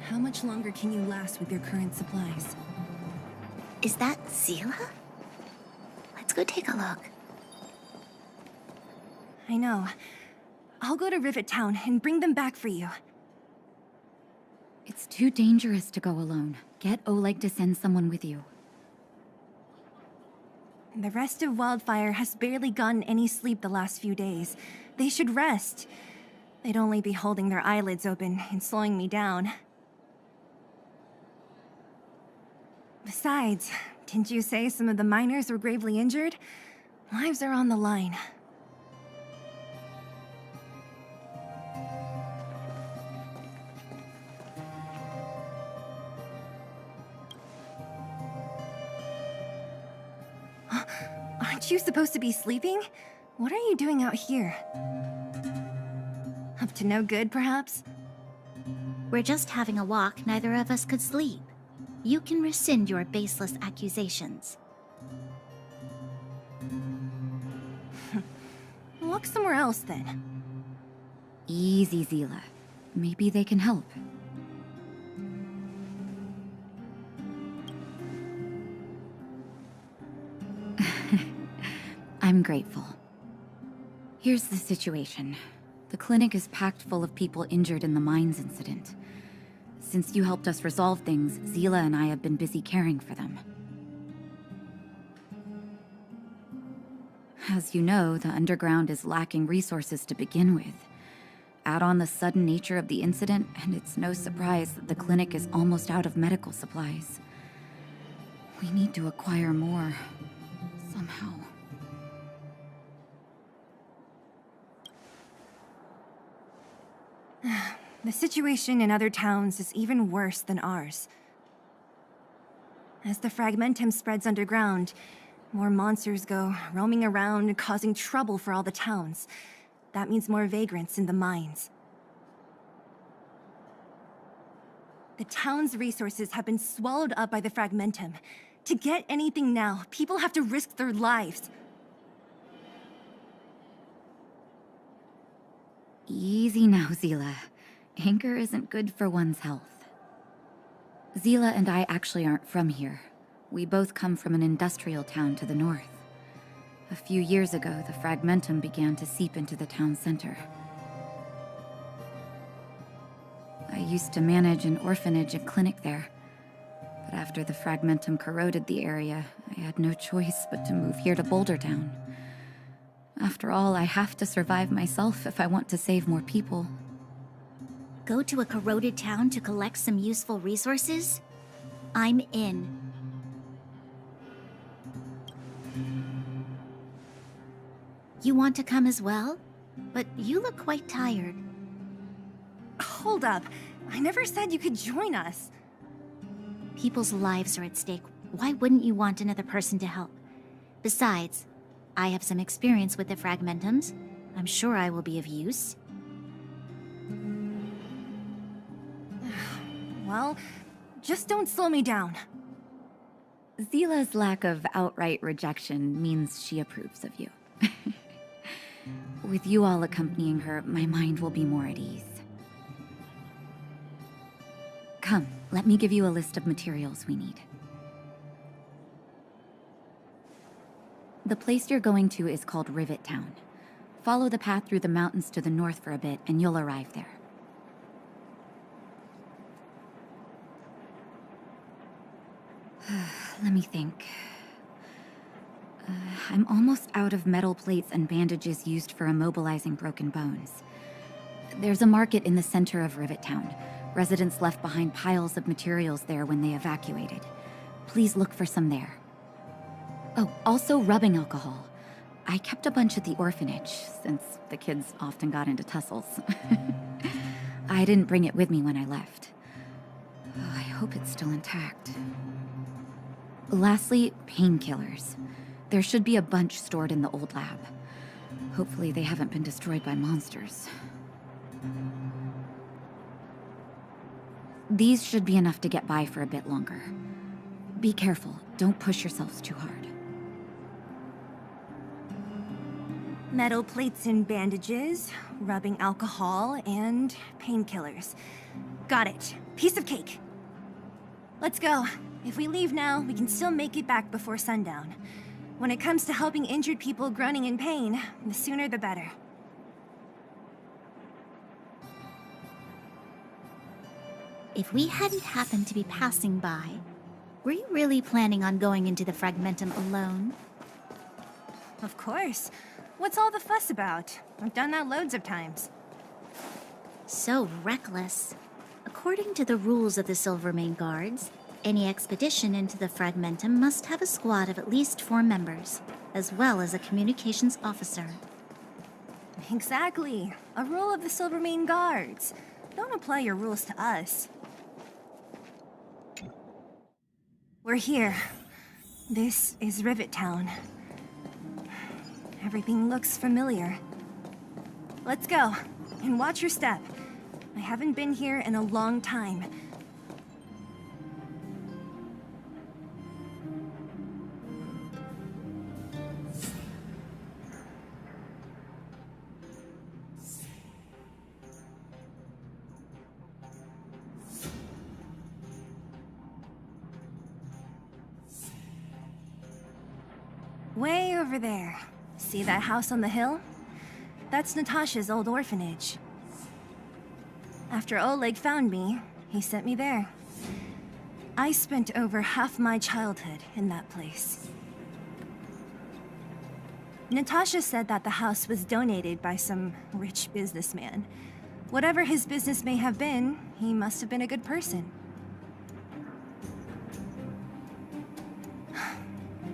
How much longer can you last with your current supplies? Is that Seele? Let's go take a look. I know. I'll go to Rivet Town and bring them back for you. It's too dangerous to go alone. Get Oleg to send someone with you. The rest of Wildfire has barely gotten any sleep the last few days. They should rest. They'd only be holding their eyelids open and slowing me down. Besides, didn't you say some of the miners were gravely injured? Lives are on the line. Aren't you supposed to be sleeping? What are you doing out here? Up to no good, perhaps? We're just having a walk. Neither of us could sleep. You can rescind your baseless accusations. Look somewhere else, then. Easy, Seele. Maybe they can help. I'm grateful. Here's the situation. The clinic is packed full of people injured in the mines incident. Since you helped us resolve things, Seele and I have been busy caring for them. As you know, the underground is lacking resources to begin with. Add on the sudden nature of the incident, and it's no surprise that the clinic is almost out of medical supplies. We need to acquire more, somehow. The situation in other towns is even worse than ours. As the Fragmentum spreads underground, more monsters go roaming around, causing trouble for all the towns. That means more vagrants in the mines. The town's resources have been swallowed up by the Fragmentum. To get anything now, people have to risk their lives. Easy now, Seele. Anger isn't good for one's health. Seele and I actually aren't from here. We both come from an industrial town to the north. A few years ago, the fragmentum began to seep into the town center. I used to manage an orphanage and clinic there. But after the fragmentum corroded the area, I had no choice but to move here to Boulder Town. After all, I have to survive myself if I want to save more people. Go to a corroded town to collect some useful resources? I'm in. You want to come as well? But you look quite tired. Hold up. I never said you could join us. People's lives are at stake. Why wouldn't you want another person to help? Besides, I have some experience with the fragmentums. I'm sure I will be of use. Well, just don't slow me down. Seele's lack of outright rejection means she approves of you. With you all accompanying her, my mind will be more at ease. Come, let me give you a list of materials we need. The place you're going to is called Rivet Town. Follow the path through the mountains to the north for a bit, and you'll arrive there. Let me think. I'm almost out of metal plates and bandages used for immobilizing broken bones. There's a market in the center of Rivet Town. Residents left behind piles of materials there when they evacuated. Please look for some there. Oh, also rubbing alcohol. I kept a bunch at the orphanage, since the kids often got into tussles. I didn't bring it with me when I left. Oh, I hope it's still intact. Lastly, painkillers. There should be a bunch stored in the old lab. Hopefully they haven't been destroyed by monsters. These should be enough to get by for a bit longer. Be careful, don't push yourselves too hard. Metal plates and bandages, rubbing alcohol, and painkillers. Got it. Piece of cake. Let's go. If we leave now, we can still make it back before sundown. When it comes to helping injured people groaning in pain, the sooner the better. If we hadn't happened to be passing by, were you really planning on going into the fragmentum alone? Of course. What's all the fuss about? I've done that loads of times. So reckless. According to the rules of the Silvermane Guards, any expedition into the fragmentum must have a squad of at least 4 members, as well as a communications officer. Exactly. A rule of the Silvermane Guards. Don't apply your rules to us. We're here. This is Rivet Town. Everything looks familiar. Let's go, and watch your step. I haven't been here in a long time. Way over there. See that house on the hill? That's Natasha's old orphanage. After Oleg found me, he sent me there. I spent over half my childhood in that place. Natasha said that the house was donated by some rich businessman. Whatever his business may have been, he must have been a good person.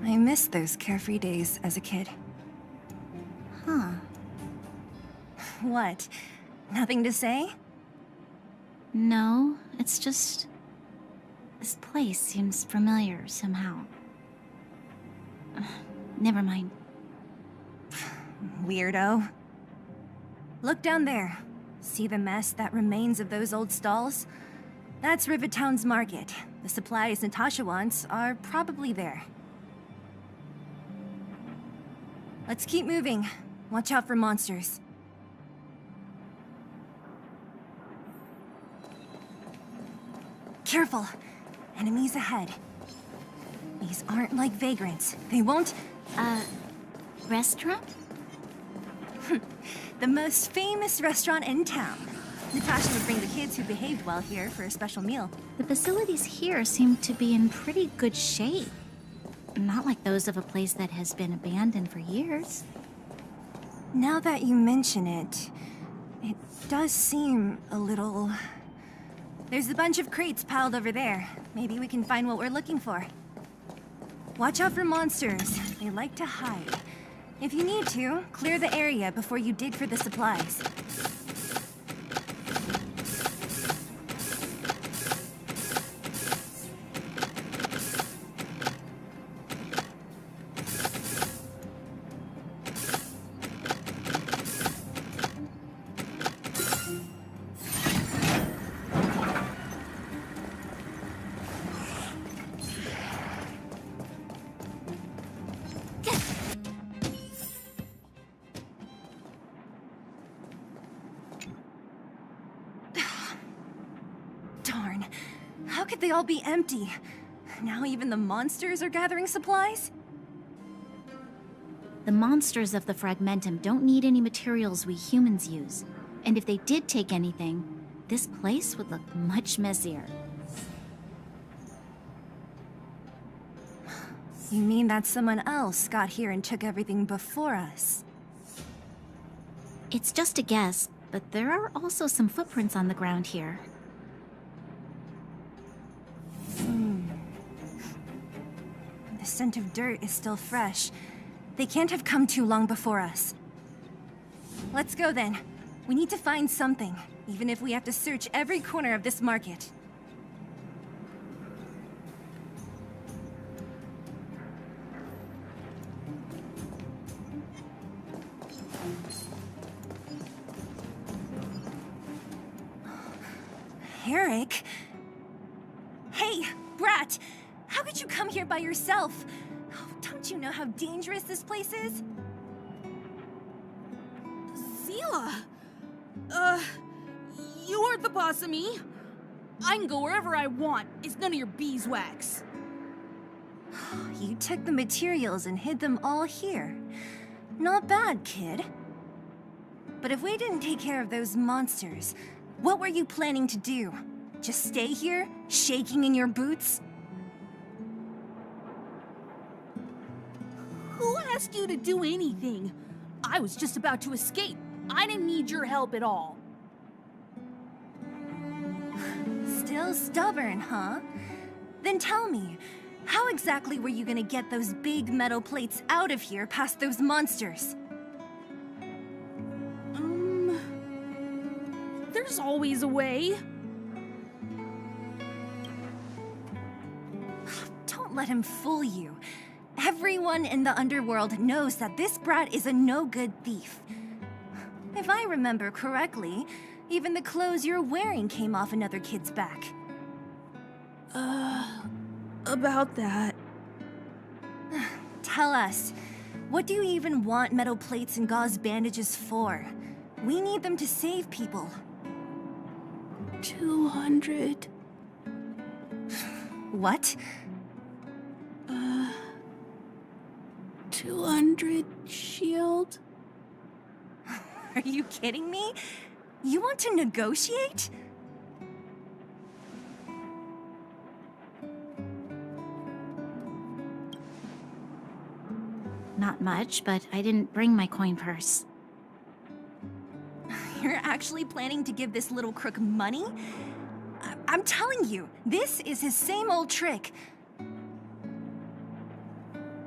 I miss those carefree days as a kid. Huh. What? Nothing to say? No, it's just... this place seems familiar somehow. Never mind. Weirdo. Look down there. See the mess that remains of those old stalls? That's Rivet Town's market. The supplies Natasha wants are probably there. Let's keep moving. Watch out for monsters. Careful. Enemies ahead. These aren't like vagrants. They won't... Restaurant? The most famous restaurant in town. Natasha would bring the kids who behaved well here for a special meal. The facilities here seem to be in pretty good shape. Not like those of a place that has been abandoned for years. Now that you mention it, it does seem a little... There's a bunch of crates piled over there. Maybe we can find what we're looking for. Watch out for monsters. They like to hide. If you need to, clear the area before you dig for the supplies. How could they all be empty? Now even the monsters are gathering supplies? The monsters of the Fragmentum don't need any materials we humans use. And if they did take anything, this place would look much messier. You mean that someone else got here and took everything before us? It's just a guess, but there are also some footprints on the ground here. The scent of dirt is still fresh. They can't have come too long before us. Let's go then. We need to find something, even if we have to search every corner of this market. Eric? Hey, Brat! How could you come here by yourself? Oh, don't you know how dangerous this place is? Seele! You aren't the boss of me. I can go wherever I want. It's none of your beeswax. You took the materials and hid them all here. Not bad, kid. But if we didn't take care of those monsters, what were you planning to do? Just stay here, shaking in your boots? Who asked you to do anything? I was just about to escape. I didn't need your help at all. Still stubborn, huh? Then tell me, how exactly were you gonna get those big metal plates out of here past those monsters? There's always a way. Don't let him fool you. Everyone in the underworld knows that this brat is a no-good thief. If I remember correctly, even the clothes you're wearing came off another kid's back. About that. Tell us, what do you even want metal plates and gauze bandages for? We need them to save people. 200. What? 200 shield? Are you kidding me? You want to negotiate? Not much, but I didn't bring my coin purse. You're actually planning to give this little crook money? I'm telling you, this is his same old trick.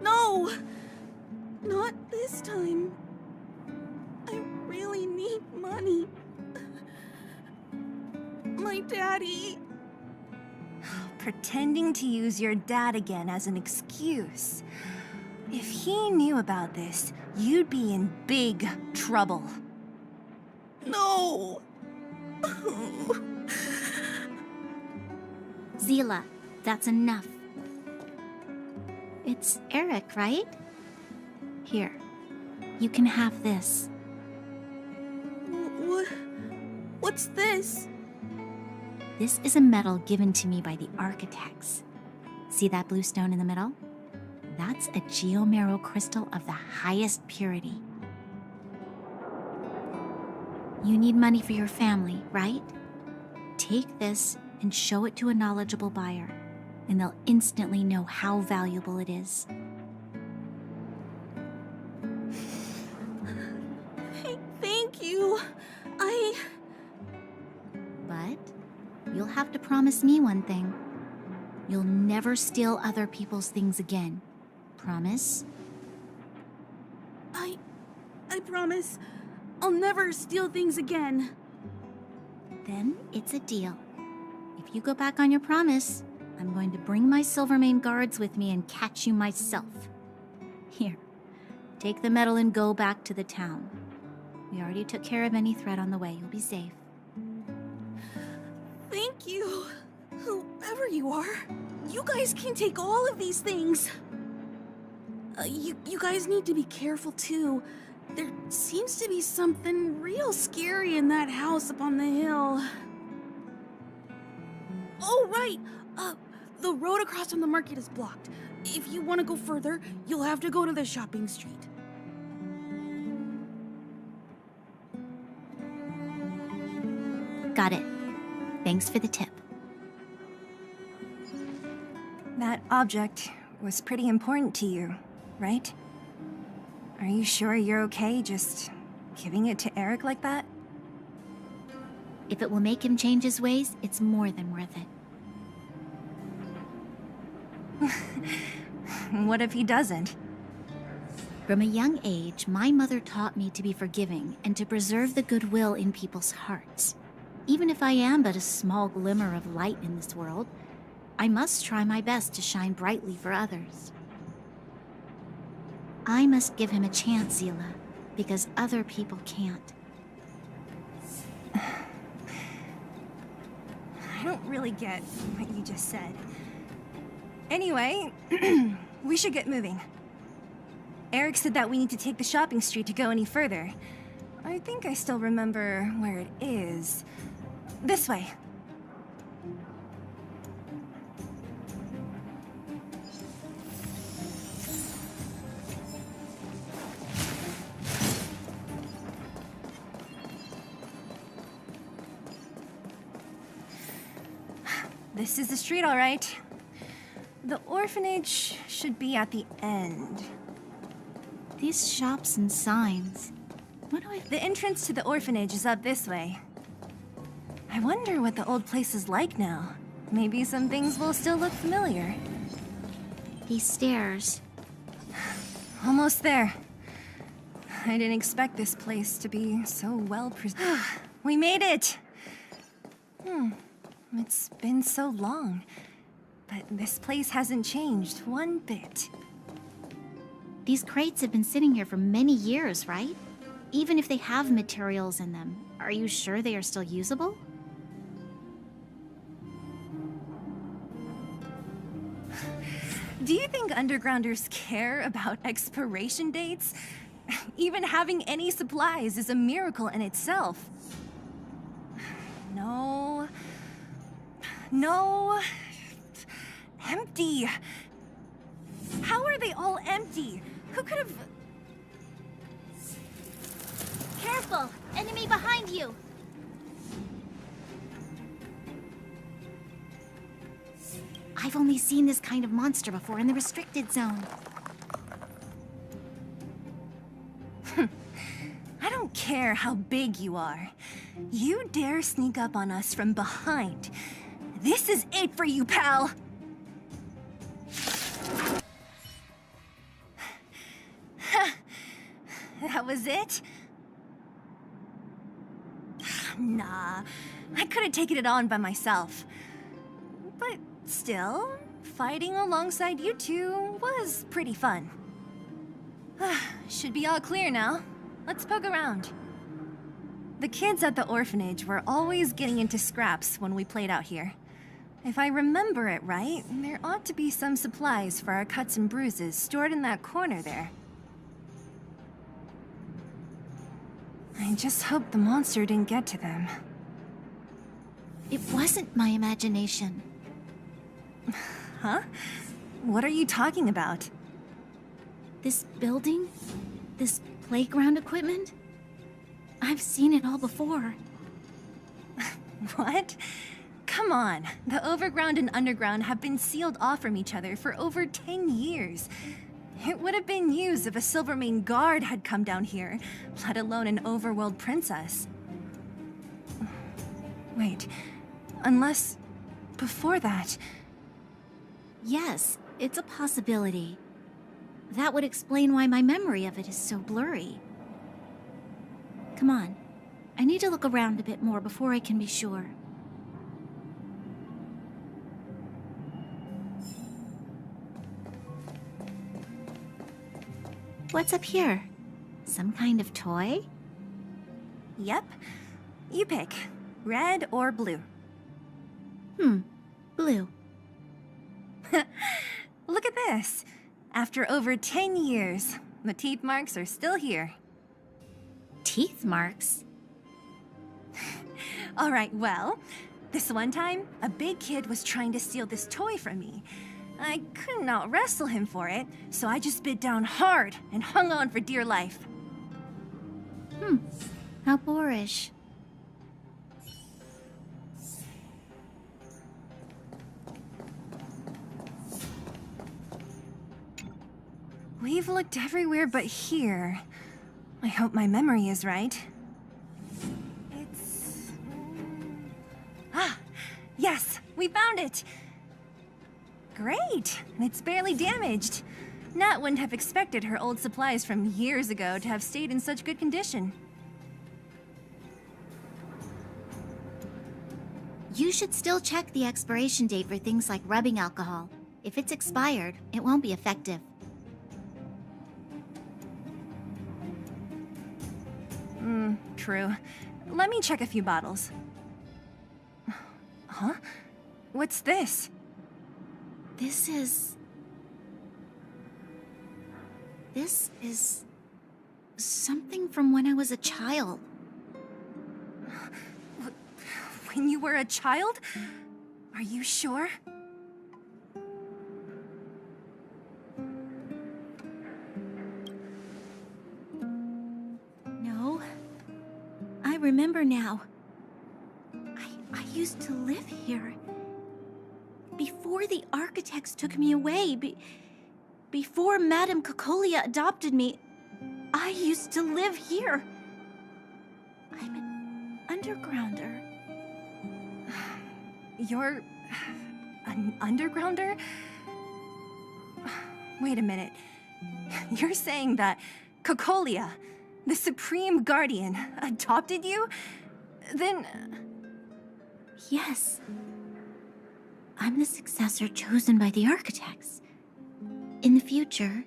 No! Not this time. I really need money. My daddy... Pretending to use your dad again as an excuse. If he knew about this, you'd be in big trouble. No! Seele, that's enough. It's Eric, right? Here, you can have this. What's this? This is a medal given to me by the architects. See that blue stone in the middle? That's a geomarrow crystal of the highest purity. You need money for your family, right? Take this and show it to a knowledgeable buyer, and they'll instantly know how valuable it is. Thank you. But you'll have to promise me one thing. You'll never steal other people's things again. Promise? I promise. I'll never steal things again. Then it's a deal. If you go back on your promise, I'm going to bring my Silvermane guards with me and catch you myself. Here, take the medal and go back to the town. We already took care of any threat on the way. You'll be safe. Thank you. Whoever you are, you guys can take all of these things. You guys need to be careful too. There seems to be something real scary in that house up on the hill. Oh, right! The road across from the market is blocked. If you want to go further, you'll have to go to the shopping street. Got it. Thanks for the tip. That object was pretty important to you, right? Are you sure you're okay just giving it to Eric like that? If it will make him change his ways, it's more than worth it. What if he doesn't? From a young age, my mother taught me to be forgiving and to preserve the goodwill in people's hearts. Even if I am but a small glimmer of light in this world, I must try my best to shine brightly for others. I must give him a chance, Seele, because other people can't. I don't really get what you just said. Anyway, we should get moving. Eric said that we need to take the shopping street to go any further. I think I still remember where it is. This way. This is the street, all right. The orphanage should be at the end. These shops and signs. What do I... The entrance to the orphanage is up this way. I wonder what the old place is like now. Maybe some things will still look familiar. These stairs. Almost there. I didn't expect this place to be so well preserved. We made it! It's been so long, but this place hasn't changed one bit. These crates have been sitting here for many years, right? Even if they have materials in them, are you sure they are still usable? Do you think undergrounders care about expiration dates? Even having any supplies is a miracle in itself. No. No. Empty. How are they all empty? Who could have... Careful! Enemy behind you! I've only seen this kind of monster before in the restricted zone. I don't care how big you are. You dare sneak up on us from behind. This is it for you, pal! That was it? Nah, I could have taken it on by myself. But still, fighting alongside you two was pretty fun. Should be all clear now. Let's poke around. The kids at the orphanage were always getting into scraps when we played out here. If I remember it right, there ought to be some supplies for our cuts and bruises stored in that corner there. I just hope the monster didn't get to them. It wasn't my imagination. Huh? What are you talking about? This building? This playground equipment? I've seen it all before. What? Come on. The overground and underground have been sealed off from each other for over 10 years. It would have been used if a Silvermane guard had come down here, let alone an overworld princess. Wait, unless before that... Yes, it's a possibility. That would explain why my memory of it is so blurry. Come on. I need to look around a bit more before I can be sure. What's up here? Some kind of toy? Yep. You pick. Red or blue? Blue. Look at this. After over 10 years, the teeth marks are still here. Teeth marks? Alright, well, this one time, a big kid was trying to steal this toy from me. I couldn't out-wrestle him for it, so I just bit down hard and hung on for dear life. How boorish. We've looked everywhere but here. I hope my memory is right. It's... Ah! Yes! We found it! Great! It's barely damaged. Nat wouldn't have expected her old supplies from years ago to have stayed in such good condition. You should still check the expiration date for things like rubbing alcohol. If it's expired, it won't be effective. True. Let me check a few bottles. Huh? What's this? This is something from when I was a child. When you were a child? Are you sure? No. I remember now. I used to live here. Before the architects took me away, before Madame Cocolia adopted me, I used to live here. I'm an undergrounder. You're... an undergrounder? Wait a minute. You're saying that Cocolia, the Supreme Guardian, adopted you? Then... Yes. I'm the successor chosen by the architects. In the future,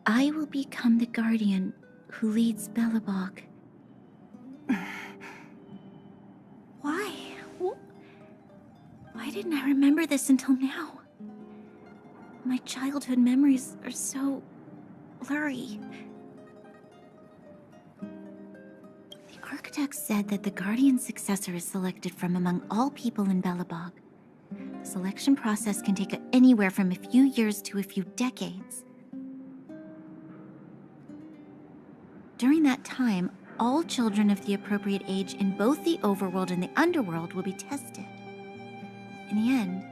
I will become the guardian who leads Belobog. Why? Why didn't I remember this until now? My childhood memories are so blurry. The architects said that the guardian successor is selected from among all people in Belobog. The selection process can take anywhere from a few years to a few decades. During that time, all children of the appropriate age in both the overworld and the underworld will be tested. In the end,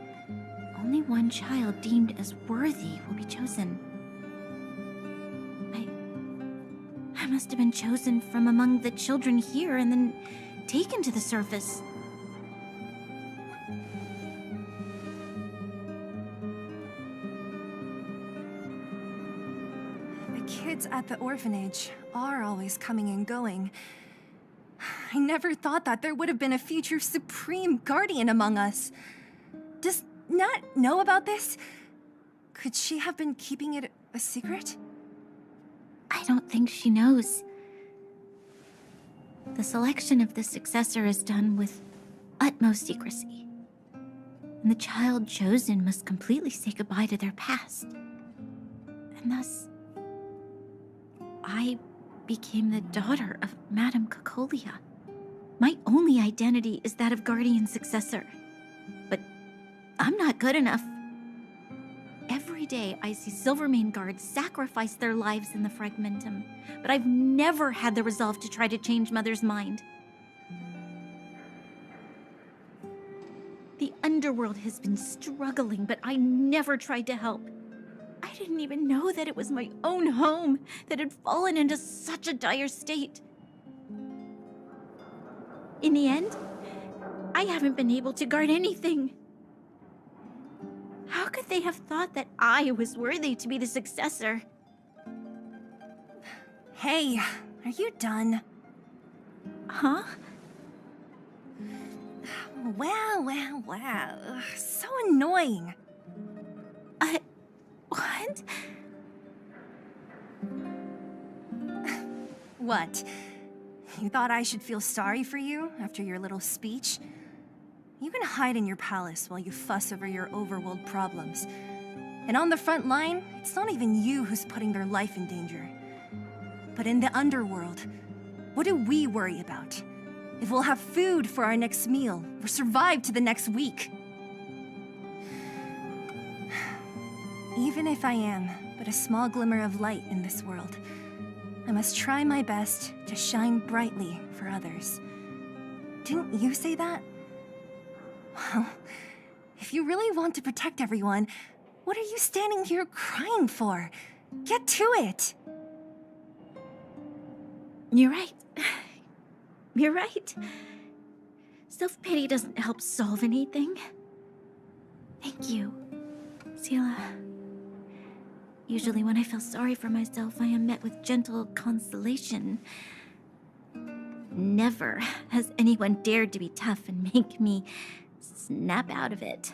only one child deemed as worthy will be chosen. I must have been chosen from among the children here and then taken to the surface. The kids at the orphanage are always coming and going. I never thought that there would have been a future Supreme Guardian among us. Does Nat know about this? Could she have been keeping it a secret? I don't think she knows. The selection of the successor is done with utmost secrecy. And the child chosen must completely say goodbye to their past. And thus, I became the daughter of Madame Cocolia, My only identity is that of Guardian Successor. But I'm not good enough. Every day I see Silvermane guards sacrifice their lives in the Fragmentum, but I've never had the resolve to try to change Mother's mind. The underworld has been struggling, but I never tried to help. I didn't even know that it was my own home that had fallen into such a dire state. In the end, I haven't been able to guard anything. How could they have thought that I was worthy to be the successor? Hey, are you done? Huh? Wow. So annoying. What? What? You thought I should feel sorry for you after your little speech? You can hide in your palace while you fuss over your overworld problems. And on the front line, it's not even you who's putting their life in danger. But in the underworld, what do we worry about? If we'll have food for our next meal, or survive to the next week. Even if I am but a small glimmer of light in this world, I must try my best to shine brightly for others. Didn't you say that? Well, if you really want to protect everyone, what are you standing here crying for? Get to it! You're right. You're right. Self-pity doesn't help solve anything. Thank you, Seele. Usually when I feel sorry for myself, I am met with gentle consolation. Never has anyone dared to be tough and make me snap out of it.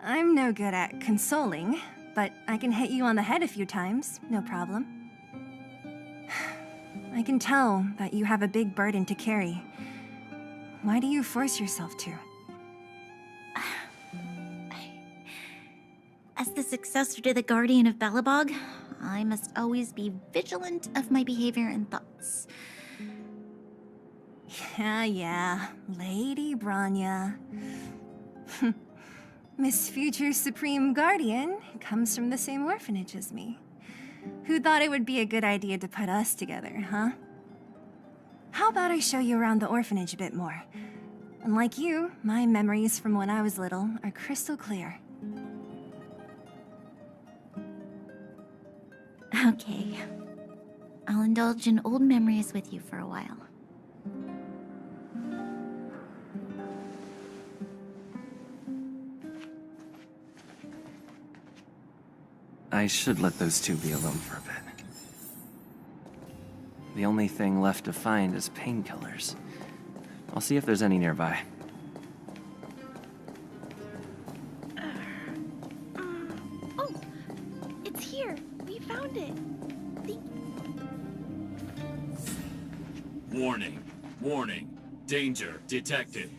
I'm no good at consoling, but I can hit you on the head a few times, no problem. I can tell that you have a big burden to carry. Why do you force yourself to? As the successor to the Guardian of Belobog, I must always be vigilant of my behavior and thoughts. Yeah, Lady Bronya. Miss Future Supreme Guardian comes from the same orphanage as me. Who thought it would be a good idea to put us together, huh? How about I show you around the orphanage a bit more? Unlike you, my memories from when I was little are crystal clear. Okay. I'll indulge in old memories with you for a while. I should let those two be alone for a bit. The only thing left to find is painkillers. I'll see if there's any nearby. Oh! It's here! We found it! Warning. Warning. Danger detected.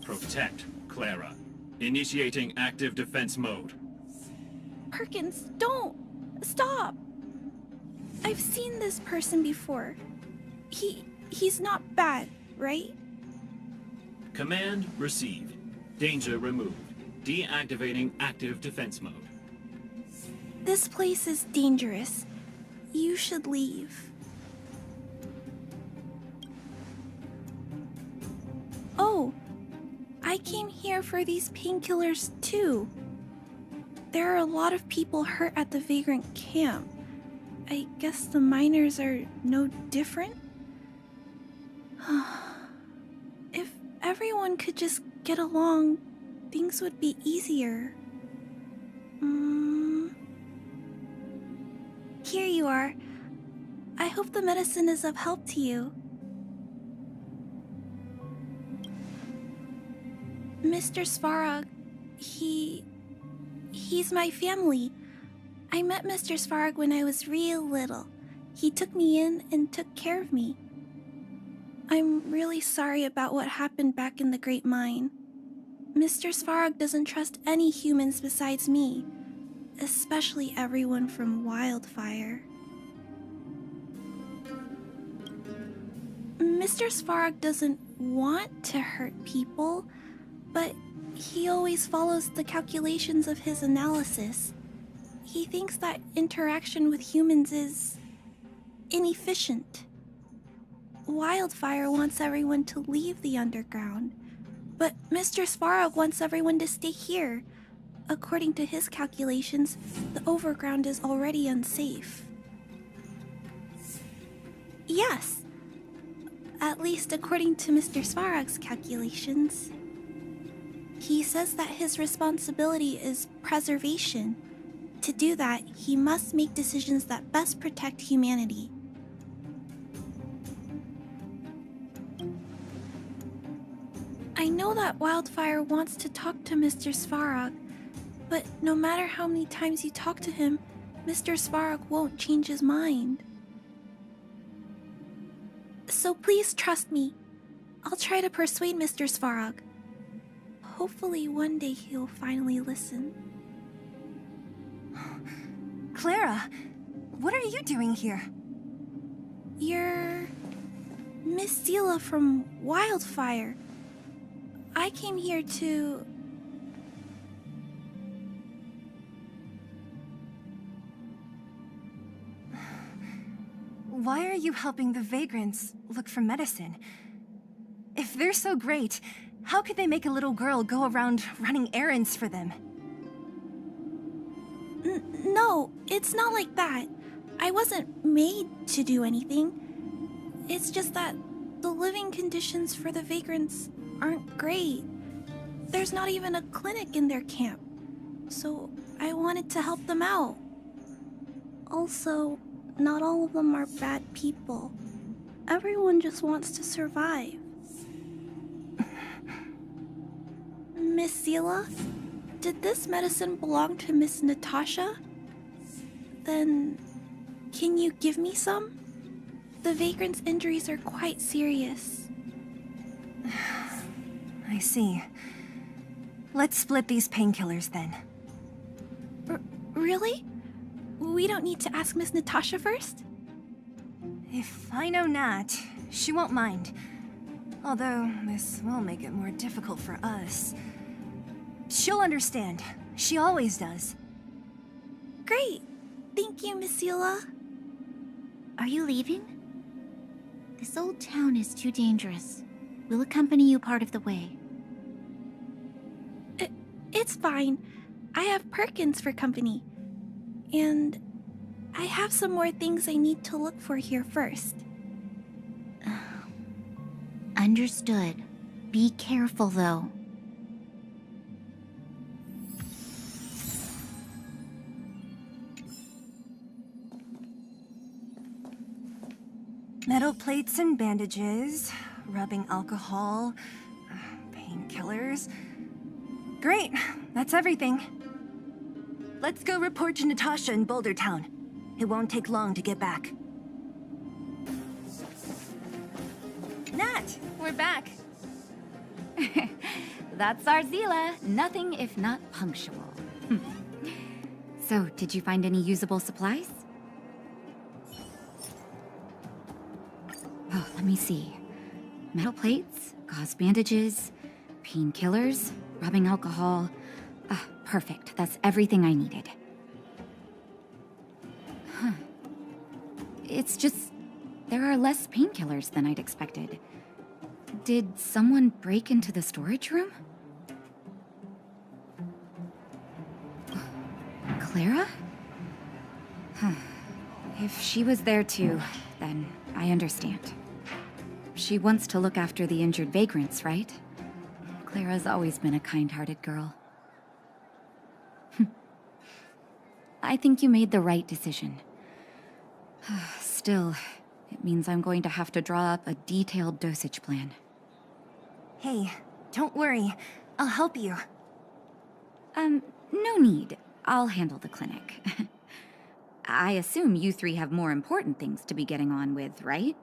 Protect Clara. Initiating active defense mode. Perkins, don't! Stop! I've seen this person before. He's not bad, right? Command received. Danger removed. Deactivating active defense mode. This place is dangerous. You should leave. Oh, I came here for these painkillers too. There are a lot of people hurt at the vagrant camp. I guess the miners are no different? If everyone could just get along, things would be easier. Here you are. I hope the medicine is of help to you. Mr. Svarog, he's my family. I met Mr. Svarog when I was real little. He took me in and took care of me. I'm really sorry about what happened back in the Great Mine. Mr. Svarog doesn't trust any humans besides me, especially everyone from Wildfire. Mr. Svarog doesn't want to hurt people, but he always follows the calculations of his analysis. He thinks that interaction with humans is inefficient. Wildfire wants everyone to leave the underground, but Mr. Svarog wants everyone to stay here. According to his calculations, the overground is already unsafe. Yes, at least according to Mr. Svarog's calculations. He says that his responsibility is preservation. To do that, he must make decisions that best protect humanity. I know that Wildfire wants to talk to Mr. Svarog, but no matter how many times you talk to him, Mr. Svarog won't change his mind. So please trust me. I'll try to persuade Mr. Svarog. Hopefully one day he'll finally listen. Clara, what are you doing here? You're Miss Seele from Wildfire. I came here to... Why are you helping the vagrants look for medicine? If they're so great, how could they make a little girl go around running errands for them? No, it's not like that. I wasn't made to do anything. It's just that the living conditions for the vagrants aren't great. There's not even a clinic in their camp, so I wanted to help them out. Also, not all of them are bad people. Everyone just wants to survive. Miss Seele, did this medicine belong to Miss Natasha? Then, can you give me some? The vagrant's injuries are quite serious. I see. Let's split these painkillers then. Really? We don't need to ask Miss Natasha first? If I know Nat, she won't mind. Although, this will make it more difficult for us. She'll understand. She always does. Great. Thank you, Miss Seele. Are you leaving? This old town is too dangerous. We'll accompany you part of the way. It's fine. I have Perkins for company. And I have some more things I need to look for here first. Understood. Be careful, though. Metal plates and bandages, rubbing alcohol, painkillers. Great, that's everything. Let's go report to Natasha in Boulder Town. It won't take long to get back. Nat, we're back. That's our Seele. Nothing if not punctual. So, did you find any usable supplies? Oh, let me see. Metal plates, gauze bandages, painkillers, rubbing alcohol. Perfect. That's everything I needed. Huh. It's just... there are less painkillers than I'd expected. Did someone break into the storage room? Clara? Huh. If she was there too, then I understand. She wants to look after the injured vagrants, right? Clara's always been a kind-hearted girl. I think you made the right decision. Still, it means I'm going to have to draw up a detailed dosage plan. Hey, don't worry. I'll help you. No need. I'll handle the clinic. I assume you three have more important things to be getting on with, right?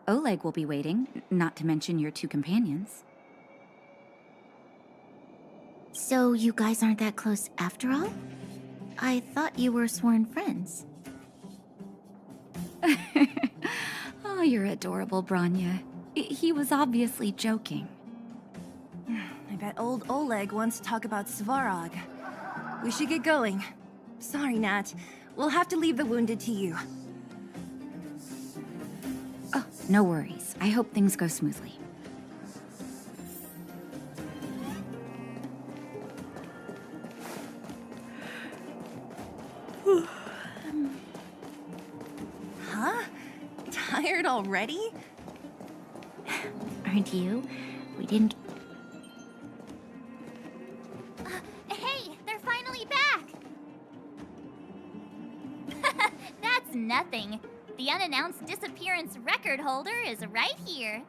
Oleg will be waiting, not to mention your two companions. So you guys aren't that close after all? I thought you were sworn friends. Oh, you're adorable, Bronya. He was obviously joking. I bet old Oleg wants to talk about Svarog. We should get going. Sorry, Nat. We'll have to leave the wounded to you. Oh, no worries. I hope things go smoothly. Huh? Tired already? Aren't you? We didn't... Hey, they're finally back! That's nothing. The unannounced disappearance record holder is right here.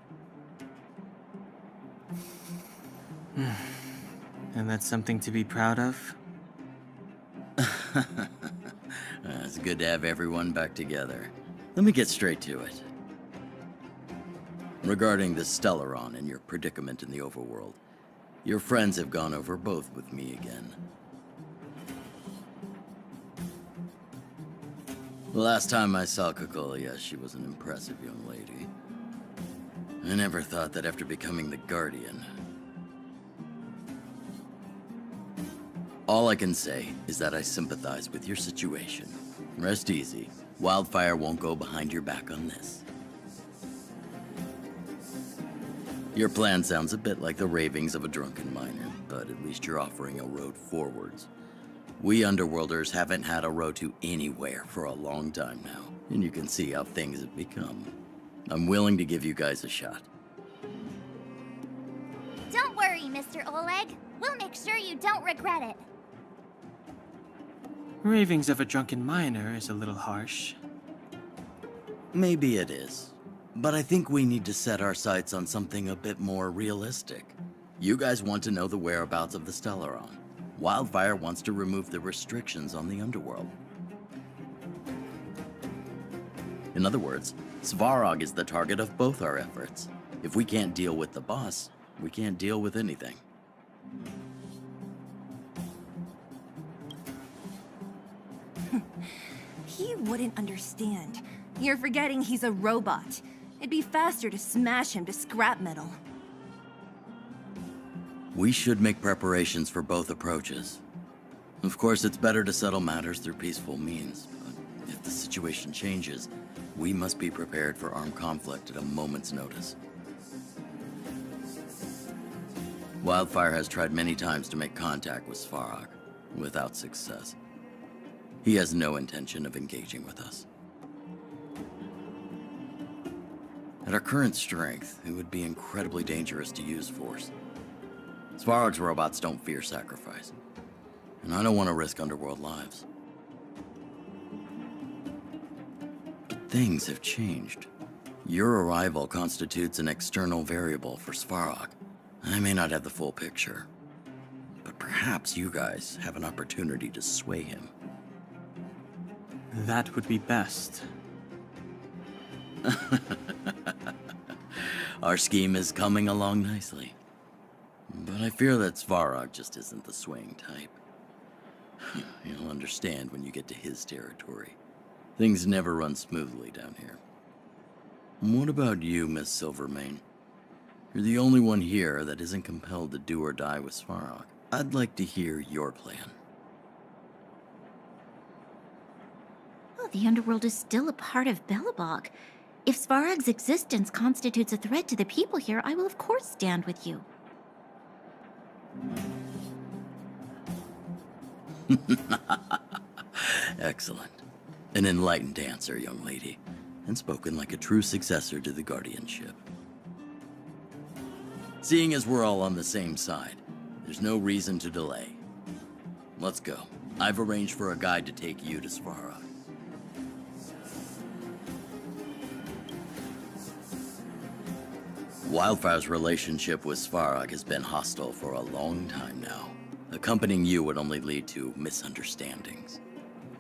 And that's something to be proud of? It's good to have everyone back together. Let me get straight to it. Regarding the Stellaron and your predicament in the overworld, your friends have gone over both with me again. The last time I saw Kokolia, she was an impressive young lady. I never thought that after becoming the Guardian... All I can say is that I sympathize with your situation. Rest easy. Wildfire won't go behind your back on this. Your plan sounds a bit like the ravings of a drunken miner, but at least you're offering a road forwards. We Underworlders haven't had a road to anywhere for a long time now, and you can see how things have become. I'm willing to give you guys a shot. Don't worry, Mr. Oleg. We'll make sure you don't regret it. Ravings of a drunken miner is a little harsh. Maybe it is. But I think we need to set our sights on something a bit more realistic. You guys want to know the whereabouts of the Stellaron. Wildfire wants to remove the restrictions on the Underworld. In other words, Svarog is the target of both our efforts. If we can't deal with the boss, we can't deal with anything. He wouldn't understand. You're forgetting he's a robot. It'd be faster to smash him to scrap metal. We should make preparations for both approaches. Of course, it's better to settle matters through peaceful means, but if the situation changes, we must be prepared for armed conflict at a moment's notice. Wildfire has tried many times to make contact with Svarog, without success. He has no intention of engaging with us. At our current strength, it would be incredibly dangerous to use force. Svarog's robots don't fear sacrifice, and I don't want to risk Underworld lives. But things have changed. Your arrival constitutes an external variable for Svarog. I may not have the full picture, but perhaps you guys have an opportunity to sway him. That would be best. Our scheme is coming along nicely. But I fear that Svarog just isn't the swaying type. You'll understand when you get to his territory. Things never run smoothly down here. And what about you, Miss Silvermane? You're the only one here that isn't compelled to do or die with Svarog. I'd like to hear your plan. Oh, the Underworld is still a part of Belobog. If Svarog's existence constitutes a threat to the people here, I will of course stand with you. Excellent. An enlightened answer, young lady, and spoken like a true successor to the guardianship. Seeing as we're all on the same side, there's no reason to delay. Let's go. I've arranged for a guide to take you to Svarog. Wildfire's relationship with Svarog has been hostile for a long time now. Accompanying you would only lead to misunderstandings.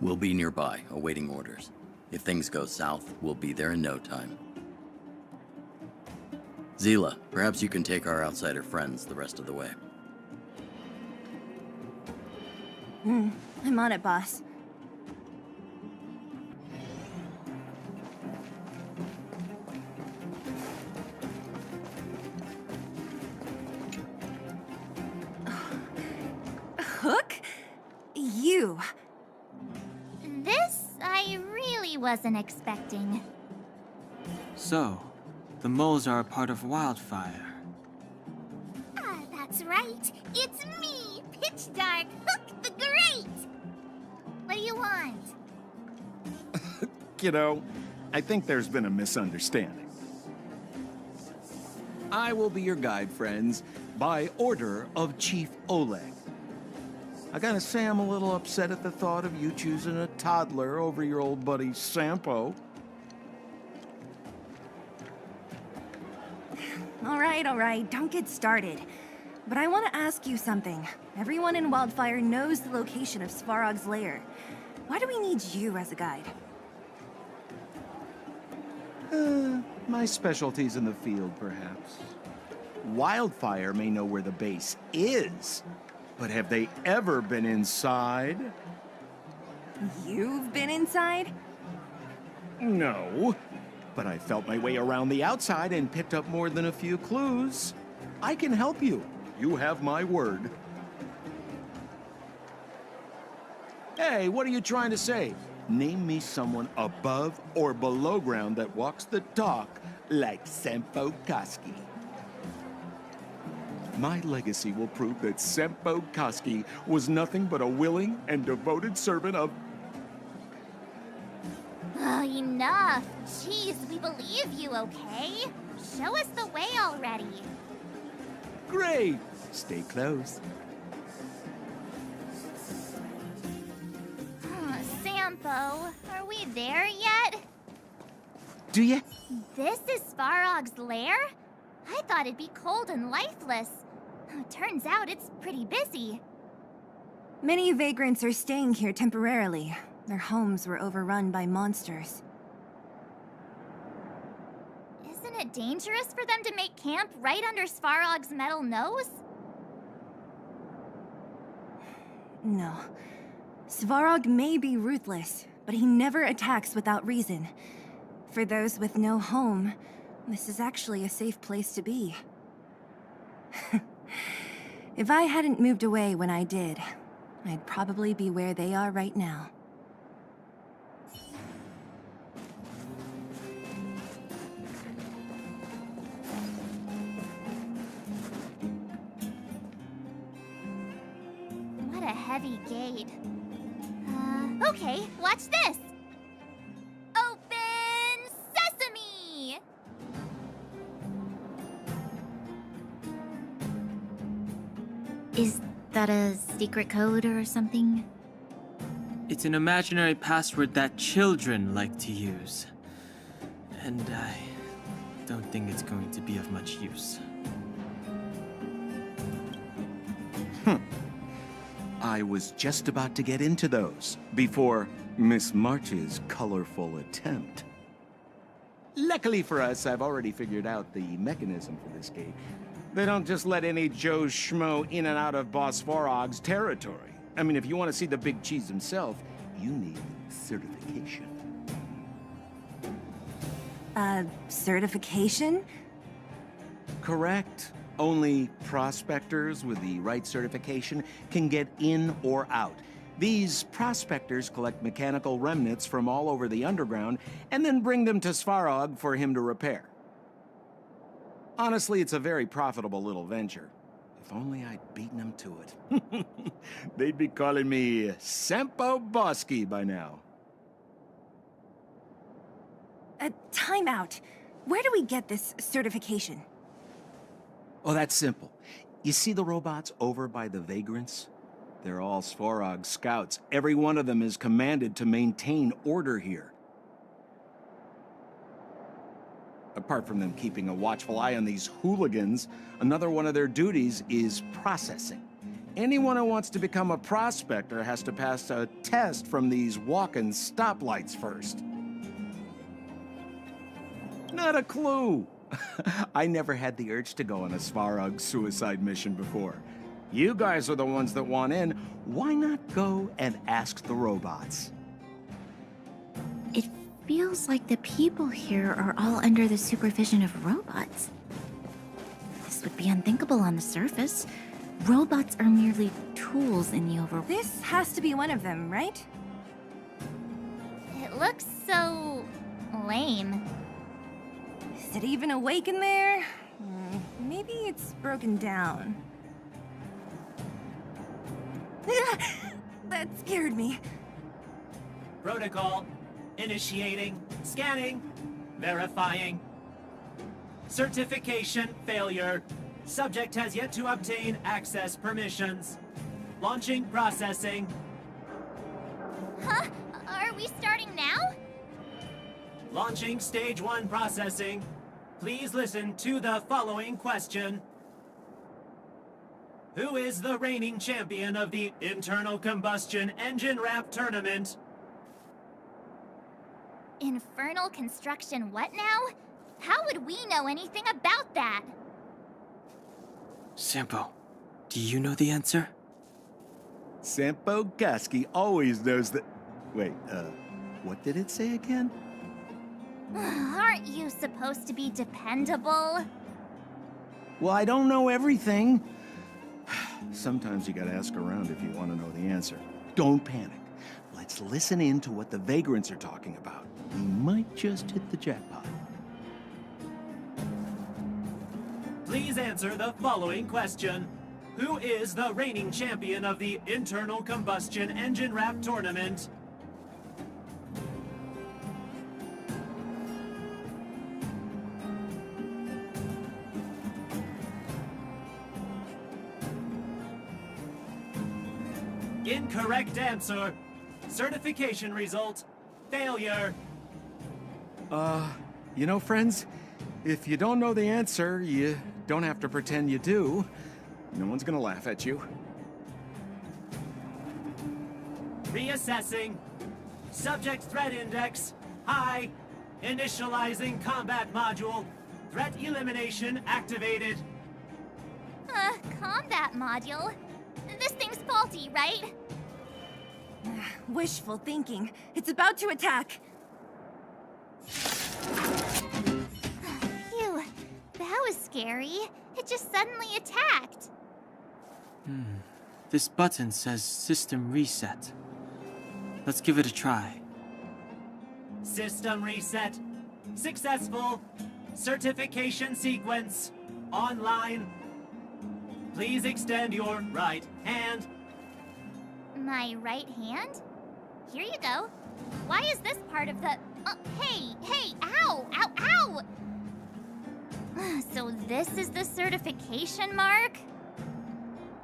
We'll be nearby, awaiting orders. If things go south, we'll be there in no time. Seele, perhaps you can take our outsider friends the rest of the way. I'm on it, boss. cook? You. This I really wasn't expecting. So, the moles are a part of Wildfire. Ah, that's right. It's me, Pitch Dark Hook the Great. What do you want? Kiddo, I think there's been a misunderstanding. I will be your guide, friends, by order of Chief Oleg. I gotta say I'm a little upset at the thought of you choosing a toddler over your old buddy Sampo. All right, don't get started. But I want to ask you something. Everyone in Wildfire knows the location of Svarog's lair. Why do we need you as a guide? My specialty's in the field, perhaps. Wildfire may know where the base is, but have they ever been inside? You've been inside? No, but I felt my way around the outside and picked up more than a few clues. I can help you. You have my word. Hey, what are you trying to say? Name me someone above or below ground that walks the talk like Sampo Koski. My legacy will prove that Sampo Koski was nothing but a willing and devoted servant of... Oh, enough. Jeez, we believe you, okay? Show us the way already. Great! Stay close. Sampo, are we there yet? Do ya? This is Svarog's lair? I thought it'd be cold and lifeless. Turns out it's pretty busy. Many vagrants are staying here temporarily. Their homes were overrun by monsters. Isn't it dangerous for them to make camp right under Svarog's metal nose? No. Svarog may be ruthless, but he never attacks without reason. For those with no home, this is actually a safe place to be. If I hadn't moved away when I did, I'd probably be where they are right now. What a heavy gate. Okay, watch this! Open sesame! Is that a secret code or something? It's an imaginary password that children like to use. And I don't think it's going to be of much use. I was just about to get into those before Miss March's colorful attempt. Luckily for us, I've already figured out the mechanism for this gate. They don't just let any Joe Schmo in and out of Boss Svarog's territory. I mean, if you want to see the big cheese himself, you need certification. Certification? Correct. Only prospectors with the right certification can get in or out. These prospectors collect mechanical remnants from all over the underground and then bring them to Svarog for him to repair. Honestly, it's a very profitable little venture. If only I'd beaten them to it. They'd be calling me Sampo Bosky by now. Time out. Where do we get this certification? Oh, that's simple. You see the robots over by the vagrants? They're all Svarog scouts. Every one of them is commanded to maintain order here. Apart from them keeping a watchful eye on these hooligans, another one of their duties is processing. Anyone who wants to become a prospector has to pass a test from these walk-in stoplights first. Not a clue. I never had the urge to go on a Svarog suicide mission before. You guys are the ones that want in. Why not go and ask the robots? It feels like the people here are all under the supervision of robots. This would be unthinkable on the surface. Robots are merely tools in the overworld. This has to be one of them, right? It looks so lame. Is it even awake in there? Maybe it's broken down. That scared me. Protocol. Initiating. Scanning. Verifying. Certification failure. Subject has yet to obtain access permissions. Launching processing. Huh? Are we starting now? Launching stage 1 processing. Please listen to the following question. Who is the reigning champion of the internal combustion engine wrap tournament? Infernal construction what now? How would we know anything about that? Sampo, do you know the answer? Sampo Gaski always knows that... Wait, what did it say again? Aren't you supposed to be dependable? Well, I don't know everything. Sometimes you gotta ask around if you want to know the answer. Don't panic. Let's listen in to what the vagrants are talking about. We might just hit the jackpot. Please answer the following question. Who is the reigning champion of the internal combustion engine wrap tournament? Incorrect answer. Certification result. Failure. You know, friends, if you don't know the answer, you don't have to pretend you do. No one's gonna laugh at you. Reassessing. Subject threat index. High. Initializing combat module. Threat elimination activated. Combat module? This thing's faulty, right? Wishful thinking. It's about to attack. Phew, that was scary. It just suddenly attacked. This button says System Reset. Let's give it a try. System reset. Successful. Certification sequence. Online. Please extend your right hand. My right hand? Here you go. Why is this part of the... hey, ow, ow, ow! So this is the certification mark?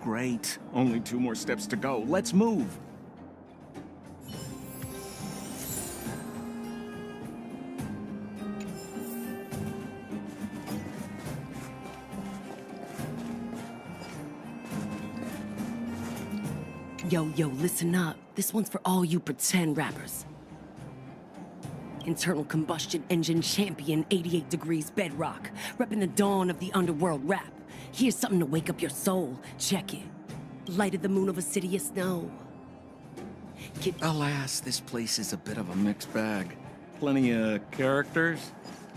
Great. Only 2 more steps to go. Let's move. Yo, listen up. This one's for all you pretend rappers. Internal combustion engine champion, 88 degrees bedrock, repping the dawn of the underworld rap. Here's something to wake up your soul. Check it. Light of the moon over city of snow. Alas, this place is a bit of a mixed bag. Plenty of characters.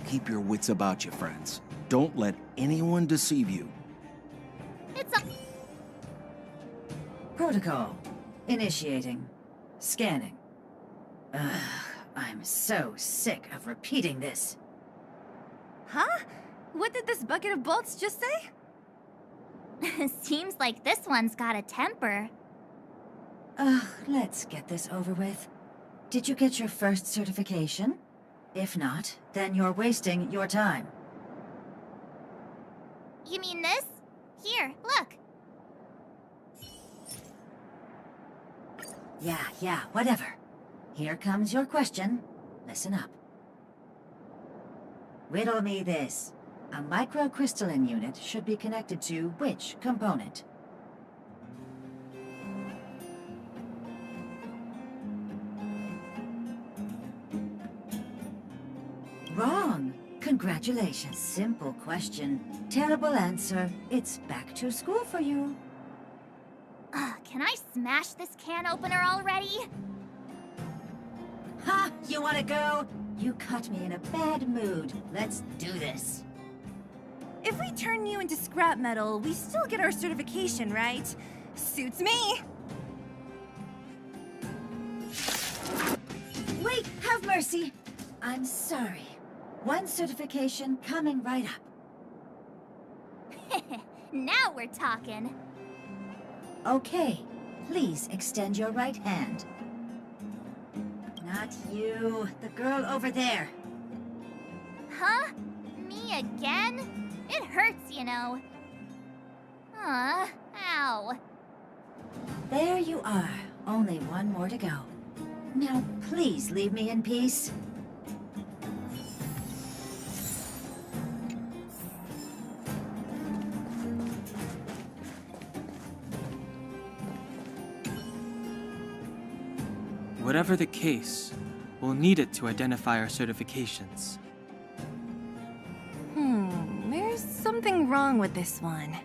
Keep your wits about you, friends. Don't let anyone deceive you. It's a... Protocol. Initiating. Scanning. Ugh, I'm so sick of repeating this. Huh? What did this bucket of bolts just say? Seems like this one's got a temper. Ugh, let's get this over with. Did you get your first certification? If not, then you're wasting your time. You mean this? Here, look. Yeah, whatever. Here comes your question. Listen up. Riddle me this. A microcrystalline unit should be connected to which component? Wrong. Congratulations. Simple question. Terrible answer. It's back to school for you. Can I smash this can opener already? Ha! You wanna go? You caught me in a bad mood. Let's do this. If we turn you into scrap metal, we still get our certification, right? Suits me! Wait, have mercy! I'm sorry. One certification coming right up. Now we're talking. Okay, please extend your right hand. Not you, the girl over there. Huh? Me again? It hurts, you know. Ow. There you are. Only one more to go. Now, please leave me in peace. Whatever the case, we'll need it to identify our certifications. There's something wrong with this one.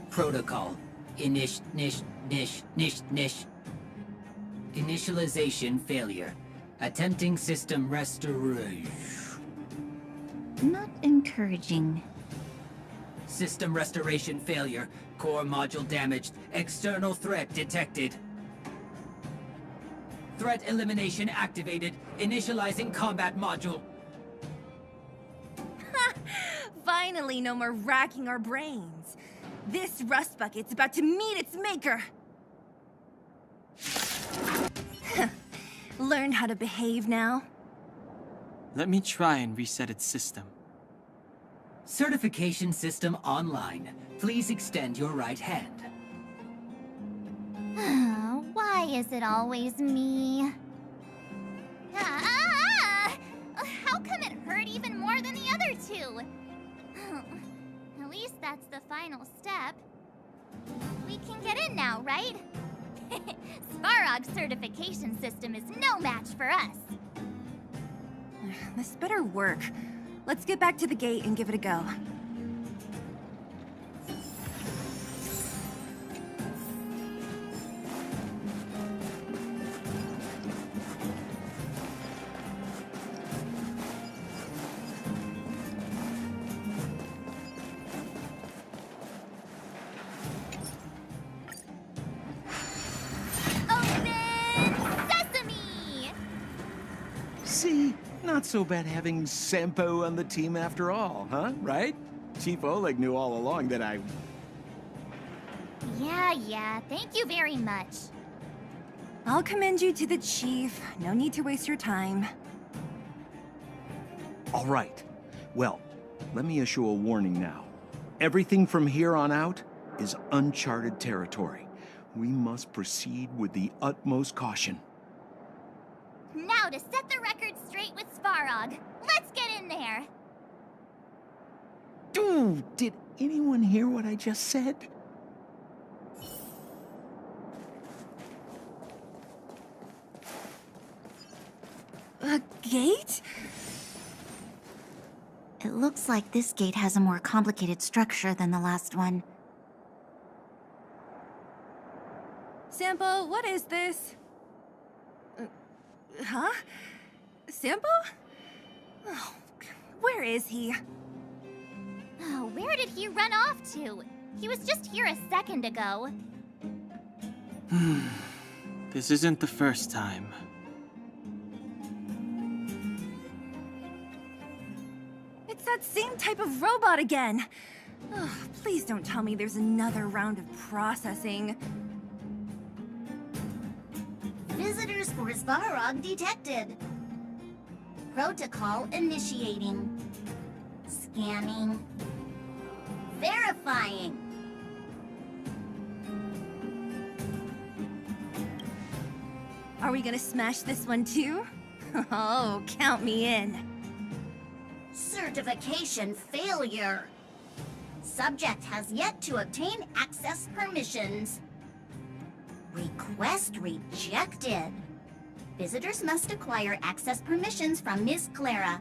Protocol. Initialization failure. Attempting system restoration. Not encouraging. System restoration failure. Core module damaged. External threat detected. Threat elimination activated. Initializing combat module. Finally, no more racking our brains. This rust bucket's about to meet its maker. Learn how to behave now? Let me try and reset its system. Certification system online. Please extend your right hand. Why is it always me? How come it hurt even more than the other two? At least that's the final step. We can get in now, right? Svarog's certification system is no match for us. This better work. Let's get back to the gate and give it a go. See? Not so bad having Sampo on the team after all, huh? Right? Chief Oleg knew all along that I... Yeah, thank you very much. I'll commend you to the chief. No need to waste your time. All right. Well, let me issue a warning now. Everything from here on out is uncharted territory. We must proceed with the utmost caution. Now to set the record straight with Svarog. Let's get in there! Dude, did anyone hear what I just said? A gate? It looks like this gate has a more complicated structure than the last one. Sampo, what is this? Huh? Sampo? Oh, where is he? Oh, where did he run off to? He was just here a second ago. This isn't the first time. It's that same type of robot again. Oh, please don't tell me there's another round of processing. Visitors for Svarog detected. Protocol initiating. Scanning. Verifying. Are we gonna smash this one too? Oh, count me in. Certification failure. Subject has yet to obtain access permissions. Request rejected. Visitors must acquire access permissions from Miss Clara.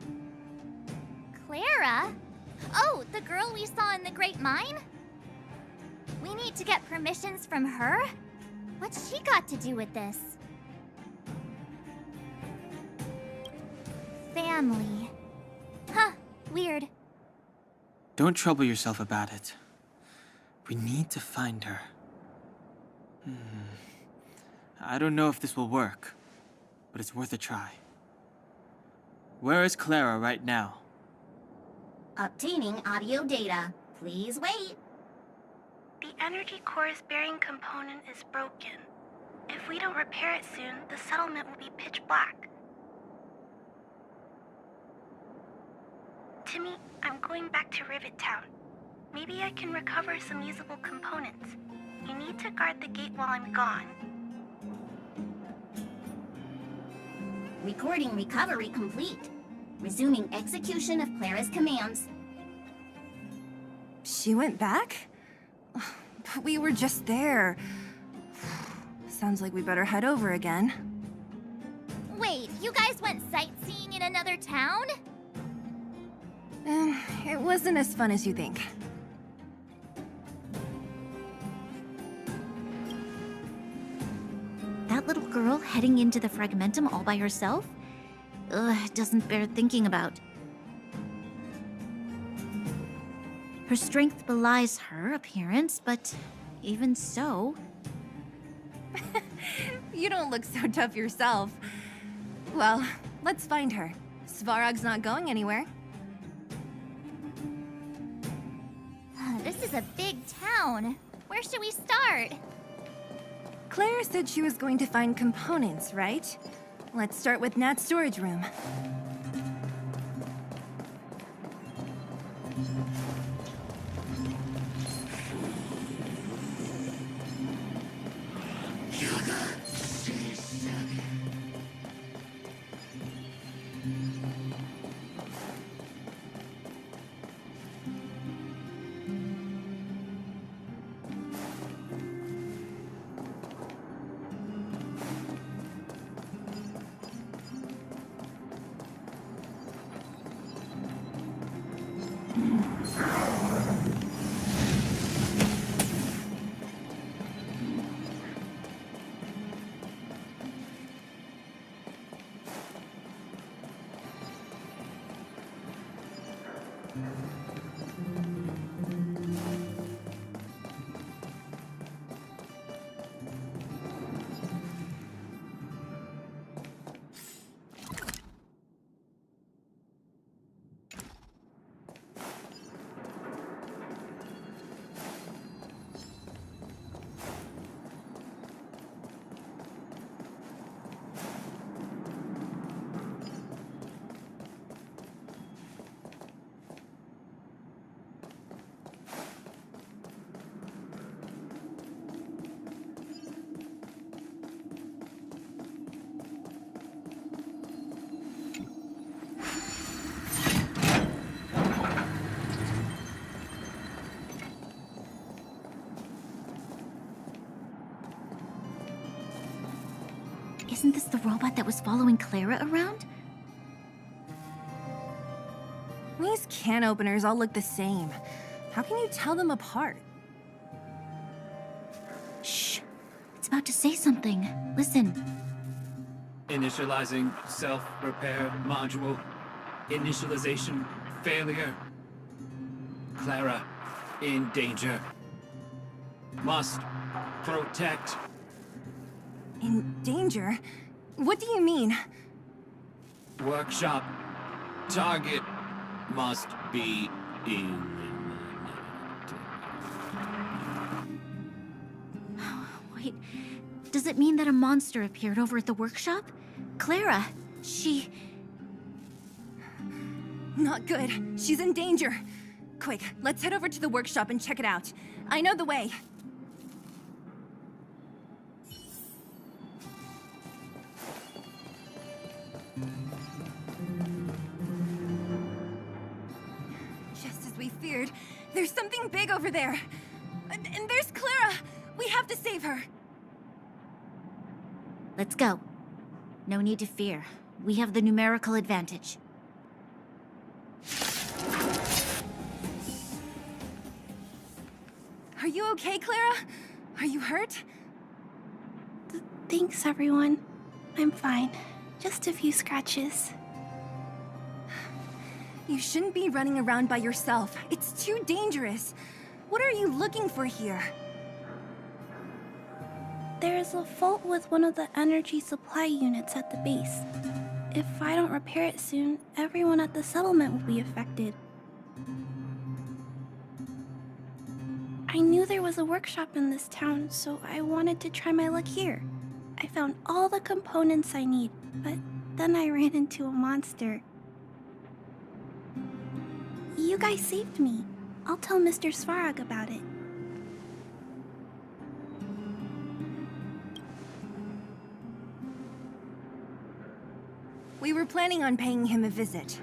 Clara? Oh, the girl we saw in the Great Mine? We need to get permissions from her? What's she got to do with this? Family. Weird. Don't trouble yourself about it. We need to find her. I don't know if this will work, but it's worth a try. Where is Clara right now? Obtaining audio data. Please wait. The energy core's bearing component is broken. If we don't repair it soon, the settlement will be pitch black. Timmy, I'm going back to Rivet Town. Maybe I can recover some usable components. You need to guard the gate while I'm gone. Recording recovery complete. Resuming execution of Clara's commands. She went back? But we were just there. Sounds like we better head over again. Wait, you guys went sightseeing in another town? It wasn't as fun as you think. That little girl heading into the Fragmentum all by herself? It doesn't bear thinking about. Her strength belies her appearance, but even so... You don't look so tough yourself. Well, let's find her. Svarog's not going anywhere. This is a big town. Where should we start? Clara said she was going to find components, right? Let's start with Nat's storage room. Isn't this the robot that was following Clara around? These can openers all look the same. How can you tell them apart? Shh. It's about to say something. Listen. Initializing self-repair module. Initialization failure. Clara in danger. Must protect. In danger? What do you mean? Workshop. Target must be eliminated. Wait, does it mean that a monster appeared over at the workshop? Clara, she... Not good. She's in danger. Quick, let's head over to the workshop and check it out. I know the way. Just as we feared, there's something big over there. And there's Clara! We have to save her! Let's go. No need to fear. We have the numerical advantage. Are you okay, Clara? Are you hurt? Thanks, everyone. I'm fine. Just a few scratches. You shouldn't be running around by yourself. It's too dangerous. What are you looking for here? There's a fault with one of the energy supply units at the base. If I don't repair it soon, everyone at the settlement will be affected. I knew there was a workshop in this town, so I wanted to try my luck here. I found all the components I need, but then I ran into a monster. You guys saved me. I'll tell Mr. Svarog about it. We were planning on paying him a visit.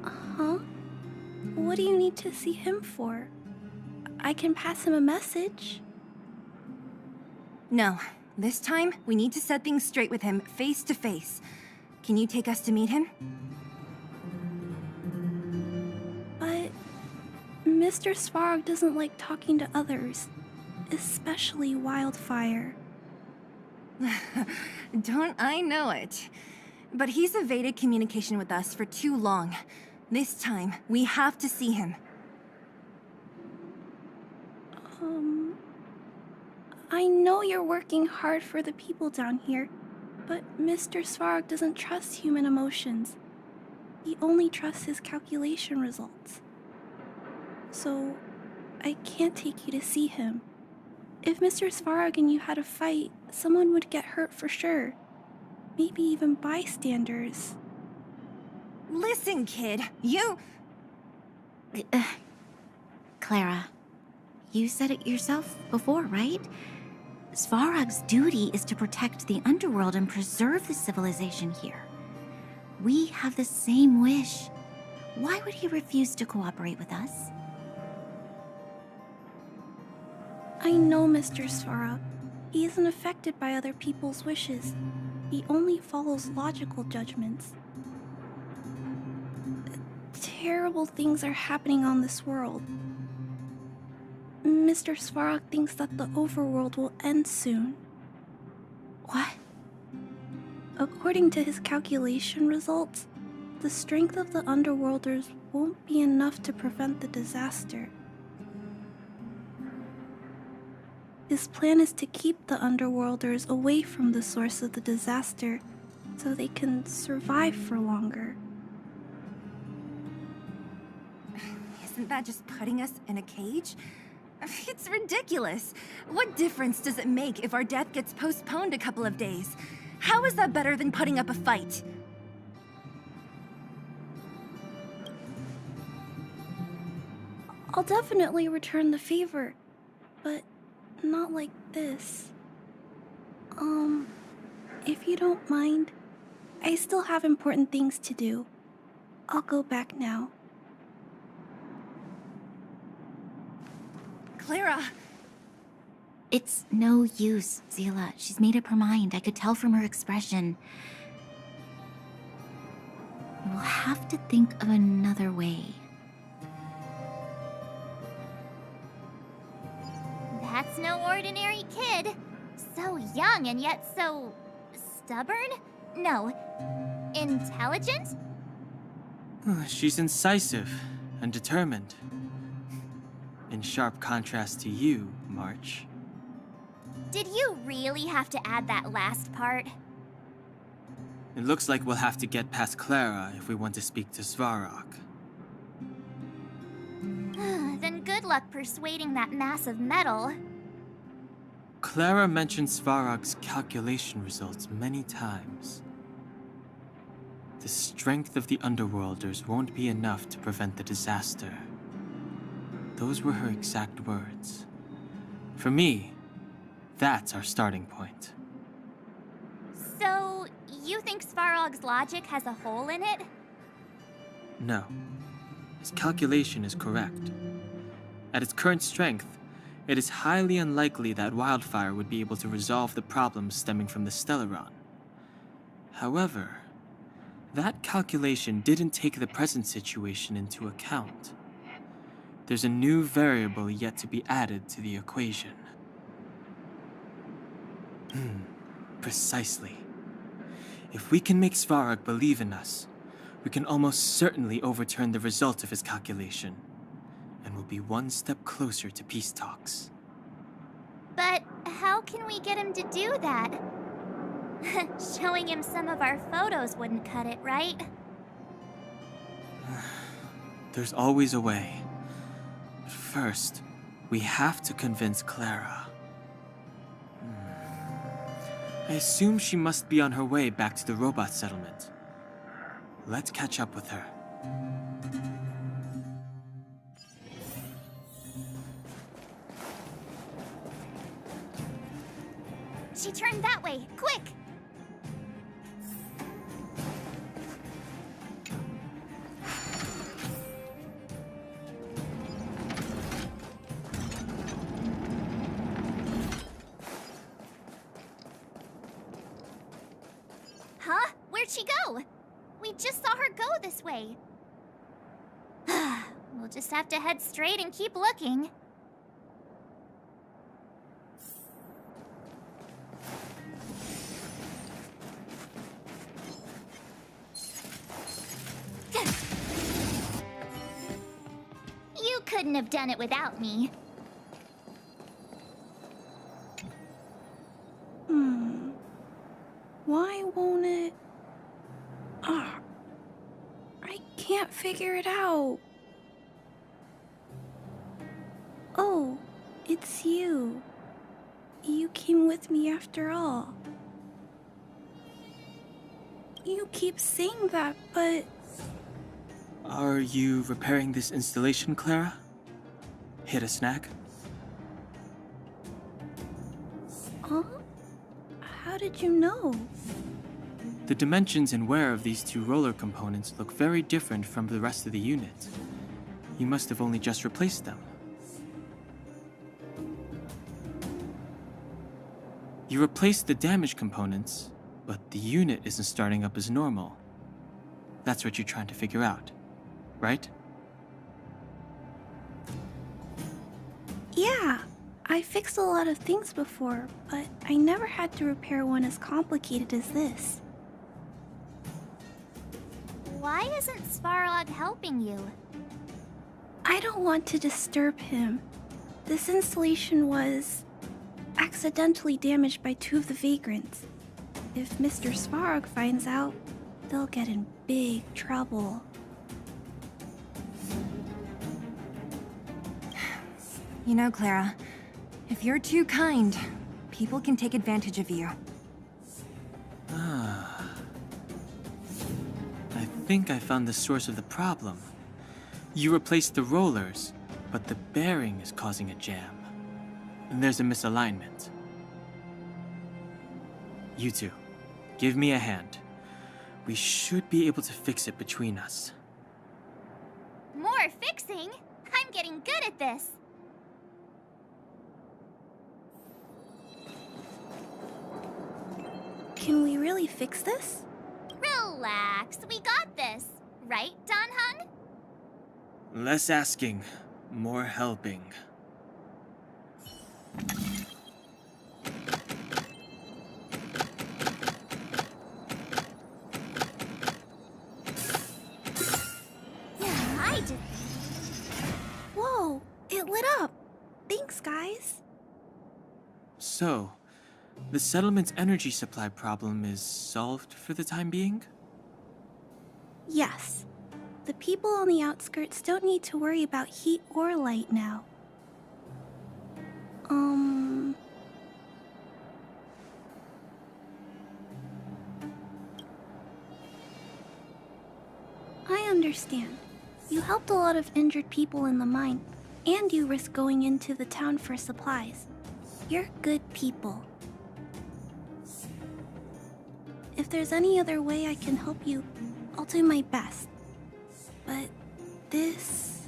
Huh? What do you need to see him for? I can pass him a message. No. This time, we need to set things straight with him, face to face. Can you take us to meet him? But Mr. Svarog doesn't like talking to others, especially Wildfire. Don't I know it? But he's evaded communication with us for too long. This time, we have to see him. I know you're working hard for the people down here, but Mr. Svarog doesn't trust human emotions. He only trusts his calculation results. So, I can't take you to see him. If Mr. Svarog and you had a fight, someone would get hurt for sure. Maybe even bystanders. Listen, kid, you... Clara, you said it yourself before, right? Svarog's duty is to protect the underworld and preserve the civilization here. We have the same wish. Why would he refuse to cooperate with us? I know Mr. Svarog. He isn't affected by other people's wishes. He only follows logical judgments. Terrible things are happening on this world. Mr. Svarog thinks that the overworld will end soon. What? According to his calculation results, the strength of the Underworlders won't be enough to prevent the disaster. His plan is to keep the Underworlders away from the source of the disaster so they can survive for longer. Isn't that just putting us in a cage? It's ridiculous. What difference does it make if our death gets postponed a couple of days? How is that better than putting up a fight? I'll definitely return the favor, but not like this. If you don't mind, I still have important things to do. I'll go back now. Clara! It's no use, Seele. She's made up her mind. I could tell from her expression. We'll have to think of another way. That's no ordinary kid. So young and yet so... stubborn? No. Intelligent? She's incisive and determined. In sharp contrast to you, March. Did you really have to add that last part? It looks like we'll have to get past Clara if we want to speak to Svarog. Then good luck persuading that mass of metal. Clara mentioned Svarog's calculation results many times. The strength of the Underworlders won't be enough to prevent the disaster. Those were her exact words. For me, that's our starting point. So, you think Svarog's logic has a hole in it? No. His calculation is correct. At its current strength, it is highly unlikely that Wildfire would be able to resolve the problems stemming from the Stellaron. However, that calculation didn't take the present situation into account. There's a new variable yet to be added to the equation. Precisely. If we can make Svarog believe in us, we can almost certainly overturn the result of his calculation, and will be one step closer to peace talks. But how can we get him to do that? Showing him some of our photos wouldn't cut it, right? There's always a way. But first, we have to convince Clara. I assume she must be on her way back to the robot settlement. Let's catch up with her. She turned that way, quick! Huh? Where'd she go? We just saw her go this way. We'll just have to head straight and keep looking. You couldn't have done it without me. Why won't it... I can't figure it out. Oh, it's you. You came with me after all. You keep saying that, but... Are you repairing this installation, Clara? Hit a snack? Huh? How did you know? The dimensions and wear of these two roller components look very different from the rest of the unit. You must have only just replaced them. You replaced the damaged components, but the unit isn't starting up as normal. That's what you're trying to figure out, right? Yeah, I fixed a lot of things before, but I never had to repair one as complicated as this. Why isn't Svarog helping you? I don't want to disturb him. This installation was accidentally damaged by two of the vagrants. If Mr. Svarog finds out, they'll get in big trouble. You know, Clara, if you're too kind, people can take advantage of you. I think I found the source of the problem. You replaced the rollers, but the bearing is causing a jam. And there's a misalignment. You two, give me a hand. We should be able to fix it between us. More fixing? I'm getting good at this. Can we really fix this? Relax, we got this. Right, danheng? Less asking, more helping. Yeah, I just... Whoa, it lit up. Thanks, guys. So, the settlement's energy supply problem is solved for the time being? Yes. The people on the outskirts don't need to worry about heat or light now. I understand. You helped a lot of injured people in the mine, and you risked going into the town for supplies. You're good people. If there's any other way I can help you, I'll do my best. But this...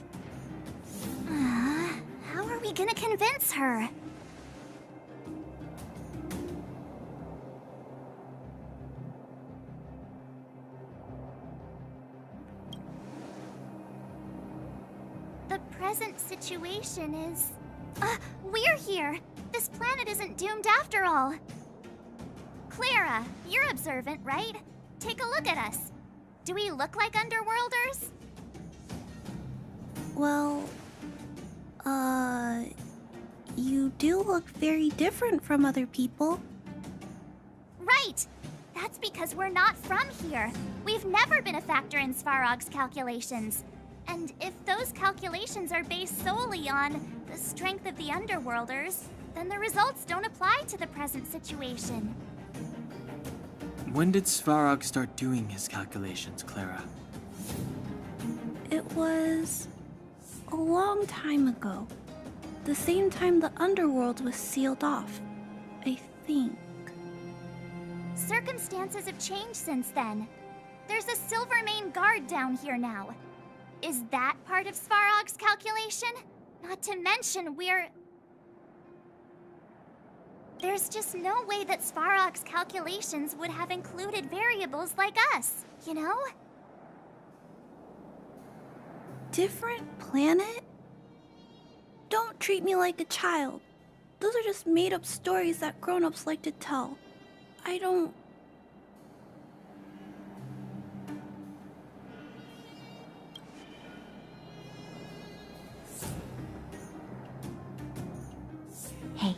how are we gonna convince her? The present situation is... we're here! This planet isn't doomed after all! Clara, you're observant, right? Take a look at us. Do we look like Underworlders? Well, you do look very different from other people. Right! That's because we're not from here. We've never been a factor in Svarog's calculations. And if those calculations are based solely on the strength of the Underworlders, then the results don't apply to the present situation. When did Svarog start doing his calculations, Clara? It was a long time ago. The same time the Underworld was sealed off, I think. Circumstances have changed since then. There's a Silvermane guard down here now. Is that part of Svarog's calculation? Not to mention There's just no way that Svarog's calculations would have included variables like us, you know? Different planet? Don't treat me like a child. Those are just made-up stories that grown-ups like to tell. I don't... Hey,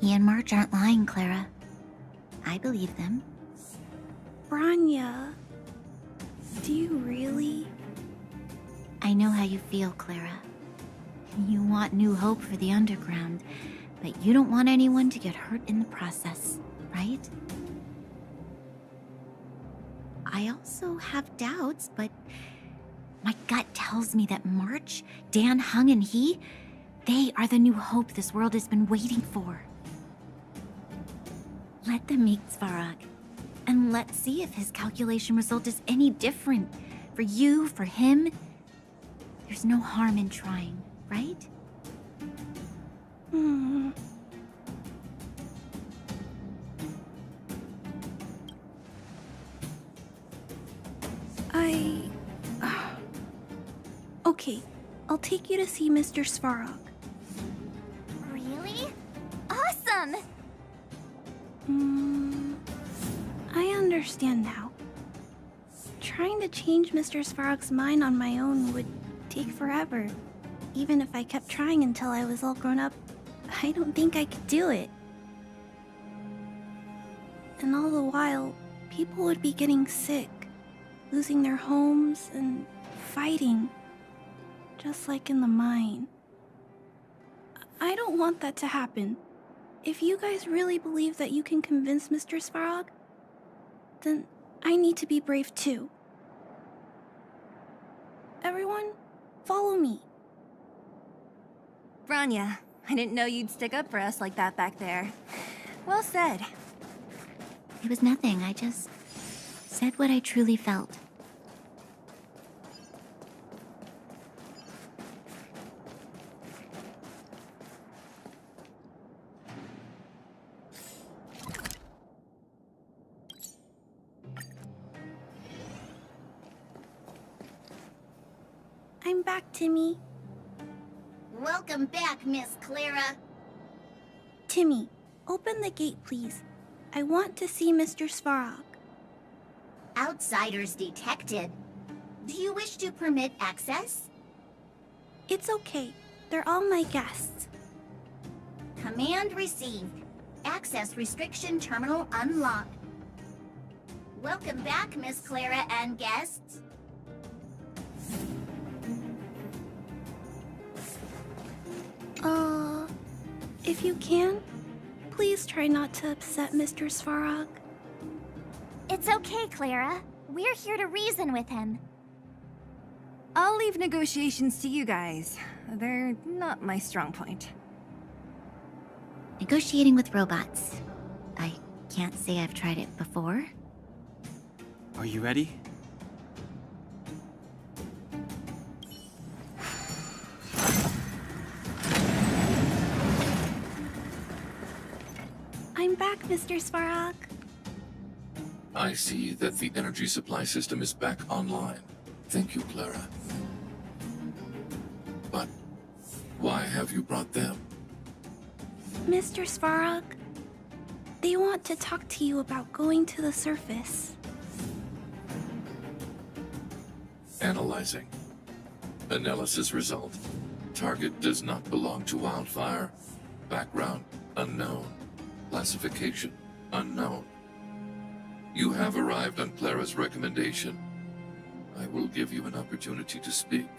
he and March aren't lying, Clara. I believe them. Bronya, do you really? I know how you feel, Clara. You want new hope for the underground, but you don't want anyone to get hurt in the process, right? I also have doubts, but my gut tells me that March, danheng, and they are the new hope this world has been waiting for. Let them meet Svarog, and let's see if his calculation result is any different. For you, for him, there's no harm in trying, right? Okay, I'll take you to see Mr. Svarog. Really? Awesome! I understand now. Trying to change Mr. Svarog's mind on my own would take forever. Even if I kept trying until I was all grown up, I don't think I could do it. And all the while, people would be getting sick, losing their homes, and fighting. Just like in the mine. I don't want that to happen. If you guys really believe that you can convince Mr. Svarog, then I need to be brave too. Everyone, follow me. Bronya, I didn't know you'd stick up for us like that back there. Well said. It was nothing, I just said what I truly felt. I'm back, Timmy. Welcome back, Miss Clara. Timmy, open the gate, please. I want to see Mr. Svarog. Outsiders detected. Do you wish to permit access? It's okay. They're all my guests. Command received. Access restriction terminal unlocked. Welcome back, Miss Clara and guests. If you can, please try not to upset Mr. Svarog. It's okay, Clara. We're here to reason with him. I'll leave negotiations to you guys. They're not my strong point. Negotiating with robots. I can't say I've tried it before. Are you ready? I'm back, Mr. Svarog. I see that the energy supply system is back online. Thank you, Clara. But why have you brought them? Mr. Svarog, they want to talk to you about going to the surface. Analyzing. Analysis result. Target does not belong to Wildfire. Background unknown. Classification unknown. You have arrived on Clara's recommendation. I will give you an opportunity to speak.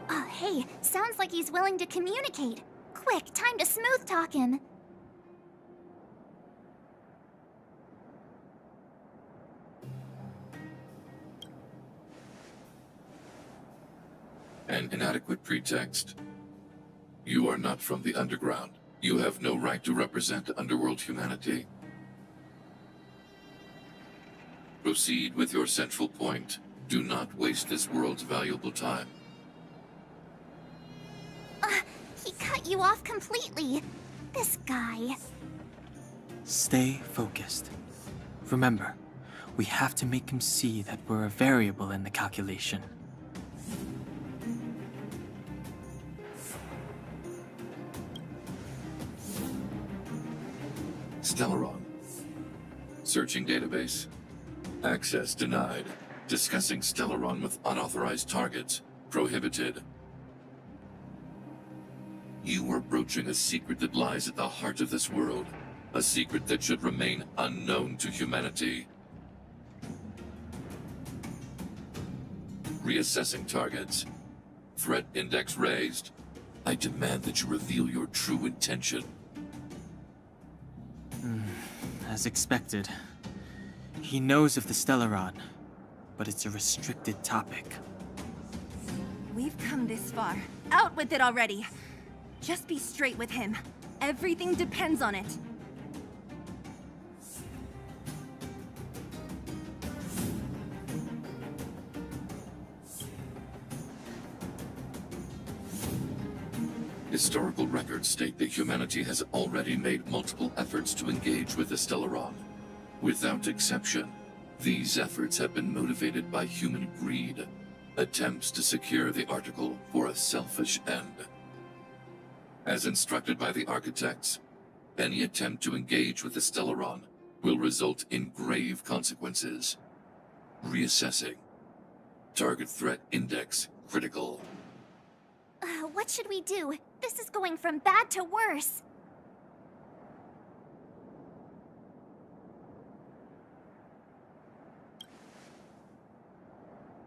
Oh, hey, sounds like he's willing to communicate. Quick, time to smooth talk him. An inadequate pretext. You are not from the underground. You have no right to represent underworld humanity. Proceed with your central point. Do not waste this world's valuable time. He cut you off completely. This guy. Stay focused. Remember, we have to make him see that we're a variable in the calculation. Stellaron. Searching database. Access denied. Discussing Stellaron with unauthorized targets. Prohibited. You are broaching a secret that lies at the heart of this world. A secret that should remain unknown to humanity. Reassessing targets. Threat index raised. I demand that you reveal your true intention. As expected. He knows of the Stellaron, but it's a restricted topic. We've come this far. Out with it already! Just be straight with him. Everything depends on it. Historical records state that humanity has already made multiple efforts to engage with the Stellaron. Without exception, these efforts have been motivated by human greed, attempts to secure the article for a selfish end. As instructed by the architects, any attempt to engage with the Stellaron will result in grave consequences. Reassessing. Target threat index critical. What should we do? This is going from bad to worse.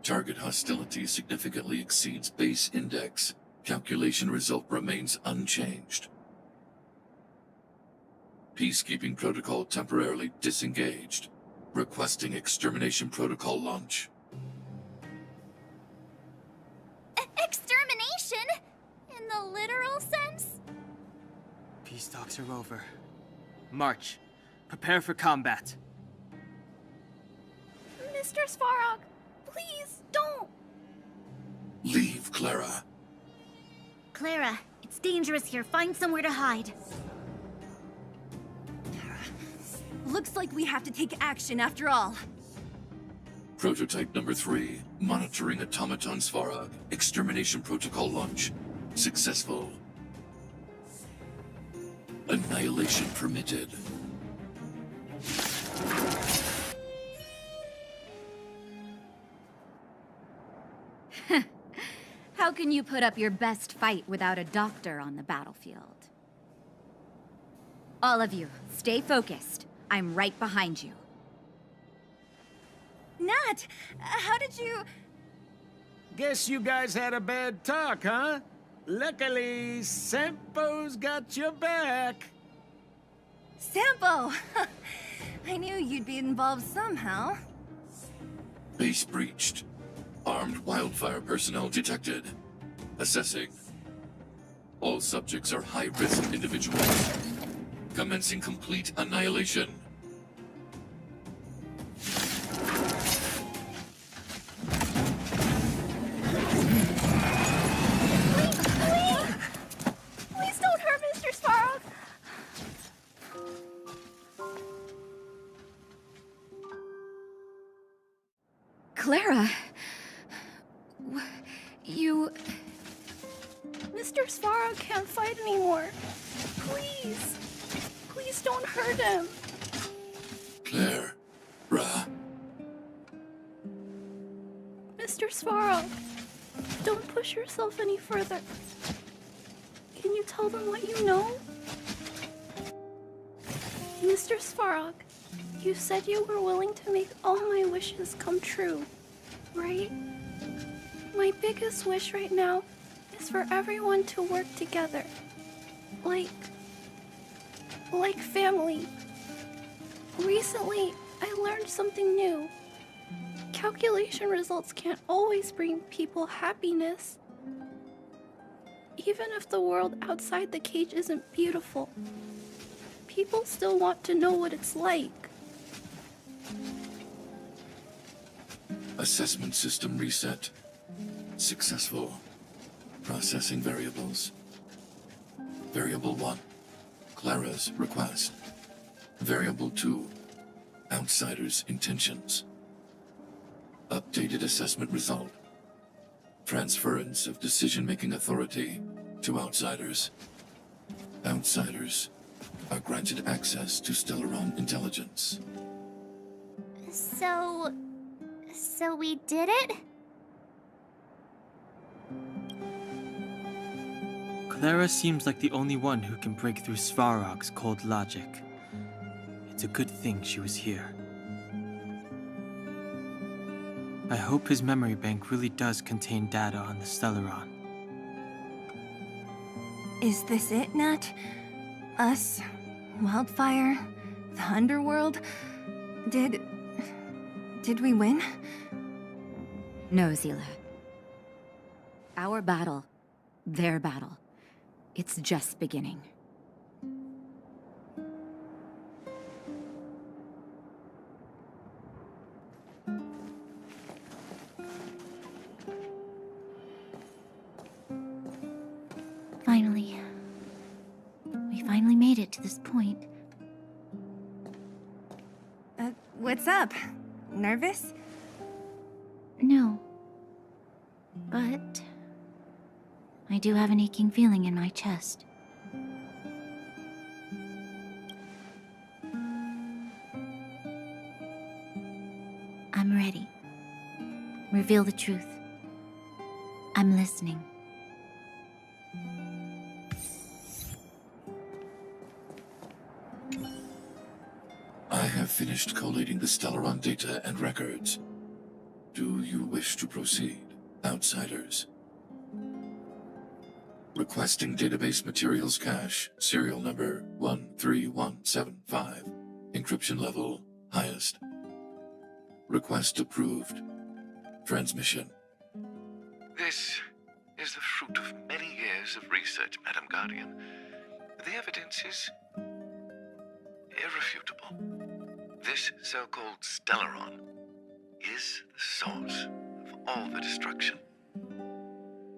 Target hostility significantly exceeds base index. Calculation result remains unchanged. Peacekeeping protocol temporarily disengaged. Requesting extermination protocol launch. Extermination? In the literal sense? Peace talks are over. March. Prepare for combat. Mr. Svarog, please don't. Leave, Clara. Clara, it's dangerous here. Find somewhere to hide. Looks like we have to take action after all. Prototype number 3. Monitoring automaton Svarog. Extermination protocol launch. Successful. Annihilation permitted. How can you put up your best fight without a doctor on the battlefield? All of you, stay focused. I'm right behind you. Nat, how did you... Guess you guys had a bad talk, huh? Luckily, Sampo's got your back. Sampo! I knew you'd be involved somehow. Base breached. Armed wildfire personnel detected. Assessing. All subjects are high-risk individuals. Commencing complete annihilation. Please don't hurt Mr. Svarog. Clara... You... Mr. Svarog can't fight anymore. Please. Please don't hurt him. Clara. Svarog, don't push yourself any further. Can you tell them what you know? Mr. Svarog, you said you were willing to make all my wishes come true, right? My biggest wish right now is for everyone to work together. Like family. Recently, I learned something new. Calculation results can't always bring people happiness. Even if the world outside the cage isn't beautiful, people still want to know what it's like. Assessment system reset. Successful. Processing variables. Variable 1, Clara's request. Variable 2, Outsider's intentions. Updated assessment result. Transference of decision-making authority to outsiders. Outsiders are granted access to Stellaron intelligence. So we did it? Clara seems like the only one who can break through Svarog's cold logic. It's a good thing she was here. I hope his memory bank really does contain data on the Stellaron. Is this it, Nat? Us? Wildfire? The underworld? Did we win? No, Seele. Our battle, their battle. It's just beginning. Finally. We finally made it to this point. What's up? Nervous? No. But I do have an aching feeling in my chest. I'm ready. Reveal the truth. I'm listening. I have finished collating the Stellaron data and records. Do you wish to proceed, outsiders? Requesting database materials cache, serial number 13175. Encryption level, highest. Request approved. Transmission. This is the fruit of many years of research, Madam Guardian. The evidence is irrefutable. This so-called Stellaron is the source of all the destruction.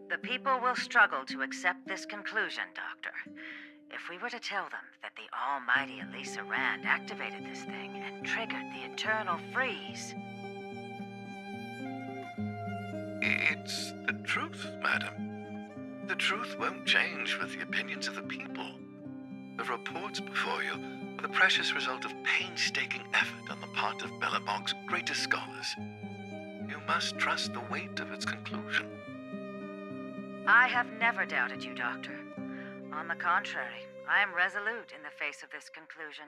The people will struggle to accept this conclusion, Doctor. If we were to tell them that the almighty Elisa Rand activated this thing and triggered the eternal freeze. It's the truth, madam. The truth won't change with the opinions of the people. The reports before you are the precious result of painstaking effort on the part of Belobog's greatest scholars. You must trust the weight of its conclusion. I have never doubted you, Doctor. On the contrary, I am resolute in the face of this conclusion.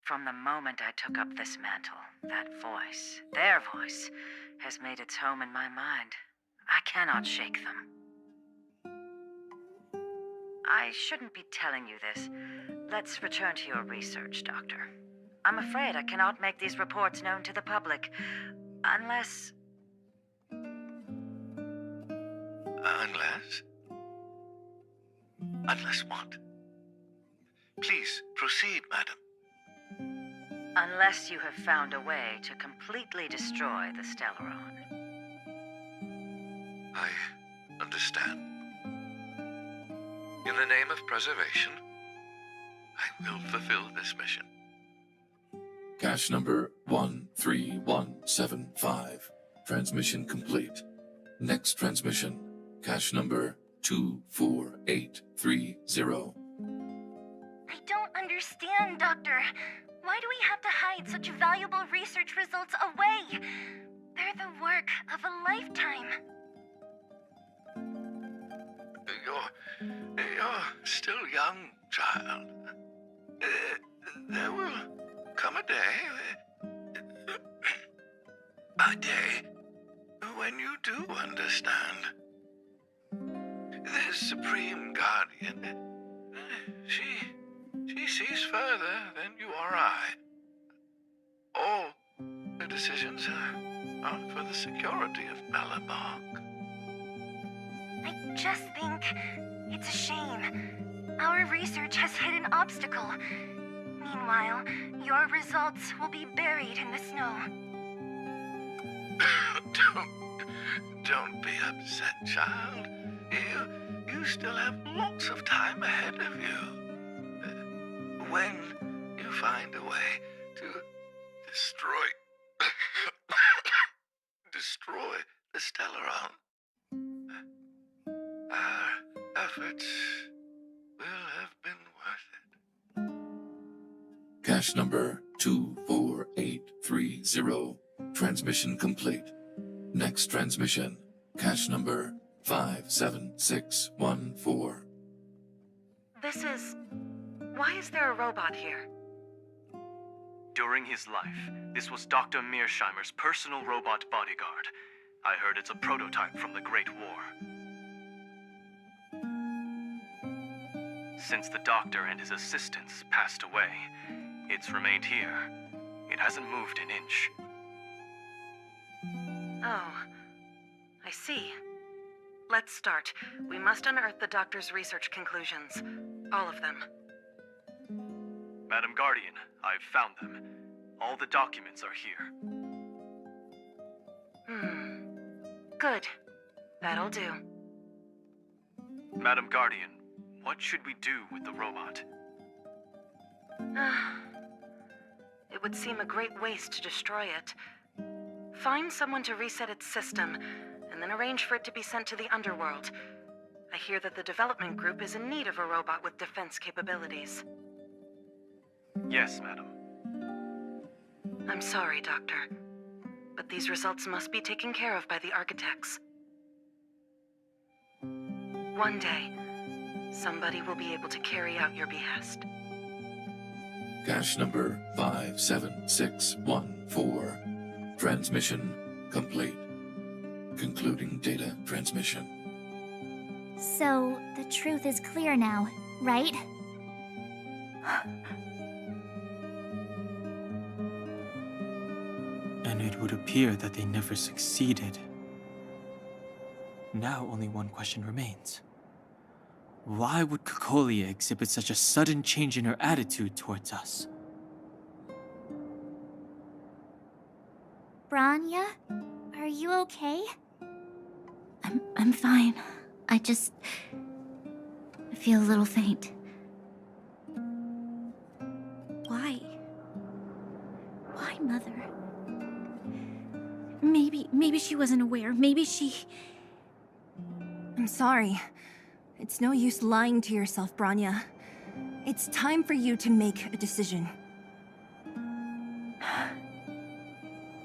From the moment I took up this mantle, that voice, their voice, has made its home in my mind. I cannot shake them. I shouldn't be telling you this. Let's return to your research, Doctor. I'm afraid I cannot make these reports known to the public, unless... Unless? Unless what? Please, proceed, madam. Unless you have found a way to completely destroy the Stellaron. I understand. In the name of preservation, I will fulfill this mission. Cache number 13175. Transmission complete. Next transmission. Cache number 24830. I don't understand, Doctor. Why do we have to hide such valuable research results away? They're the work of a lifetime. You're still young, child. There will come a day when you do understand. This Supreme Guardian, she sees further than you or I. All the decisions are for the security of Belobog. I just think it's a shame. Our research has hit an obstacle. Meanwhile, your results will be buried in the snow. Don't be upset, child. You still have lots of time ahead of you. When you find a way to destroy the Stellaron, our efforts will have been worth it. Cache number 24830. Transmission complete. Next transmission. Cache number 57614. Why is there a robot here? During his life, this was Dr. Mearsheimer's personal robot bodyguard. I heard it's a prototype from the Great War. Since the doctor and his assistants passed away, it's remained here. It hasn't moved an inch. Oh, I see. Let's start. We must unearth the doctor's research conclusions. All of them. Madam Guardian, I've found them. All the documents are here. Good. That'll do. Madam Guardian, what should we do with the robot? It would seem a great waste to destroy it. Find someone to reset its system, and then arrange for it to be sent to the underworld. I hear that the development group is in need of a robot with defense capabilities. Yes, madam. I'm sorry, Doctor, but these results must be taken care of by the architects. One day, somebody will be able to carry out your behest. Cache number 57614. Transmission complete. Concluding data transmission. So, the truth is clear now, right? And it would appear that they never succeeded. Now only one question remains. Why would Cocolia exhibit such a sudden change in her attitude towards us? Bronya? Are you okay? I'm fine. I feel a little faint. Why? Why, Mother? Maybe she wasn't aware. Maybe she... I'm sorry. It's no use lying to yourself, Bronya. It's time for you to make a decision.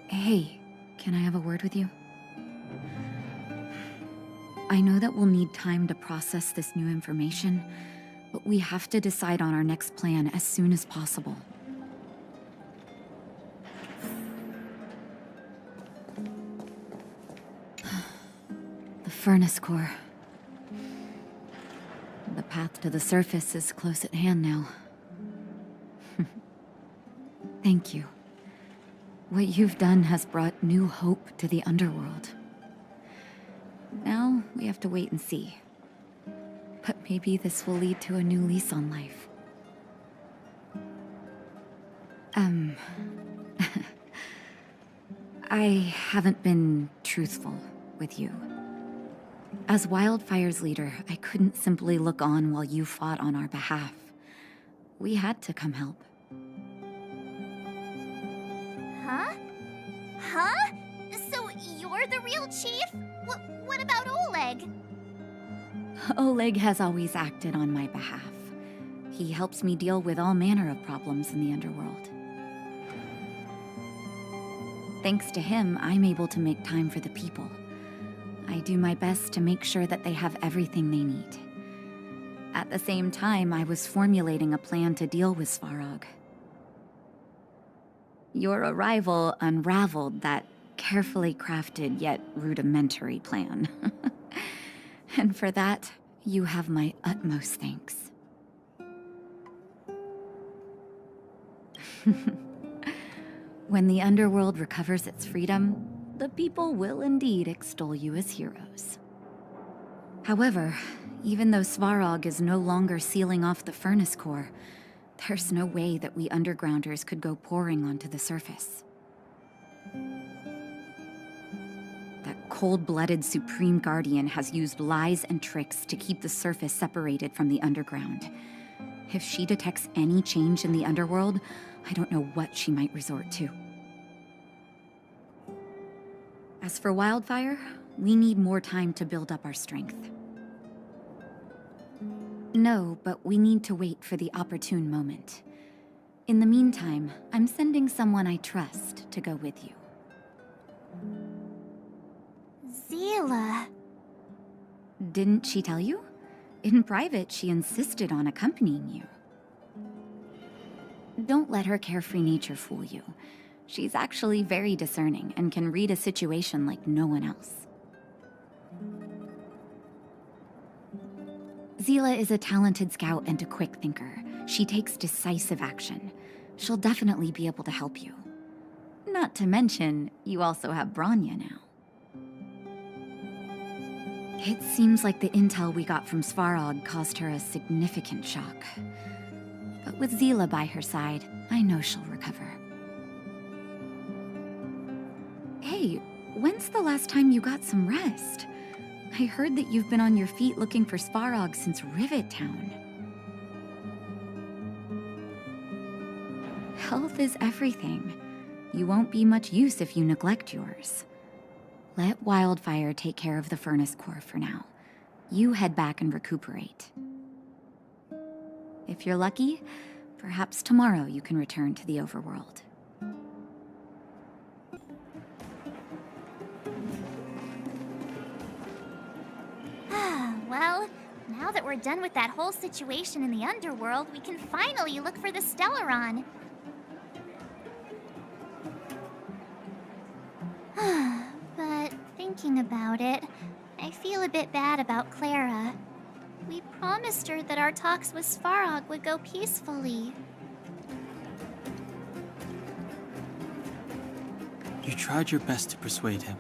Hey, can I have a word with you? I know that we'll need time to process this new information, but we have to decide on our next plan as soon as possible. The furnace core. The path to the surface is close at hand now. Thank you. What you've done has brought new hope to the underworld. Now, we have to wait and see. But maybe this will lead to a new lease on life. I haven't been truthful with you. As Wildfire's leader, I couldn't simply look on while you fought on our behalf. We had to come help. Huh? Huh? So you're the real chief? What about Oleg? Oleg has always acted on my behalf. He helps me deal with all manner of problems in the underworld. Thanks to him, I'm able to make time for the people. I do my best to make sure that they have everything they need. At the same time, I was formulating a plan to deal with Svarog. Your arrival unraveled that carefully crafted yet rudimentary plan. And for that, you have my utmost thanks. When the underworld recovers its freedom, the people will indeed extol you as heroes. However, even though Svarog is no longer sealing off the furnace core, there's no way that we undergrounders could go pouring onto the surface. That cold-blooded Supreme Guardian has used lies and tricks to keep the surface separated from the underground. If she detects any change in the underworld, I don't know what she might resort to. As for Wildfire, we need more time to build up our strength. No, but we need to wait for the opportune moment. In the meantime, I'm sending someone I trust to go with you. Seele. Didn't she tell you? In private, she insisted on accompanying you. Don't let her carefree nature fool you. She's actually very discerning and can read a situation like no one else. Seele is a talented scout and a quick thinker. She takes decisive action. She'll definitely be able to help you. Not to mention, you also have Bronya now. It seems like the intel we got from Svarog caused her a significant shock. But with Seele by her side, I know she'll recover. Hey, when's the last time you got some rest? I heard that you've been on your feet looking for Svarog since Rivet Town. Health is everything. You won't be much use if you neglect yours. Let Wildfire take care of the furnace core for now. You head back and recuperate. If you're lucky, perhaps tomorrow you can return to the overworld. Well, now that we're done with that whole situation in the underworld, we can finally look for the Stellaron. But thinking about it, I feel a bit bad about Clara. We promised her that our talks with Svarog would go peacefully. You tried your best to persuade him.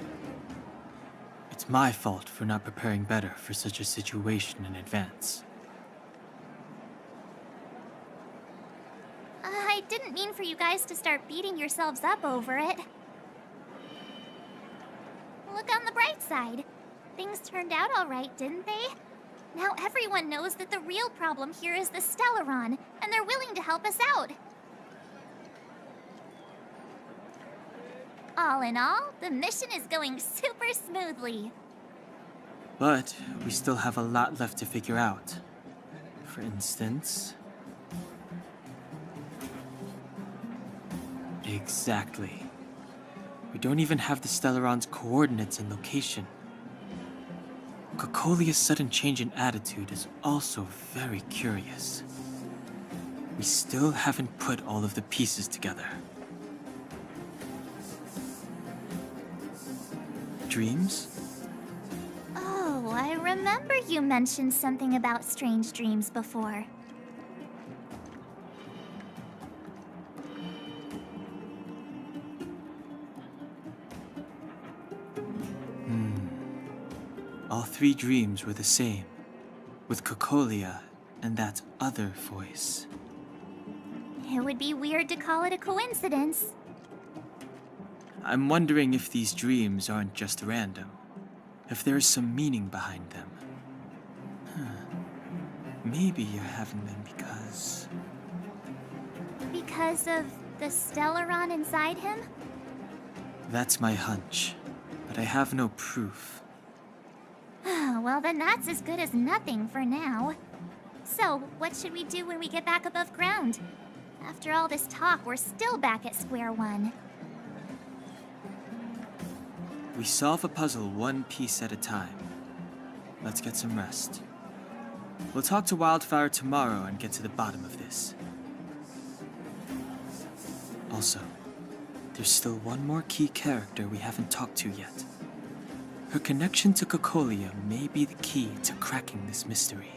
It's my fault for not preparing better for such a situation in advance. I didn't mean for you guys to start beating yourselves up over it. Look on the bright side. Things turned out all right, didn't they? Now everyone knows that the real problem here is the Stellaron, and they're willing to help us out. All in all, the mission is going super smoothly. But we still have a lot left to figure out. For instance... Exactly. We don't even have the Stellaron's coordinates and location. Cocolia's sudden change in attitude is also very curious. We still haven't put all of the pieces together. Dreams? Oh, I remember you mentioned something about strange dreams before. All three dreams were the same, with Cocolia and that other voice. It would be weird to call it a coincidence. I'm wondering if these dreams aren't just random, if there's some meaning behind them. Maybe you're having them because... Because of the Stellaron inside him? That's my hunch, but I have no proof. Well, then that's as good as nothing for now. So, what should we do when we get back above ground? After all this talk, we're still back at square one. We solve a puzzle one piece at a time. Let's get some rest. We'll talk to Wildfire tomorrow and get to the bottom of this. Also, there's still one more key character we haven't talked to yet. Her connection to Cocolia may be the key to cracking this mystery.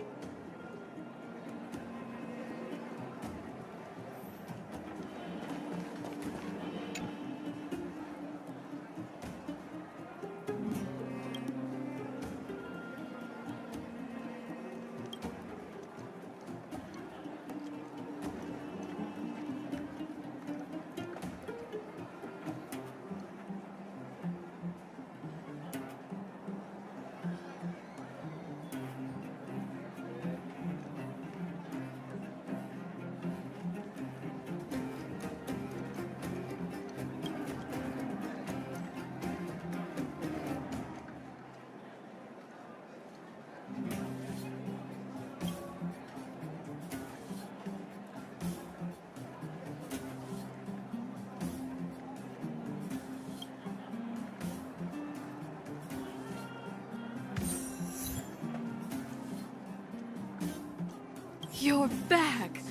You're back!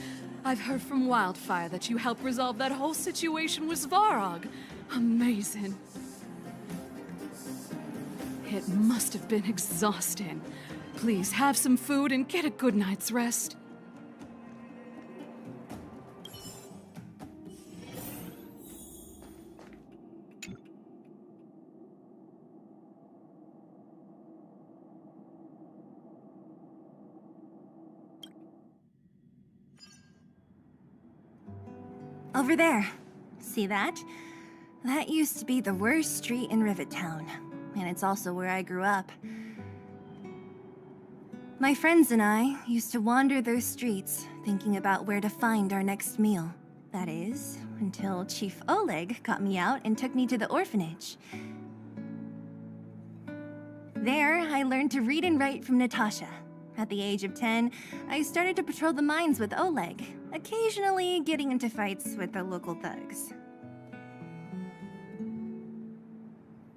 I've heard from Wildfire that you helped resolve that whole situation with Svarog. Amazing. It must have been exhausting. Please have some food and get a good night's rest. Over there. See that? That used to be the worst street in Rivet Town, and it's also where I grew up. My friends and I used to wander those streets, thinking about where to find our next meal. That is, until Chief Oleg got me out and took me to the orphanage. There, I learned to read and write from Natasha. At the age of 10, I started to patrol the mines with Oleg, occasionally getting into fights with the local thugs.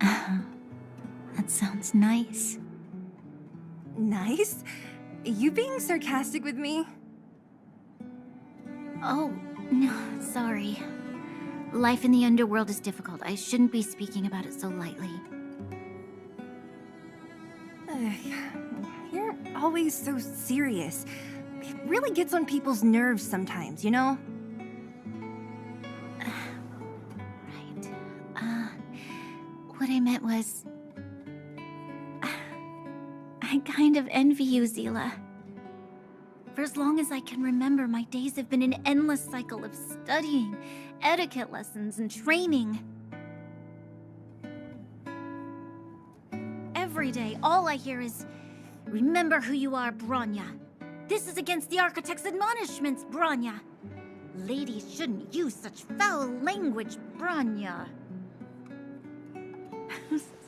That sounds nice. Nice? You being sarcastic with me? Oh, no, sorry. Life in the underworld is difficult. I shouldn't be speaking about it so lightly. You're always so serious. It really gets on people's nerves sometimes, you know? Right. What I meant was... I kind of envy you, Seele. For as long as I can remember, my days have been an endless cycle of studying, etiquette lessons, and training. Every day, all I hear is, "Remember who you are, Bronya. This is against the Architect's admonishments, Bronya. Ladies shouldn't use such foul language, Bronya."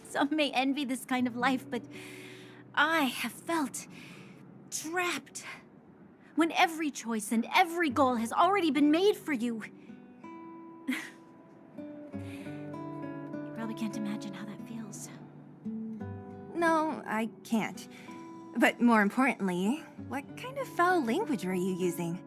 Some may envy this kind of life, but I have felt trapped. When every choice and every goal has already been made for you. You probably can't imagine how that feels. No, I can't. But more importantly, what kind of foul language were you using?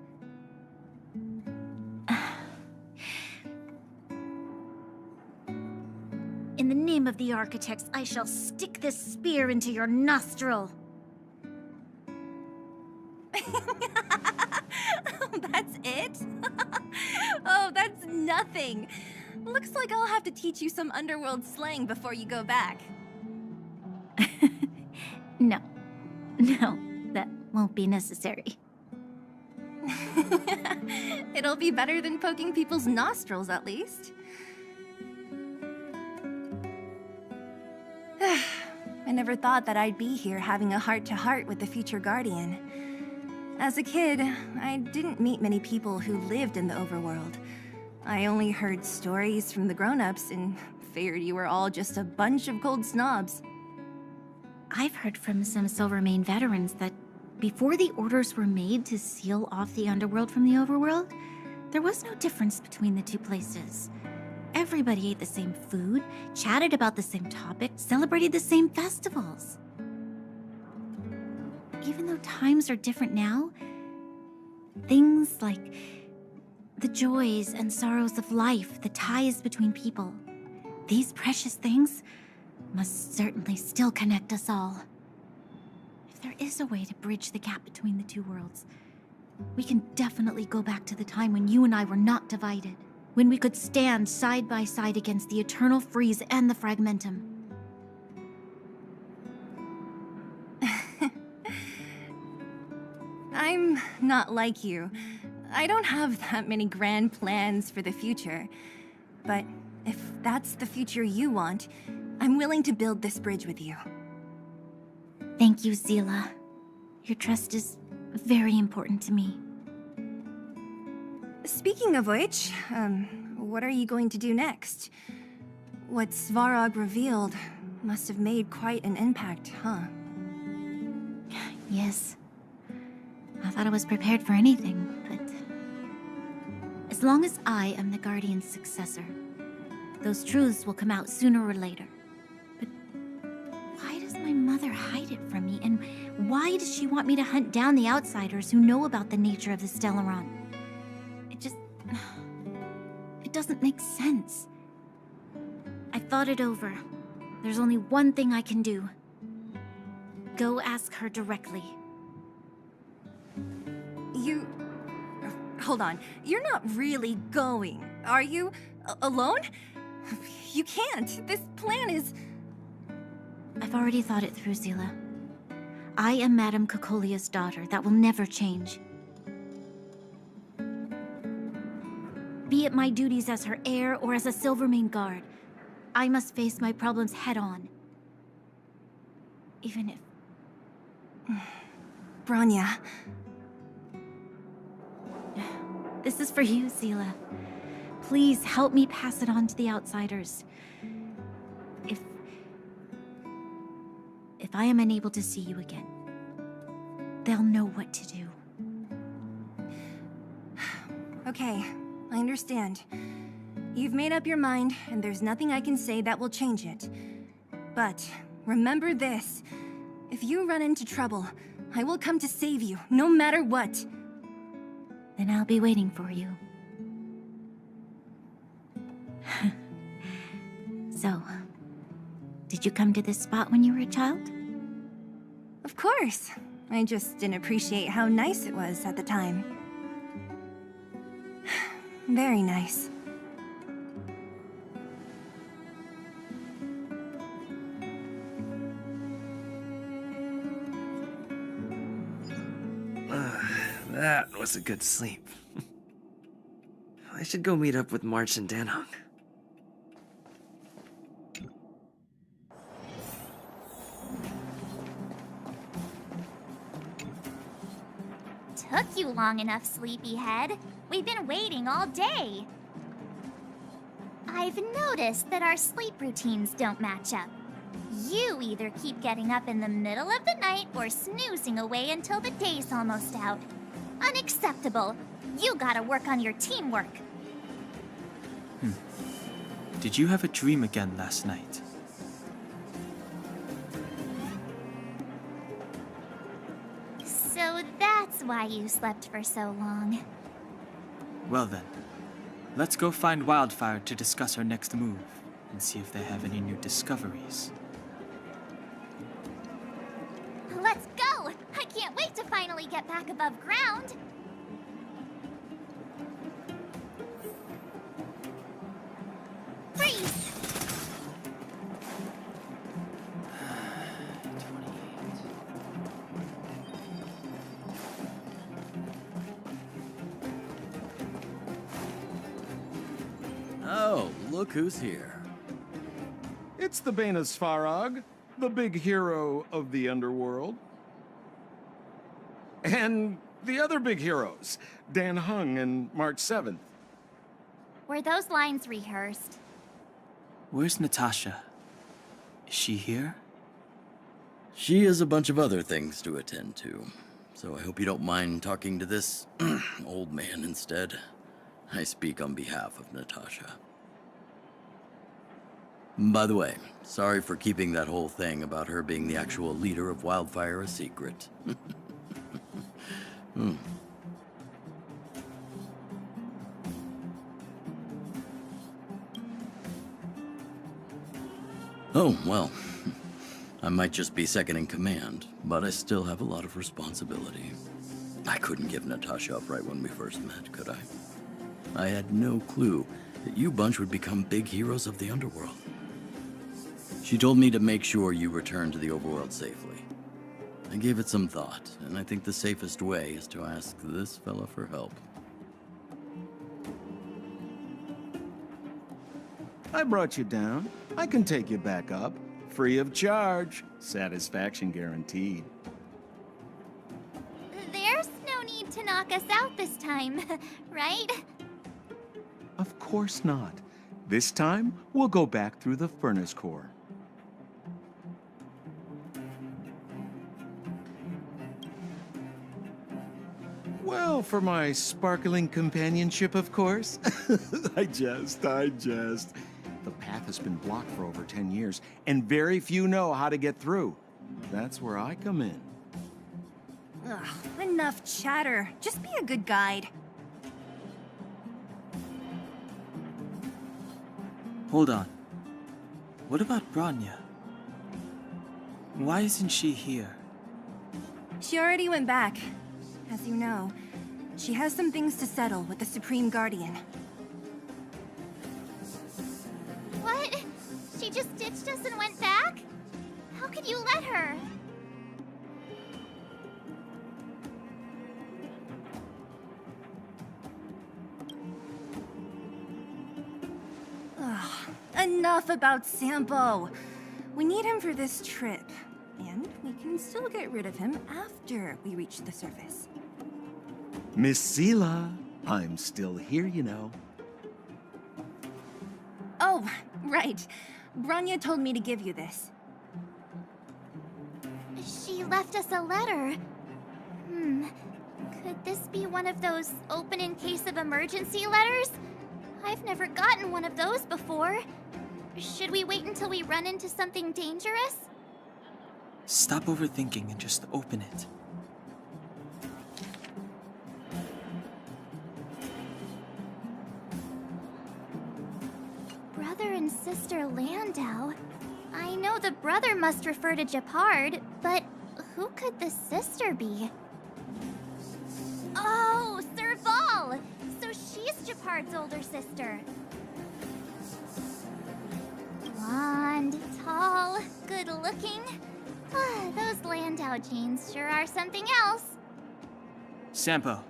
In the name of the Architects, I shall stick this spear into your nostril. That's it? Oh, that's nothing. Looks like I'll have to teach you some underworld slang before you go back. No, that won't be necessary. It'll be better than poking people's nostrils, at least. I never thought that I'd be here having a heart-to-heart with the future Guardian. As a kid, I didn't meet many people who lived in the overworld. I only heard stories from the grown-ups and figured you were all just a bunch of cold snobs. I've heard from some Silvermane veterans that before the orders were made to seal off the underworld from the overworld, there was no difference between the two places. Everybody ate the same food, chatted about the same topics, celebrated the same festivals. Even though times are different now, things like the joys and sorrows of life, the ties between people, these precious things must certainly still connect us all. If there is a way to bridge the gap between the two worlds, we can definitely go back to the time when you and I were not divided, when we could stand side by side against the Eternal Freeze and the Fragmentum. I'm not like you. I don't have that many grand plans for the future. But if that's the future you want, I'm willing to build this bridge with you. Thank you, Seele. Your trust is very important to me. Speaking of which, what are you going to do next? What Svarog revealed must have made quite an impact, huh? Yes. I thought I was prepared for anything, but... as long as I am the Guardian's successor, those truths will come out sooner or later. But why does my mother hide it from me? And why does she want me to hunt down the outsiders who know about the nature of the Stellaron? It doesn't make sense. I thought it over. There's only one thing I can do. Go ask her directly. Hold on. You're not really going, are you? Alone? You can't. This plan is... I've already thought it through, Seele. I am Madame Cocolia's daughter. That will never change. Be it my duties as her heir or as a Silvermane guard, I must face my problems head-on. Even if... Bronya. This is for you, Seele. Please help me pass it on to the outsiders. If I am unable to see you again, they'll know what to do. Okay, I understand. You've made up your mind, and there's nothing I can say that will change it. But remember this. If you run into trouble, I will come to save you, no matter what. Then I'll be waiting for you. So, did you come to this spot when you were a child? Of course. I just didn't appreciate how nice it was at the time. Very nice. That was a good sleep. I should go meet up with March and danheng. Took you long enough, sleepyhead. We've been waiting all day. I've noticed that our sleep routines don't match up. You either keep getting up in the middle of the night or snoozing away until the day's almost out. Unacceptable. You gotta work on your teamwork. Did you have a dream again last night? So that's why you slept for so long. Well then, let's go find Wildfire to discuss our next move and see if they have any new discoveries. Let's go! I can't wait to finally get back above ground. Freeze! Oh, look who's here. It's the Bane of Svarog, the big hero of the underworld. And the other big heroes, danheng and March 7th. Were those lines rehearsed? Where's Natasha? Is she here? She has a bunch of other things to attend to, so I hope you don't mind talking to this old man instead. I speak on behalf of Natasha. By the way, sorry for keeping that whole thing about her being the actual leader of Wildfire a secret. Oh, well. I might just be second in command, but I still have a lot of responsibility. I couldn't give Natasha up right when we first met, could I? I had no clue that you bunch would become big heroes of the underworld. She told me to make sure you return to the overworld safely. I gave it some thought, and I think the safest way is to ask this fella for help. I brought you down. I can take you back up. Free of charge. Satisfaction guaranteed. There's no need to knock us out this time, right? Of course not. This time, we'll go back through the furnace core. Well, for my sparkling companionship, of course. I jest. The path has been blocked for over 10 years, and very few know how to get through. That's where I come in. Ugh, enough chatter. Just be a good guide. Hold on. What about Bronya? Why isn't she here? She already went back. As you know, she has some things to settle with the Supreme Guardian. What? She just ditched us and went back? How could you let her? Ugh, enough about Sampo. We need him for this trip, and we can still get rid of him after we reach the surface. Miss Seele, I'm still here, you know. Oh, right. Bronya told me to give you this. She left us a letter. Could this be one of those open in case of emergency letters? I've never gotten one of those before. Should we wait until we run into something dangerous? Stop overthinking and just open it. Brother and Sister Landau. I know the brother must refer to Gepard, but who could the sister be? Oh, Serval! So she's Gepard's older sister. Blonde, tall, good-looking. Those Landau genes sure are something else. Sampo,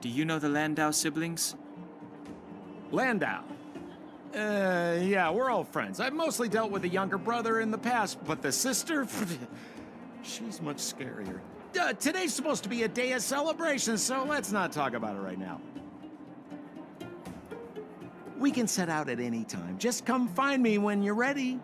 do you know the Landau siblings? Landau? Yeah, we're all friends. I've mostly dealt with the younger brother in the past, but the sister? She's much scarier. Today's supposed to be a day of celebration, so let's not talk about it right now. We can set out at any time. Just come find me when you're ready.